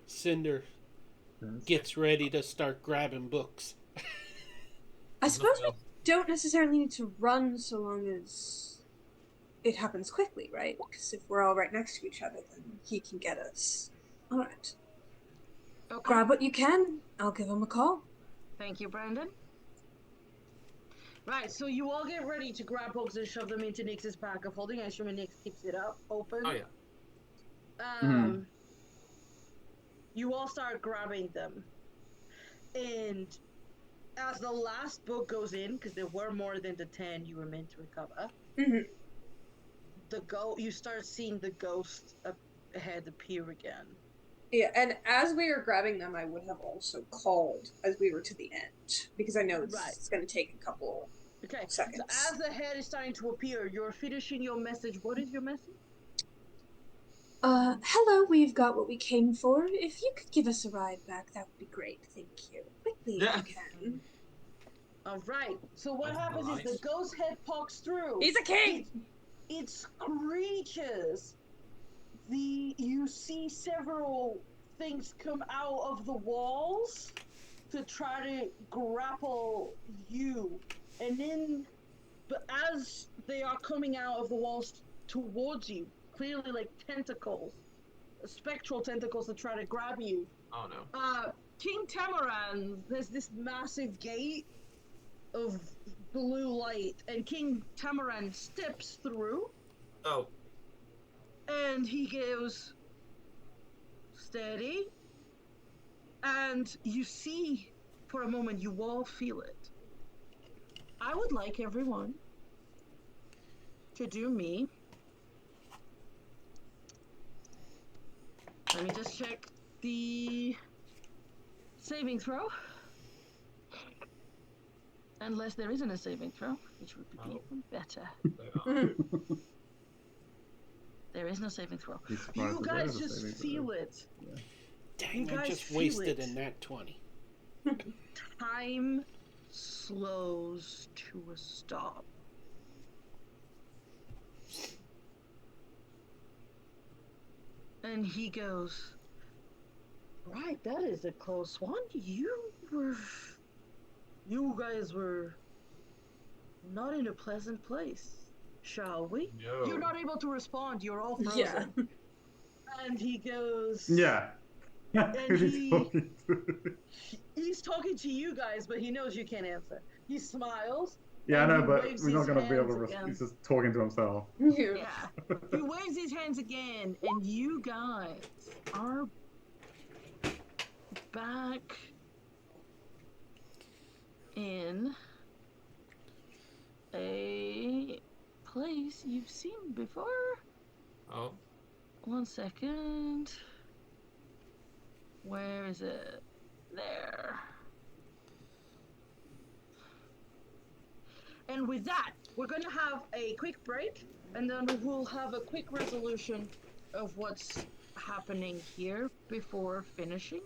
Speaker 4: Cinder gets ready to start grabbing books.
Speaker 2: I suppose we don't necessarily need to run so long as it happens quickly, right? Because if we're all right next to each other, then he can get us. All right.
Speaker 1: Okay.
Speaker 2: Grab what you can. I'll give him a call.
Speaker 1: Thank you, Brandon. Right, so you all get ready to grab books and shove them into Nix's pack of holding. I assume Nix keeps it up, open.
Speaker 3: Oh yeah.
Speaker 1: You all start grabbing them. And as the last book goes in, because there were more than the 10 you were meant to recover, you start seeing the ghost ahead appear again.
Speaker 2: Yeah, and as we were grabbing them, I would have also called as we were to the end, because I know it's going to take a couple seconds.
Speaker 1: So as the head is starting to appear, you're finishing your message. What is your message?
Speaker 2: Hello, we've got what we came for. If you could give us a ride back, that would be great. Thank you. Quickly, if you can.
Speaker 1: All right. So what
Speaker 3: That's
Speaker 1: happens
Speaker 3: nice.
Speaker 1: is the ghost head pokes through.
Speaker 2: He's a king!
Speaker 1: It screeches. You see several things come out of the walls to try to grapple you. And then, but as they are coming out of the walls towards you, clearly like tentacles, spectral tentacles to try to grab you.
Speaker 3: Oh no.
Speaker 1: King Tamaran, there's this massive gate of blue light, and King Tamaran steps through.
Speaker 3: Oh.
Speaker 1: And he goes, steady. And you see, for a moment, you all feel it. I would like everyone to do me. Let me just check the saving throw. Unless there isn't a saving throw, which would be even better. There is no saving throw. You guys just feel it.
Speaker 5: Yeah.
Speaker 4: Dang, I just wasted in that 20.
Speaker 1: Time slows to a stop. And he goes, right, that is a close one. You guys were not in a pleasant place. Shall we?
Speaker 3: No.
Speaker 1: You're not able to respond. You're all frozen.
Speaker 2: Yeah.
Speaker 1: And he goes...
Speaker 5: Yeah.
Speaker 1: And
Speaker 5: Who's he talking to?
Speaker 1: He's talking to you guys, but he knows you can't answer. He smiles.
Speaker 5: Yeah, I
Speaker 1: and
Speaker 5: know,
Speaker 1: he
Speaker 5: but
Speaker 1: waves
Speaker 5: we're not
Speaker 1: his
Speaker 5: going to be able to...
Speaker 1: hands again.
Speaker 5: He's just talking to himself.
Speaker 1: Yeah. He waves his hands again, and you guys are back in a place you've seen before.
Speaker 3: Oh.
Speaker 1: 1 second. Where is it? There. And with that, we're going to have a quick break, and then we'll have a quick resolution of what's happening here before finishing.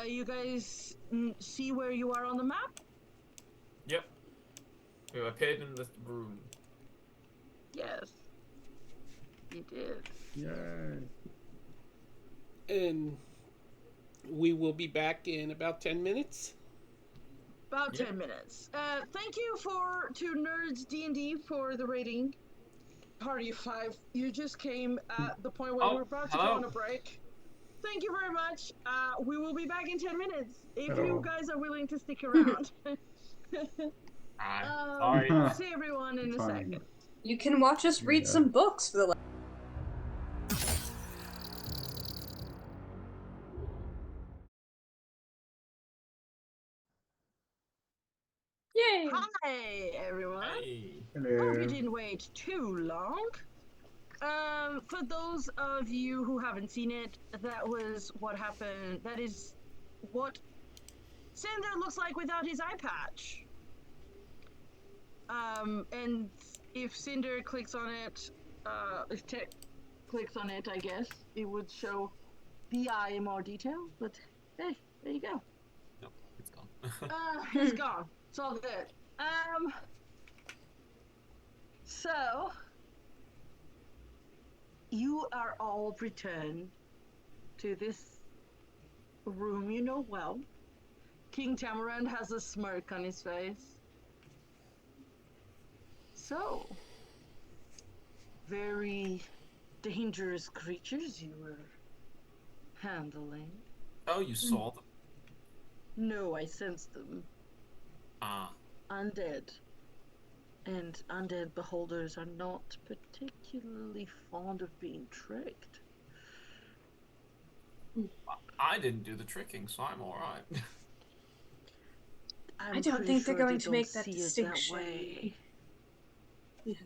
Speaker 1: You guys see where you are on the map?
Speaker 3: Yep. We appeared in this room.
Speaker 1: Yes. You did.
Speaker 5: Yay.
Speaker 4: And we will be back in about 10 minutes.
Speaker 1: About
Speaker 3: Yep.
Speaker 1: 10 minutes. Thank you to Nerds D&D for the rating. Party of 5. You just came at the point where we're about to go on a break. Thank you very much. We will be back in 10 minutes if you guys are willing to stick around.
Speaker 3: Sorry.
Speaker 1: See everyone in a second.
Speaker 2: You can watch us read
Speaker 5: Yeah.
Speaker 2: some books for the Yay!
Speaker 1: Hi, everyone.
Speaker 3: Hey.
Speaker 1: Hope
Speaker 5: Hello.
Speaker 1: you didn't wait too long. For those of you who haven't seen it, that was what happened. That is what Cinder looks like without his eye patch. And if Cinder clicks on it, if Tech clicks on it, I guess it would show the eye in more detail. But hey, there you go.
Speaker 3: Nope, it's gone.
Speaker 1: It's gone. It's all good. So you are all returned to this room you know well. King Tamarand has a smirk on his face. So, very dangerous creatures you were handling.
Speaker 3: Oh, you saw them?
Speaker 1: No, I sensed them.
Speaker 3: Ah.
Speaker 1: Undead. And undead beholders are not particularly fond of being tricked.
Speaker 3: I didn't do the tricking, so I'm alright.
Speaker 1: I'm
Speaker 2: I don't
Speaker 1: pretty
Speaker 2: think they're
Speaker 1: sure
Speaker 2: going
Speaker 1: they
Speaker 2: to make
Speaker 1: don't
Speaker 2: that
Speaker 1: see it that
Speaker 2: distinction.
Speaker 1: way.
Speaker 2: Yes.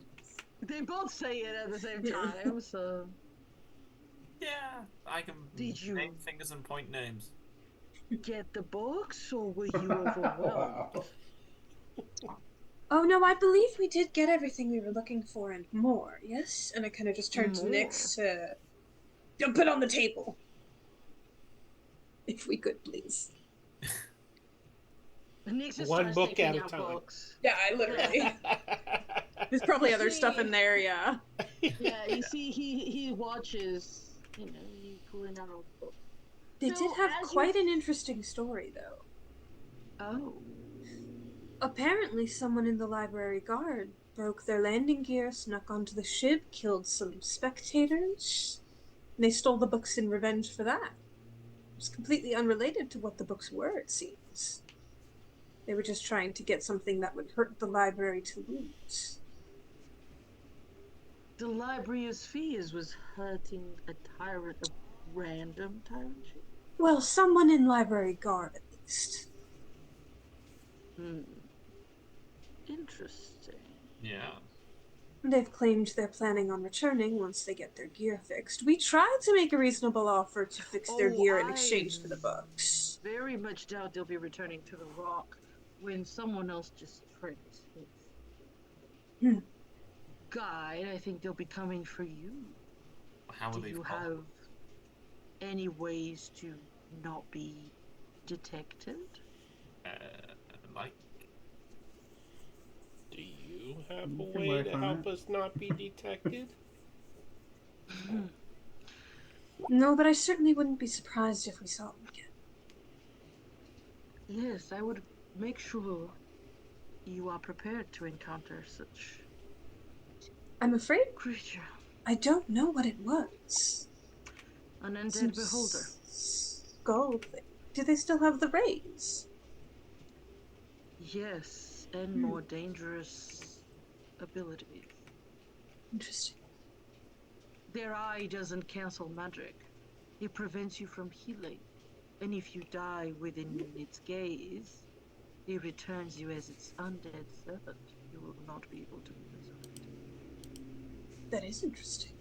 Speaker 1: They both say it at the same time, so.
Speaker 3: Yeah, I can
Speaker 1: Did you-
Speaker 3: name fingers and point names.
Speaker 1: Get the books, or were you overwhelmed?
Speaker 5: Wow.
Speaker 2: Oh no, I believe we did get everything we were looking for and more, yes? And I kind of just turned to
Speaker 1: More?
Speaker 2: Nyx to put on the table. If we could, please.
Speaker 1: Nyx just
Speaker 4: One
Speaker 1: starts
Speaker 4: book
Speaker 1: taking
Speaker 4: at a
Speaker 1: out
Speaker 4: time.
Speaker 1: books.
Speaker 2: Yeah, I literally. There's probably other stuff in there, yeah.
Speaker 1: Yeah, you see, he watches. You know, he pulling out all the books.
Speaker 2: They
Speaker 1: So,
Speaker 2: did have
Speaker 1: as
Speaker 2: quite
Speaker 1: you-
Speaker 2: an interesting story, though.
Speaker 1: Oh,
Speaker 2: Apparently, someone in the library guard broke their landing gear, snuck onto the ship, killed some spectators. And they stole the books in revenge for that. It was completely unrelated to what the books were, it seems. They were just trying to get something that would hurt the library to lose.
Speaker 1: the library of spheres was hurting a tyrant, a random tyrant ship?
Speaker 2: Well, someone in library guard, at least.
Speaker 1: Interesting.
Speaker 3: Yeah.
Speaker 2: They've claimed they're planning on returning once they get their gear fixed. We tried to make a reasonable offer to fix their gear in exchange for the books.
Speaker 1: Very much doubt they'll be returning to the Rock when someone else just tricked his guide. I think they'll be coming for you.
Speaker 3: How
Speaker 1: Do
Speaker 3: are they
Speaker 1: you
Speaker 3: called?
Speaker 1: have any ways to not be detected?
Speaker 3: Like,
Speaker 4: Do you have
Speaker 5: You
Speaker 4: a
Speaker 5: can
Speaker 4: way
Speaker 5: work
Speaker 4: to
Speaker 5: on
Speaker 4: help
Speaker 5: it.
Speaker 4: us not be detected?
Speaker 2: No, but I certainly wouldn't be surprised if we saw them again.
Speaker 1: Yes, I would make sure you are prepared to encounter such
Speaker 2: I'm afraid
Speaker 1: creature.
Speaker 2: I don't know what it was.
Speaker 1: An undead
Speaker 2: Some
Speaker 1: beholder.
Speaker 2: Skull thing. Do they still have the rays?
Speaker 1: Yes, and more dangerous abilities.
Speaker 2: Interesting.
Speaker 1: Their eye doesn't cancel magic. It prevents you from healing. And if you die within its gaze, it returns you as its undead servant. You will not be able to be resurrected.
Speaker 2: That is interesting.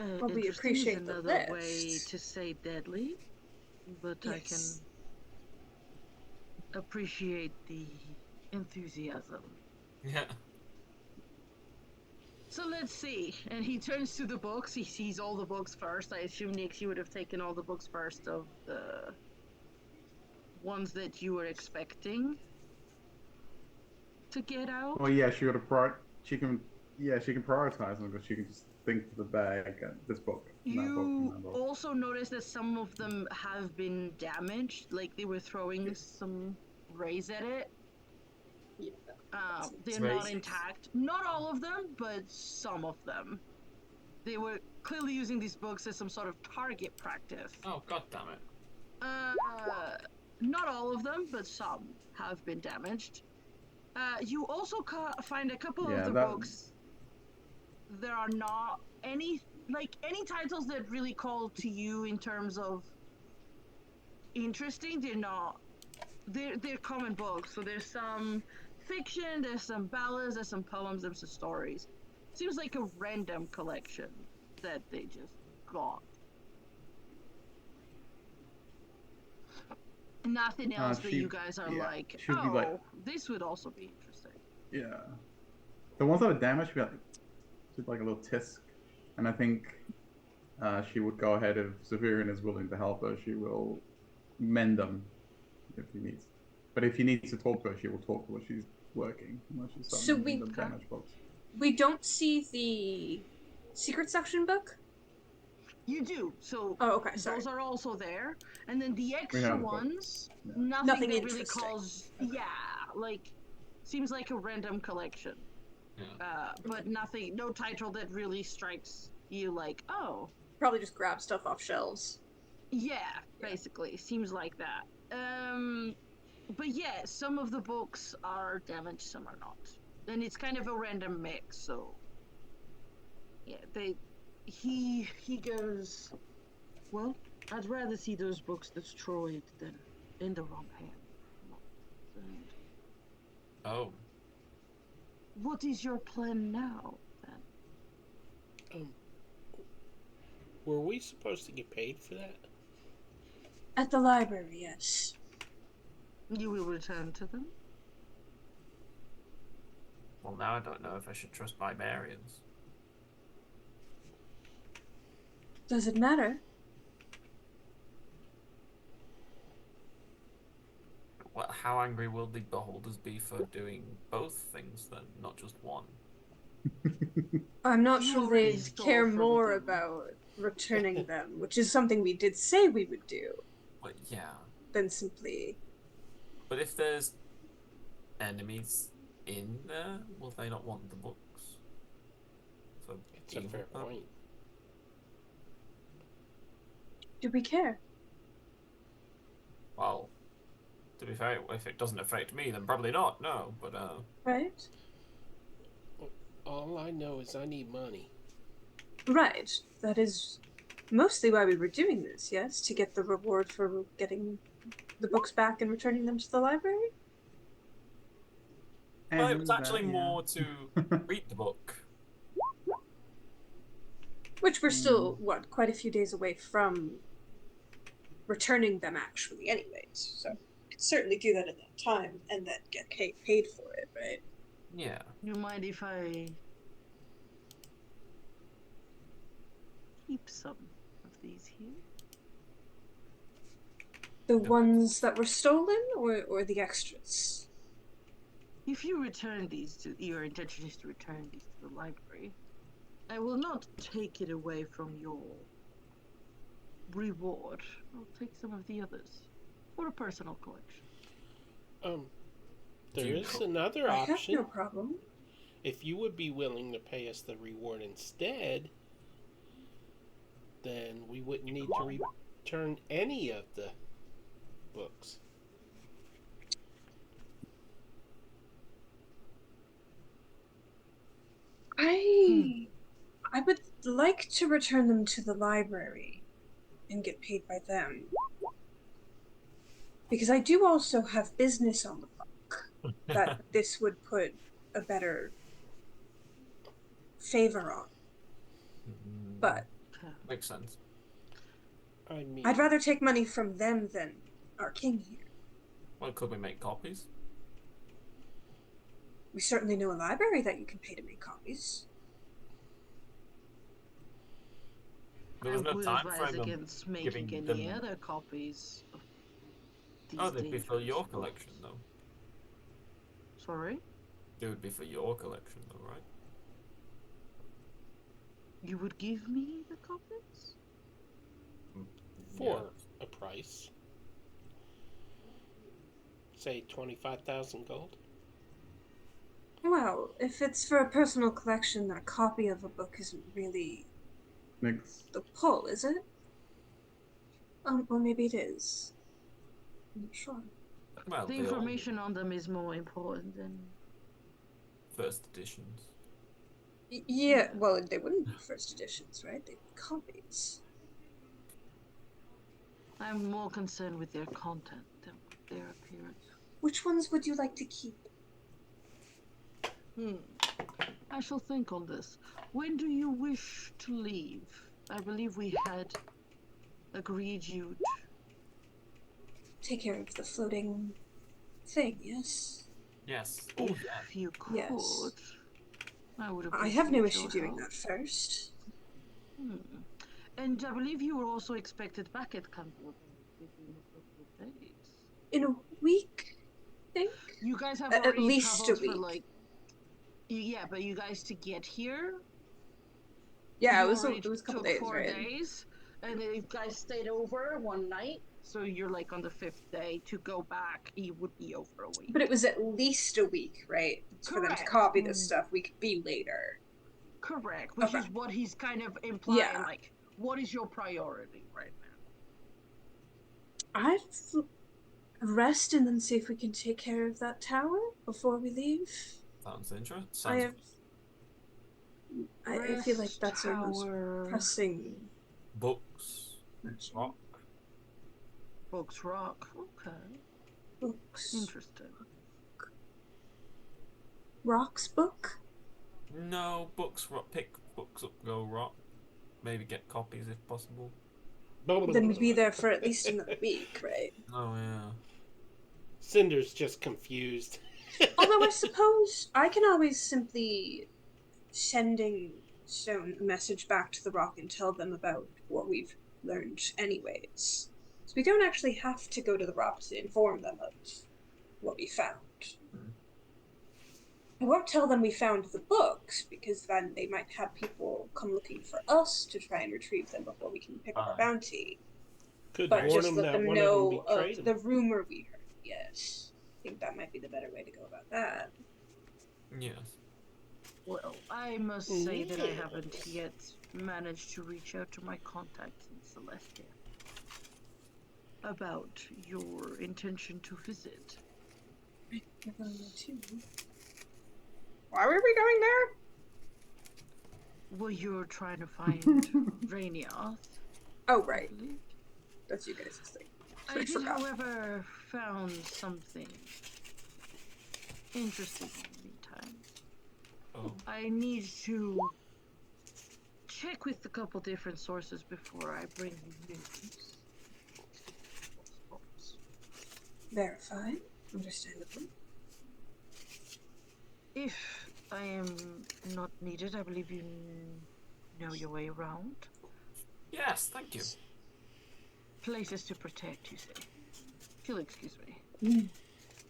Speaker 1: Interesting
Speaker 2: Well, we
Speaker 1: is
Speaker 2: appreciate the
Speaker 1: another way
Speaker 2: list.
Speaker 1: to say deadly, but I can
Speaker 2: Yes.
Speaker 1: appreciate the enthusiasm.
Speaker 3: yeah.
Speaker 1: So let's see. And he turns to the books. He sees all the books first. I assume, Nyx, you would have taken all the books first of the ones that you were expecting to get out.
Speaker 5: Well, yeah, she got a she can prioritize them because she can just think to the bag and this book, and that book, and
Speaker 1: You
Speaker 5: that book.
Speaker 1: also notice that some of them have been damaged, like they were throwing some rays at it.
Speaker 2: Yeah.
Speaker 1: They're not
Speaker 3: Rays?
Speaker 1: intact. Not all of them, but some of them. They were clearly using these books as some sort of target practice.
Speaker 3: Oh, god damn it.
Speaker 1: Not all of them, but some have been damaged. You also find a couple
Speaker 5: Yeah,
Speaker 1: of the
Speaker 5: that-
Speaker 1: books. There are not any titles that really call to you in terms of interesting. They're not. They're common books. So there's some fiction, there's some ballads, there's some poems, there's some stories. Seems like a random collection that they just got. Nothing else that you guys are like,
Speaker 5: she'll be like,
Speaker 1: this would also be interesting.
Speaker 5: yeah. The ones that are damaged, should be like, just like a little tisk. And I think she would go ahead if Severian is willing to help her. She will mend them if he needs. But if he needs to talk to her, she will talk to her. She's working. She's
Speaker 2: So
Speaker 5: the damaged books.
Speaker 2: We don't see the secret section book?
Speaker 1: You do. So
Speaker 2: Oh, okay, sorry.
Speaker 1: those are also there. And then the extra
Speaker 5: have both.
Speaker 1: ones,
Speaker 5: Yeah.
Speaker 1: nothing that really
Speaker 2: interesting.
Speaker 1: calls, like, seems like a random collection.
Speaker 3: Yeah.
Speaker 1: But nothing, no title that really strikes you like, oh.
Speaker 2: Probably just grab stuff off shelves.
Speaker 1: Yeah, basically. Seems like that. But yeah, some of the books are damaged, some are not. And it's kind of a random mix, so yeah, he goes, well, I'd rather see those books destroyed than in the wrong hand. And
Speaker 3: Oh.
Speaker 1: what is your plan now, then?
Speaker 4: Were we supposed to get paid for that?
Speaker 2: At the library, yes.
Speaker 1: You will return to them?
Speaker 3: Well, now I don't know if I should trust librarians.
Speaker 2: Does it matter?
Speaker 3: Well, how angry will the beholders be for doing both things then, not just one?
Speaker 2: I'm not
Speaker 1: You
Speaker 2: sure
Speaker 1: already
Speaker 2: they
Speaker 1: stole
Speaker 2: care
Speaker 1: from
Speaker 2: more
Speaker 1: them.
Speaker 2: about returning them, which is something we did say we would do,
Speaker 3: But yeah.
Speaker 2: than simply...
Speaker 3: But if there's enemies in there, will they not want the books? So
Speaker 4: It's a fair point.
Speaker 2: Do we care?
Speaker 3: Well, to be fair, if it doesn't affect me, then probably not. No, but
Speaker 2: Right?
Speaker 4: All I know is I need money.
Speaker 2: Right. That is mostly why we were doing this, yes? To get the reward for getting the books back and returning them to the library?
Speaker 3: well, it was
Speaker 5: And,
Speaker 3: actually
Speaker 5: yeah.
Speaker 3: more to read the book.
Speaker 2: Which we're still, what, quite a few days away from returning them actually anyways. So we could certainly do that at that time and then get paid for it, right?
Speaker 3: Yeah.
Speaker 1: You mind if I keep some of these here?
Speaker 2: The ones that were stolen or the extras?
Speaker 1: If you return these to your intention is to return these to the library, I will not take it away from your reward. I'll take some of the others for a personal collection.
Speaker 4: There
Speaker 3: You
Speaker 4: is
Speaker 3: know-
Speaker 4: another
Speaker 2: I have
Speaker 4: option.
Speaker 2: no problem.
Speaker 4: If you would be willing to pay us the reward instead, then we wouldn't need to return any of the books.
Speaker 2: I would like to return them to the library and get paid by them. Because I do also have business on the book that this would put a better favor on. But
Speaker 3: Makes sense.
Speaker 4: I mean,
Speaker 2: I'd rather take money from them than our king here.
Speaker 3: Well, could we make copies?
Speaker 2: We certainly know a library that you can pay to make copies.
Speaker 3: There was
Speaker 1: I
Speaker 3: no
Speaker 1: would
Speaker 3: time
Speaker 1: advise
Speaker 3: frame of
Speaker 1: against making
Speaker 3: giving
Speaker 1: any
Speaker 3: them-
Speaker 1: other copies of these
Speaker 3: Oh, they'd be for
Speaker 1: dangerous
Speaker 3: your
Speaker 1: books.
Speaker 3: collection, though.
Speaker 1: Sorry?
Speaker 3: They would be for your collection, though, right?
Speaker 1: You would give me the copies?
Speaker 4: for a price. Say 25,000 gold.
Speaker 2: Well, if it's for a personal collection, then a copy of a book isn't really
Speaker 5: Next.
Speaker 2: the pull, is it? Or maybe it is. I'm not sure.
Speaker 3: Well,
Speaker 1: The
Speaker 3: they all-
Speaker 1: information on them is more important than
Speaker 3: first editions.
Speaker 2: Yeah, well, they wouldn't be first editions, right? They'd be copies.
Speaker 1: I'm more concerned with their content than with their appearance.
Speaker 2: Which ones would you like to keep?
Speaker 1: I shall think on this. When do you wish to leave? I believe we had agreed you'd...
Speaker 2: Take care of the floating thing, yes?
Speaker 3: Yes.
Speaker 1: If
Speaker 3: Oh, yeah.
Speaker 1: you could,
Speaker 2: Yes.
Speaker 1: I would
Speaker 2: I have no
Speaker 1: appreciate
Speaker 2: issue
Speaker 1: your
Speaker 2: doing
Speaker 1: help.
Speaker 2: that first.
Speaker 1: And I believe you were also expected back at Cantor within a couple of days.
Speaker 2: In a week, I think?
Speaker 1: You guys have
Speaker 2: At
Speaker 1: already
Speaker 2: least a
Speaker 1: traveled for
Speaker 2: week.
Speaker 1: like... Yeah, but you guys to get here...
Speaker 2: Yeah,
Speaker 1: you
Speaker 2: it was a
Speaker 1: already
Speaker 2: couple
Speaker 1: took
Speaker 2: days,
Speaker 1: 4
Speaker 2: right?
Speaker 1: days, and then you guys stayed over one night, so you're like on the 5th day. To go back, you would be over a week.
Speaker 2: But it was at least a week, right? For them to
Speaker 1: Correct.
Speaker 2: copy this stuff, we could be later.
Speaker 1: Correct, which
Speaker 2: Okay.
Speaker 1: is what he's kind of implying.
Speaker 2: Yeah.
Speaker 1: Like, what is your priority right now?
Speaker 2: I'd rest and then see if we can take care of that tower before we leave.
Speaker 3: Sounds interesting.
Speaker 2: I feel like
Speaker 1: Rest,
Speaker 2: that's our most
Speaker 1: tower,
Speaker 2: pressing.
Speaker 3: Books. Rock.
Speaker 1: Books, rock. Okay,
Speaker 2: Books.
Speaker 1: interesting.
Speaker 2: Rock's book?
Speaker 3: No, books. Pick books up, go rock. Maybe get copies if possible.
Speaker 2: Then we'd be there for at least another week, right?
Speaker 3: Oh, yeah.
Speaker 4: Cinder's just confused.
Speaker 2: Although I suppose I can always simply sending Stone a message back to the Rock and tell them about what we've learned anyways. So we don't actually have to go to the Rock to inform them of what we found. I won't tell them we found the books, because then they might have people come looking for us to try and retrieve them before we can pick up our bounty.
Speaker 4: Could
Speaker 2: But
Speaker 4: warn
Speaker 2: just
Speaker 4: them
Speaker 2: let
Speaker 4: that
Speaker 2: them
Speaker 4: one
Speaker 2: know
Speaker 4: of them betrayed
Speaker 2: of
Speaker 4: them.
Speaker 2: the rumor we heard. Yes. I think that might be the better way to go about that.
Speaker 3: Yes.
Speaker 1: Well, I must say that I haven't yet managed to reach out to my contacts in Celestia about your intention to visit.
Speaker 2: We're going there too. Why were we going there?
Speaker 1: Well, you're trying to find Rainiath.
Speaker 2: Oh, right. That's you guys' thing.
Speaker 1: I did, however, found something interesting in the meantime.
Speaker 3: Oh.
Speaker 1: I need to check with a couple different sources before I bring you news.
Speaker 2: Verified. Understandable.
Speaker 1: If I am not needed, I believe you know your way around.
Speaker 3: Yes, thank you.
Speaker 1: Places to protect, you say. If you'll excuse me.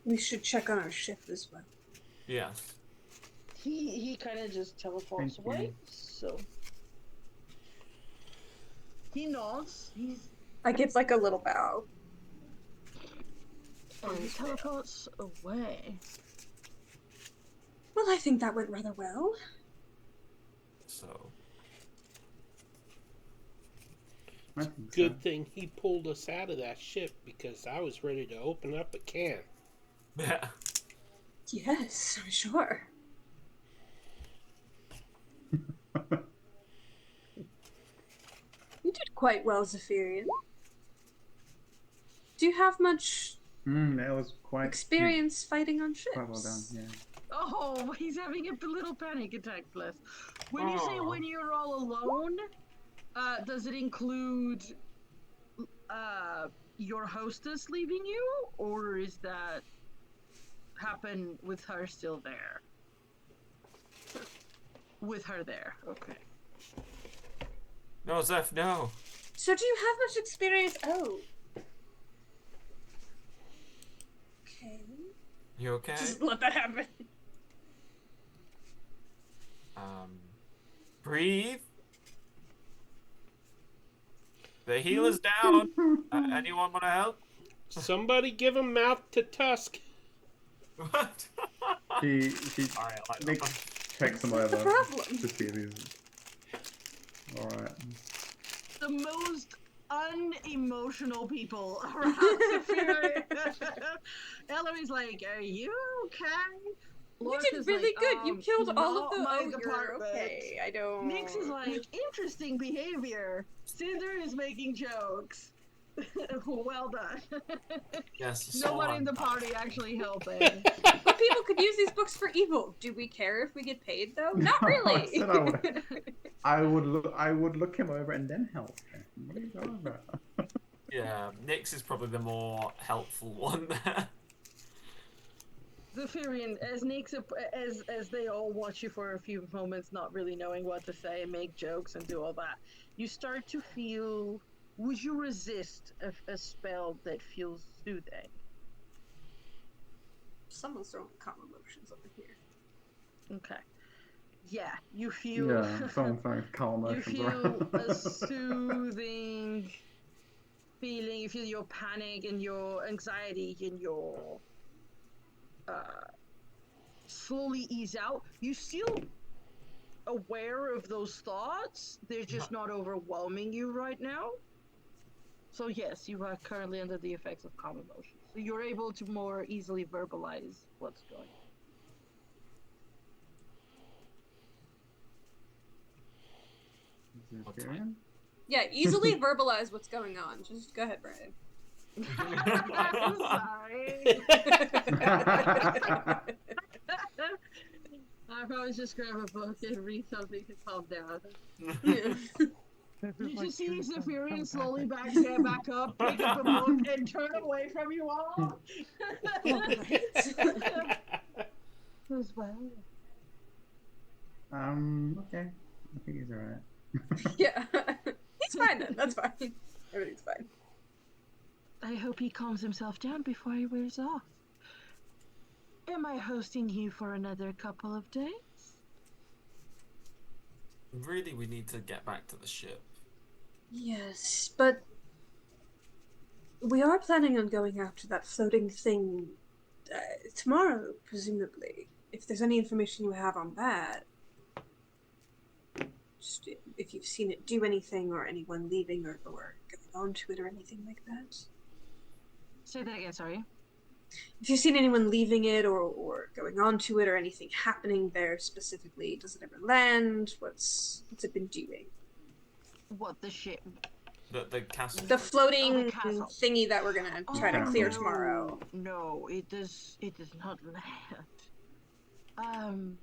Speaker 2: We should check on our ship as well.
Speaker 3: Yes.
Speaker 1: He kind of just teleports
Speaker 5: Thank you.
Speaker 1: away, so he nods.
Speaker 2: I give like a little bow.
Speaker 1: He teleports away.
Speaker 2: Well, I think that went rather well.
Speaker 3: So.
Speaker 5: I think so.
Speaker 4: Good thing he pulled us out of that ship, because I was ready to open up a can.
Speaker 3: Yeah.
Speaker 2: Yes, I'm sure. You did quite well, Zephyrian. Do you have much
Speaker 5: That was quite
Speaker 2: experience fighting on ships?
Speaker 5: Quite well done. Yeah.
Speaker 1: Oh, he's having a little panic attack, bless. When you say when you're all alone, does it include your hostess leaving you, or is that happen with her still there? With her there, okay.
Speaker 3: No, Zeph, no.
Speaker 2: So do you have much experience? Oh. Okay.
Speaker 3: You okay?
Speaker 2: Just let that happen.
Speaker 3: Breathe. The healer's down. Anyone want to help?
Speaker 4: Somebody give him mouth to tusk.
Speaker 3: What?
Speaker 5: She
Speaker 3: Alright, I like that
Speaker 5: Nick
Speaker 3: one.
Speaker 5: checks him
Speaker 2: What's the
Speaker 5: over
Speaker 2: problem?
Speaker 5: to see if he's alright.
Speaker 1: The most unemotional people around Superior. Eloise like, are you okay?
Speaker 2: You did really good. You killed all of the
Speaker 1: my
Speaker 2: ogre.
Speaker 1: department.
Speaker 2: Okay, I don't.
Speaker 1: Nix is like, interesting behavior. Cinder is making jokes. Well done.
Speaker 3: Yes,
Speaker 1: Nobody in the party actually helping.
Speaker 2: But people could use these books for evil. Do we care if we get paid though? Not
Speaker 5: No,
Speaker 2: really.
Speaker 5: I said I would look him over and then help him. What are you talking about?
Speaker 3: Yeah, Nyx is probably the more helpful one there.
Speaker 1: Zephyrian, as Nix, as they all watch you for a few moments, not really knowing what to say, make jokes and do all that, you start to feel. Would you resist a spell that feels soothing?
Speaker 2: Someone's throwing calm emotions over here.
Speaker 1: Okay. Yeah, you feel.
Speaker 5: Yeah, someone's throwing calm
Speaker 1: You
Speaker 5: emotions
Speaker 1: feel
Speaker 5: around.
Speaker 1: a soothing feeling. You feel your panic and your anxiety and your slowly ease out. You still aware of those thoughts. They're just not overwhelming you right now. So yes, you are currently under the effects of calm emotions. So you're able to more easily verbalize what's going on.
Speaker 5: Zephyrian?
Speaker 2: Yeah, easily verbalize what's going on. Just go ahead, Brian.
Speaker 1: I'm sorry. I probably just grab a book and read something to calm down. You just see Zephyrian slowly back up, pick up a book, and turn away from you all. As well.
Speaker 5: Okay. I think he's alright.
Speaker 2: Yeah. He's fine then. That's fine. Everything's fine.
Speaker 1: I hope he calms himself down before he wears off. Am I hosting you for another couple of days?
Speaker 3: Really, we need to get back to the ship.
Speaker 2: Yes, but we are planning on going after that floating thing tomorrow, presumably. If there's any information you have on that, just if you've seen it do anything or anyone leaving or going onto it or anything like that.
Speaker 1: Say that again, sorry.
Speaker 2: If you've seen anyone leaving it or going onto it or anything happening there specifically, does it ever land? What's it been doing?
Speaker 1: What, the ship?
Speaker 3: The castle.
Speaker 2: The floating
Speaker 1: castle.
Speaker 2: thingy that we're gonna try to clear
Speaker 1: no,
Speaker 2: tomorrow.
Speaker 1: No, it does not land.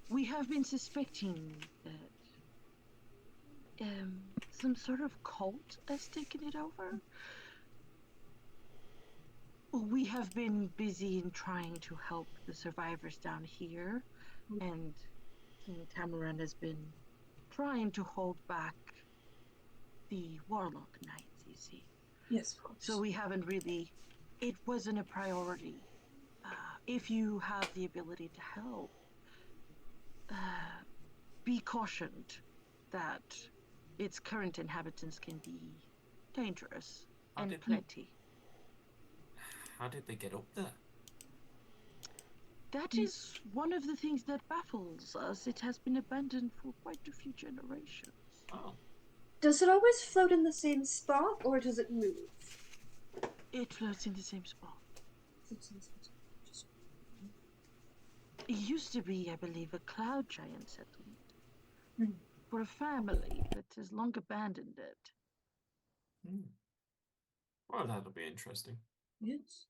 Speaker 1: We have been suspecting that some sort of cult has taken it over. We have been busy in trying to help the survivors down here, and King Tamaran has been trying to hold back the Warlock Knights, you see.
Speaker 2: Yes, of course.
Speaker 1: So we haven't really, it wasn't a priority. If you have the ability to help, be cautioned that its current inhabitants can be dangerous and plenty.
Speaker 3: How did they get up there?
Speaker 1: That is one of the things that baffles us. It has been abandoned for quite a few generations.
Speaker 3: Oh.
Speaker 2: Does it always float in the same spot, or does it move?
Speaker 1: It floats in the same spot. It used to be, I believe, a cloud giant settlement for a family that has long abandoned it.
Speaker 3: Well, that'll be interesting.
Speaker 2: Yes.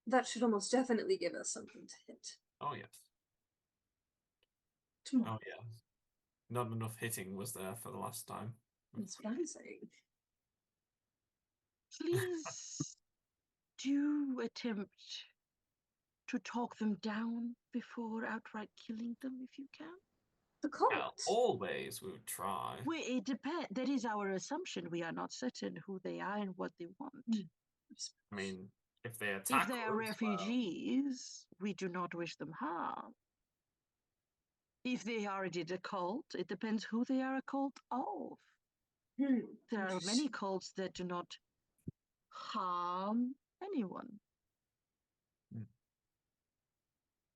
Speaker 2: That should almost definitely give us something to hit.
Speaker 3: Oh, yes.
Speaker 2: Tomorrow.
Speaker 3: Oh, yeah. Not enough hitting was there for the last time.
Speaker 2: That's what I'm saying.
Speaker 1: Please do attempt to talk them down before outright killing them if you can.
Speaker 2: The cult.
Speaker 3: Yeah, always we would try.
Speaker 1: Well, it depends. That is our assumption. We are not certain who they are and what they want.
Speaker 3: I mean, if they attack
Speaker 1: If they are refugees, we do not wish them harm. If they are indeed a cult, it depends who they are a cult of. There are many cults that do not harm anyone.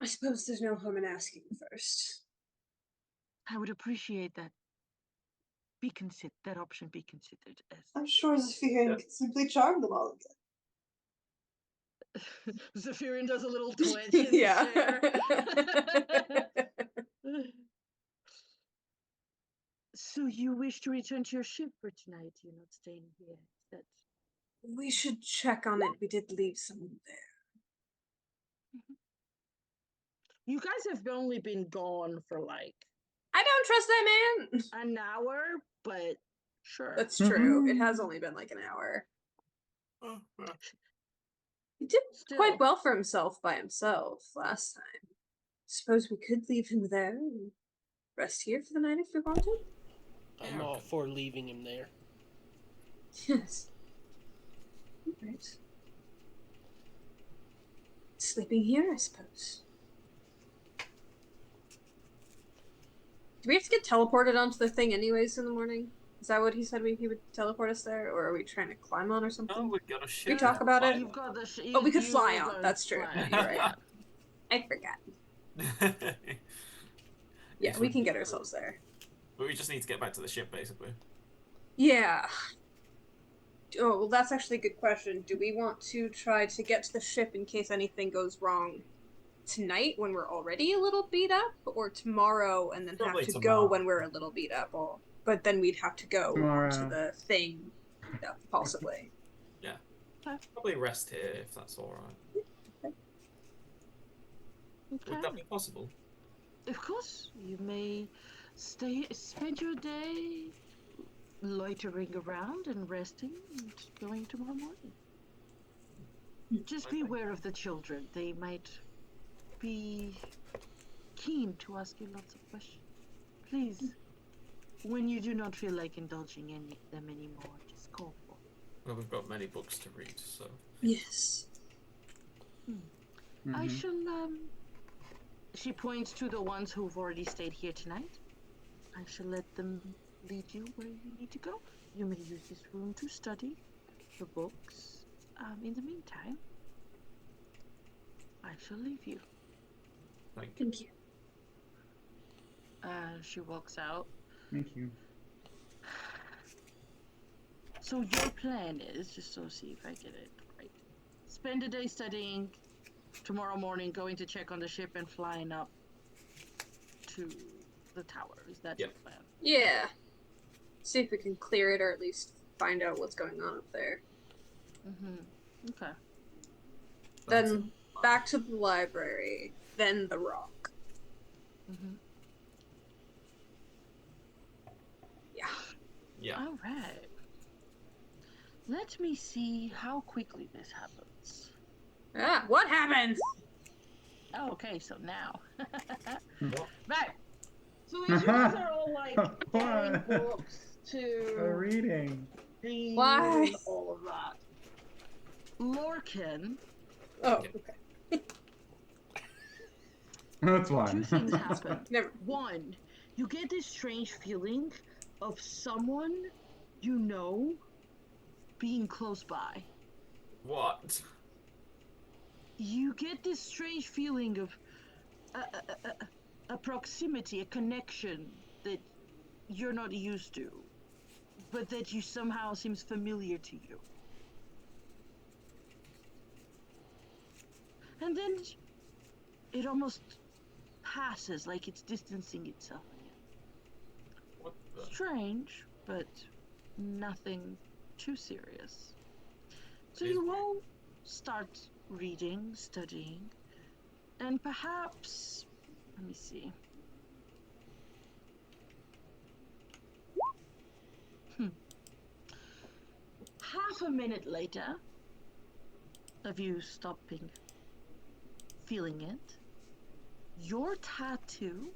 Speaker 2: I suppose there's no harm in asking first.
Speaker 1: I would appreciate that. That option be considered as.
Speaker 2: I'm sure Zephyrian could simply charm them all
Speaker 1: Zephyrian does a little twitch in
Speaker 2: Yeah.
Speaker 1: the chair. So you wish to return to your ship for tonight? You're not staying here. Is that...
Speaker 2: We should check on it. We did leave someone there.
Speaker 1: You guys have only been gone for like
Speaker 2: I don't trust that man.
Speaker 1: an hour, but sure.
Speaker 2: That's true. It has only been like an hour. He did
Speaker 1: Still.
Speaker 2: quite well for himself by himself last time. Suppose we could leave him there and rest here for the night if we want to?
Speaker 4: I'm all for leaving him there.
Speaker 2: Yes. Alright. Sleeping here, I suppose. Do we have to get teleported onto the thing anyways in the morning? Is that what he said he would teleport us there? Or are we trying to climb on or something?
Speaker 3: Oh, we've got a ship.
Speaker 2: We talk about it?
Speaker 1: You've got the
Speaker 2: Oh, we could
Speaker 1: you
Speaker 2: fly
Speaker 1: got
Speaker 2: on. That's true.
Speaker 1: fly.
Speaker 2: You're right. I forgot. Yeah, we can get ourselves there.
Speaker 3: But we just need to get back to the ship, basically.
Speaker 2: Yeah. Oh, well, that's actually a good question. Do we want to try to get to the ship in case anything goes wrong tonight when we're already a little beat up, or tomorrow and then
Speaker 3: Probably
Speaker 2: have to
Speaker 3: tomorrow.
Speaker 2: go when we're a little beat up? Or, but then we'd have to go
Speaker 5: Tomorrow.
Speaker 2: to the thing, possibly.
Speaker 3: Probably rest here if that's alright. Would that
Speaker 1: Okay.
Speaker 3: be possible?
Speaker 1: Of course, you may spend your day loitering around and resting and going tomorrow morning. Just beware of the children. They might be keen to ask you lots of questions. Please, when you do not feel like indulging them anymore, just call for me.
Speaker 3: Well, we've got many books to read, so...
Speaker 2: Yes.
Speaker 1: I shall, She points to the ones who've already stayed here tonight. I shall let them lead you where you need to go. You may use this room to study the books. In the meantime, I shall leave you.
Speaker 3: Thank you.
Speaker 2: Thank you.
Speaker 1: She walks out.
Speaker 5: Thank you.
Speaker 1: So your plan is, just so see if I get it right, spend a day studying, tomorrow morning going to check on the ship and flying up to the tower. Is that your plan?
Speaker 2: Yeah. See if we can clear it, or at least find out what's going on up there.
Speaker 1: Okay.
Speaker 3: That's
Speaker 2: Then back to the library, then the rock. Yeah.
Speaker 3: Yeah.
Speaker 1: All right. Let me see how quickly this happens.
Speaker 2: Ah, what happens?
Speaker 1: Oh, okay, so now.
Speaker 3: What?
Speaker 1: Right. So these guys are all like carrying books
Speaker 5: A
Speaker 1: to
Speaker 5: reading.
Speaker 1: read
Speaker 2: Why?
Speaker 1: and all of that. Lorcan,
Speaker 2: Oh, okay.
Speaker 5: That's why.
Speaker 1: two things happen.
Speaker 2: Never.
Speaker 1: One, you get this strange feeling of someone you know being close by.
Speaker 3: What?
Speaker 1: You get this strange feeling of a proximity, a connection that you're not used to, but that you somehow seems familiar to you. And then it almost passes, like it's distancing itself again.
Speaker 3: What the?
Speaker 1: Strange, but nothing too serious. So
Speaker 3: It is
Speaker 1: you
Speaker 3: weird.
Speaker 1: all start reading, studying, and perhaps, let me see. Half a minute later, of you stopping feeling it, your tattoo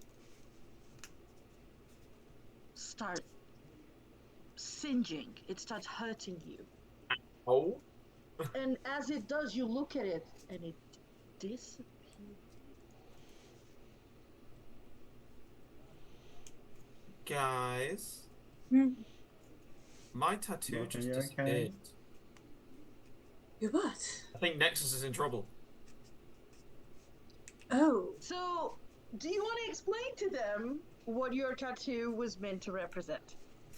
Speaker 1: starts singeing. It starts hurting you.
Speaker 3: Oh?
Speaker 1: And as it does, you look at it and it disappears.
Speaker 3: Guys,
Speaker 2: Hmm.
Speaker 3: my tattoo
Speaker 5: Look, are
Speaker 3: just
Speaker 5: you
Speaker 3: disappeared.
Speaker 5: okay?
Speaker 2: You what?
Speaker 3: I think Nexus is in trouble.
Speaker 2: Oh.
Speaker 1: So, do you want to explain to them what your tattoo was meant to represent?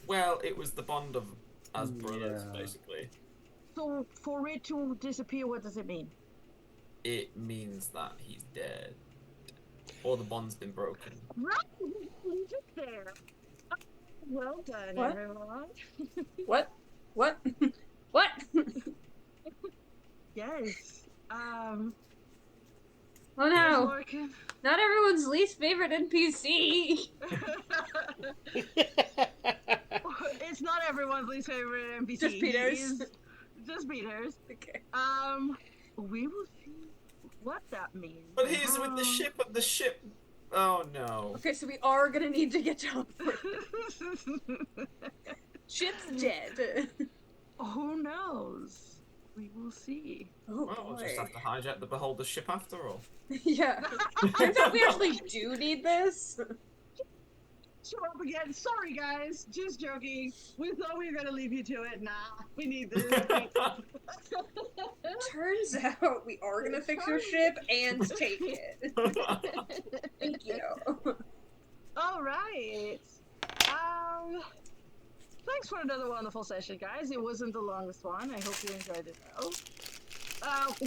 Speaker 3: Well, it was the bond of as brothers,
Speaker 5: Yeah.
Speaker 3: basically.
Speaker 1: So, for it to disappear, what does it mean?
Speaker 3: it means that he's dead. Or the bond's been broken.
Speaker 1: Right, we took there. Well done,
Speaker 2: What?
Speaker 1: everyone.
Speaker 2: What? What? What?
Speaker 1: Yes.
Speaker 2: Oh no!
Speaker 1: Lorcan.
Speaker 2: Not everyone's least favorite NPC.
Speaker 1: It's not everyone's least favorite NPC.
Speaker 2: Just Peter's.
Speaker 1: Just Peter's.
Speaker 2: Okay.
Speaker 1: We will see what that means.
Speaker 3: But he's with the ship, but the ship... Oh no.
Speaker 2: Okay, so we are gonna need to get teleported. Ship's dead.
Speaker 1: Who knows? We will see.
Speaker 2: Oh
Speaker 3: Well, we'll
Speaker 2: boy.
Speaker 3: just have to hijack the Beholder's ship after all.
Speaker 2: Yeah. Turns out we actually do need this.
Speaker 1: Show up again. Sorry, guys. Just joking. We thought we were gonna leave you to it. Nah, we need this.
Speaker 2: Turns out we are gonna fix your ship and take it. Thank you.
Speaker 1: All right. Thanks for another wonderful session, guys. It wasn't the longest one. I hope you enjoyed it, though.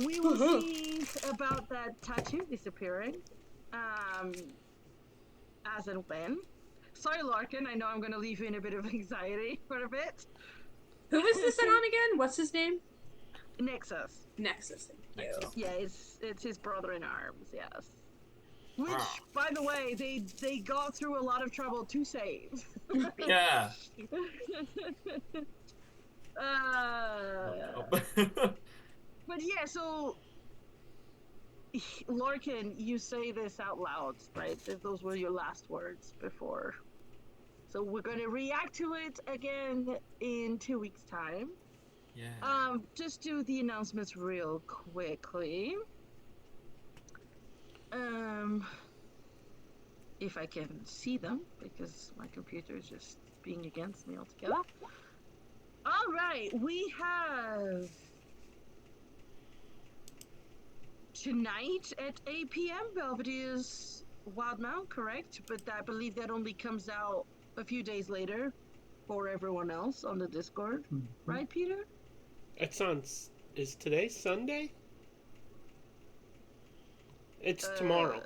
Speaker 1: We will see about that tattoo disappearing. As and when. Sorry, Larkin. I know I'm going to leave you in a bit of anxiety for a bit.
Speaker 2: Who was this on again? What's his name?
Speaker 1: Nexus.
Speaker 2: Nexus. Thank you.
Speaker 1: Yeah, it's his brother in arms. Yes. Which,
Speaker 3: Wow.
Speaker 1: by the way, they got through a lot of trouble to save.
Speaker 3: Yeah.
Speaker 1: But yeah, so Lorcan, you say this out loud, right? Those were your last words before. So we're gonna react to it again in 2 weeks' time.
Speaker 3: Yeah.
Speaker 1: Just do the announcements real quickly. If I can see them, because my computer is just being against me altogether. All right, we have tonight at 8 p.m. Belvedere's Wild Mount, correct? But I believe that only comes out a few days later for everyone else on the Discord, right, Peter?
Speaker 4: It's on. Is today Sunday? It's tomorrow.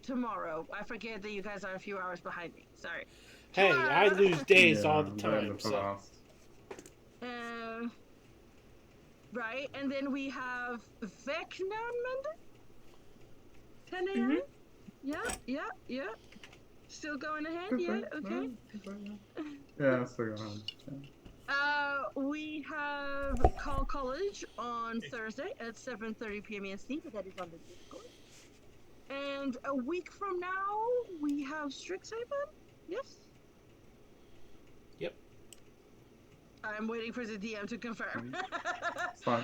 Speaker 1: Tomorrow. I forget that you guys are a few hours behind me. Sorry.
Speaker 4: Hey, I lose days all the
Speaker 5: I'm
Speaker 4: time.
Speaker 5: the
Speaker 4: So.
Speaker 5: last.
Speaker 1: Right, and then we have Vecna on Monday? 10 a.m.? Yeah. Still going ahead? Yeah, okay.
Speaker 5: Yeah, it's still going on.
Speaker 1: We have Call College on Thursday at 7:30 p.m. EST, but that is on the Discord. And a week from now, we have Strixhaven? Yes?
Speaker 4: Yep.
Speaker 1: I'm waiting for the DM to confirm.
Speaker 5: It's fine.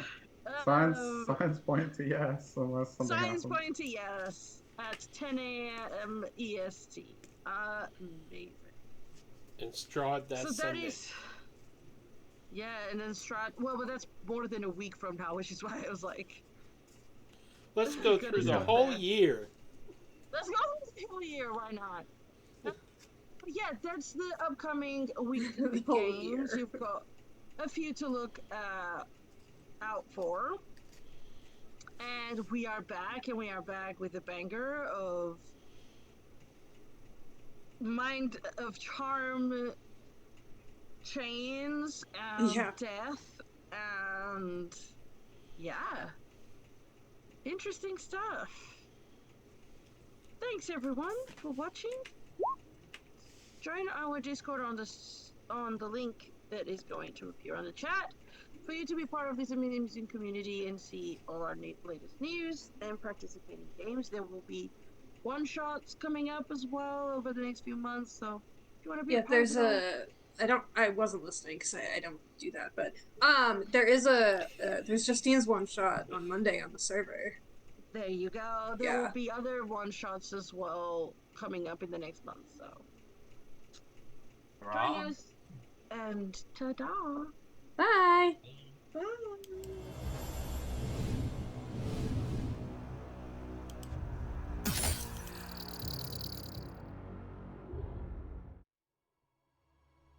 Speaker 5: Signs point to yes, unless something
Speaker 1: Signs
Speaker 5: happens.
Speaker 1: point to yes at 10 a.m. EST. Amazing.
Speaker 4: And Strahd that
Speaker 1: So that
Speaker 4: Sunday.
Speaker 1: is. Yeah, and then Strahd. Well, but that's more than a week from now, which is why I was like,
Speaker 4: Let's go
Speaker 1: Good
Speaker 4: through the
Speaker 1: enough.
Speaker 4: whole year.
Speaker 1: let's go for the whole year. Why not? But yeah, that's the upcoming week
Speaker 2: The whole
Speaker 1: games.
Speaker 2: year.
Speaker 1: You've got a few to look out for. And we are back with a banger of Mind of Charm, Chains, and
Speaker 2: Yeah.
Speaker 1: Death, and yeah, interesting stuff. Thanks everyone for watching. Join our Discord on the link that is going to appear on the chat for you to be part of this amazing community and see all our latest news and participate in games. There will be one-shots coming up as well over the next few months, so if you want to be
Speaker 2: Yeah,
Speaker 1: a part
Speaker 2: there's
Speaker 1: of it
Speaker 2: I wasn't listening because I don't do that, but there's Justine's one shot on Monday on the server.
Speaker 1: there you go. There
Speaker 2: Yeah.
Speaker 1: will be other one-shots as well coming up in the next month, so join us, and ta-da!
Speaker 2: Bye!
Speaker 1: Bye!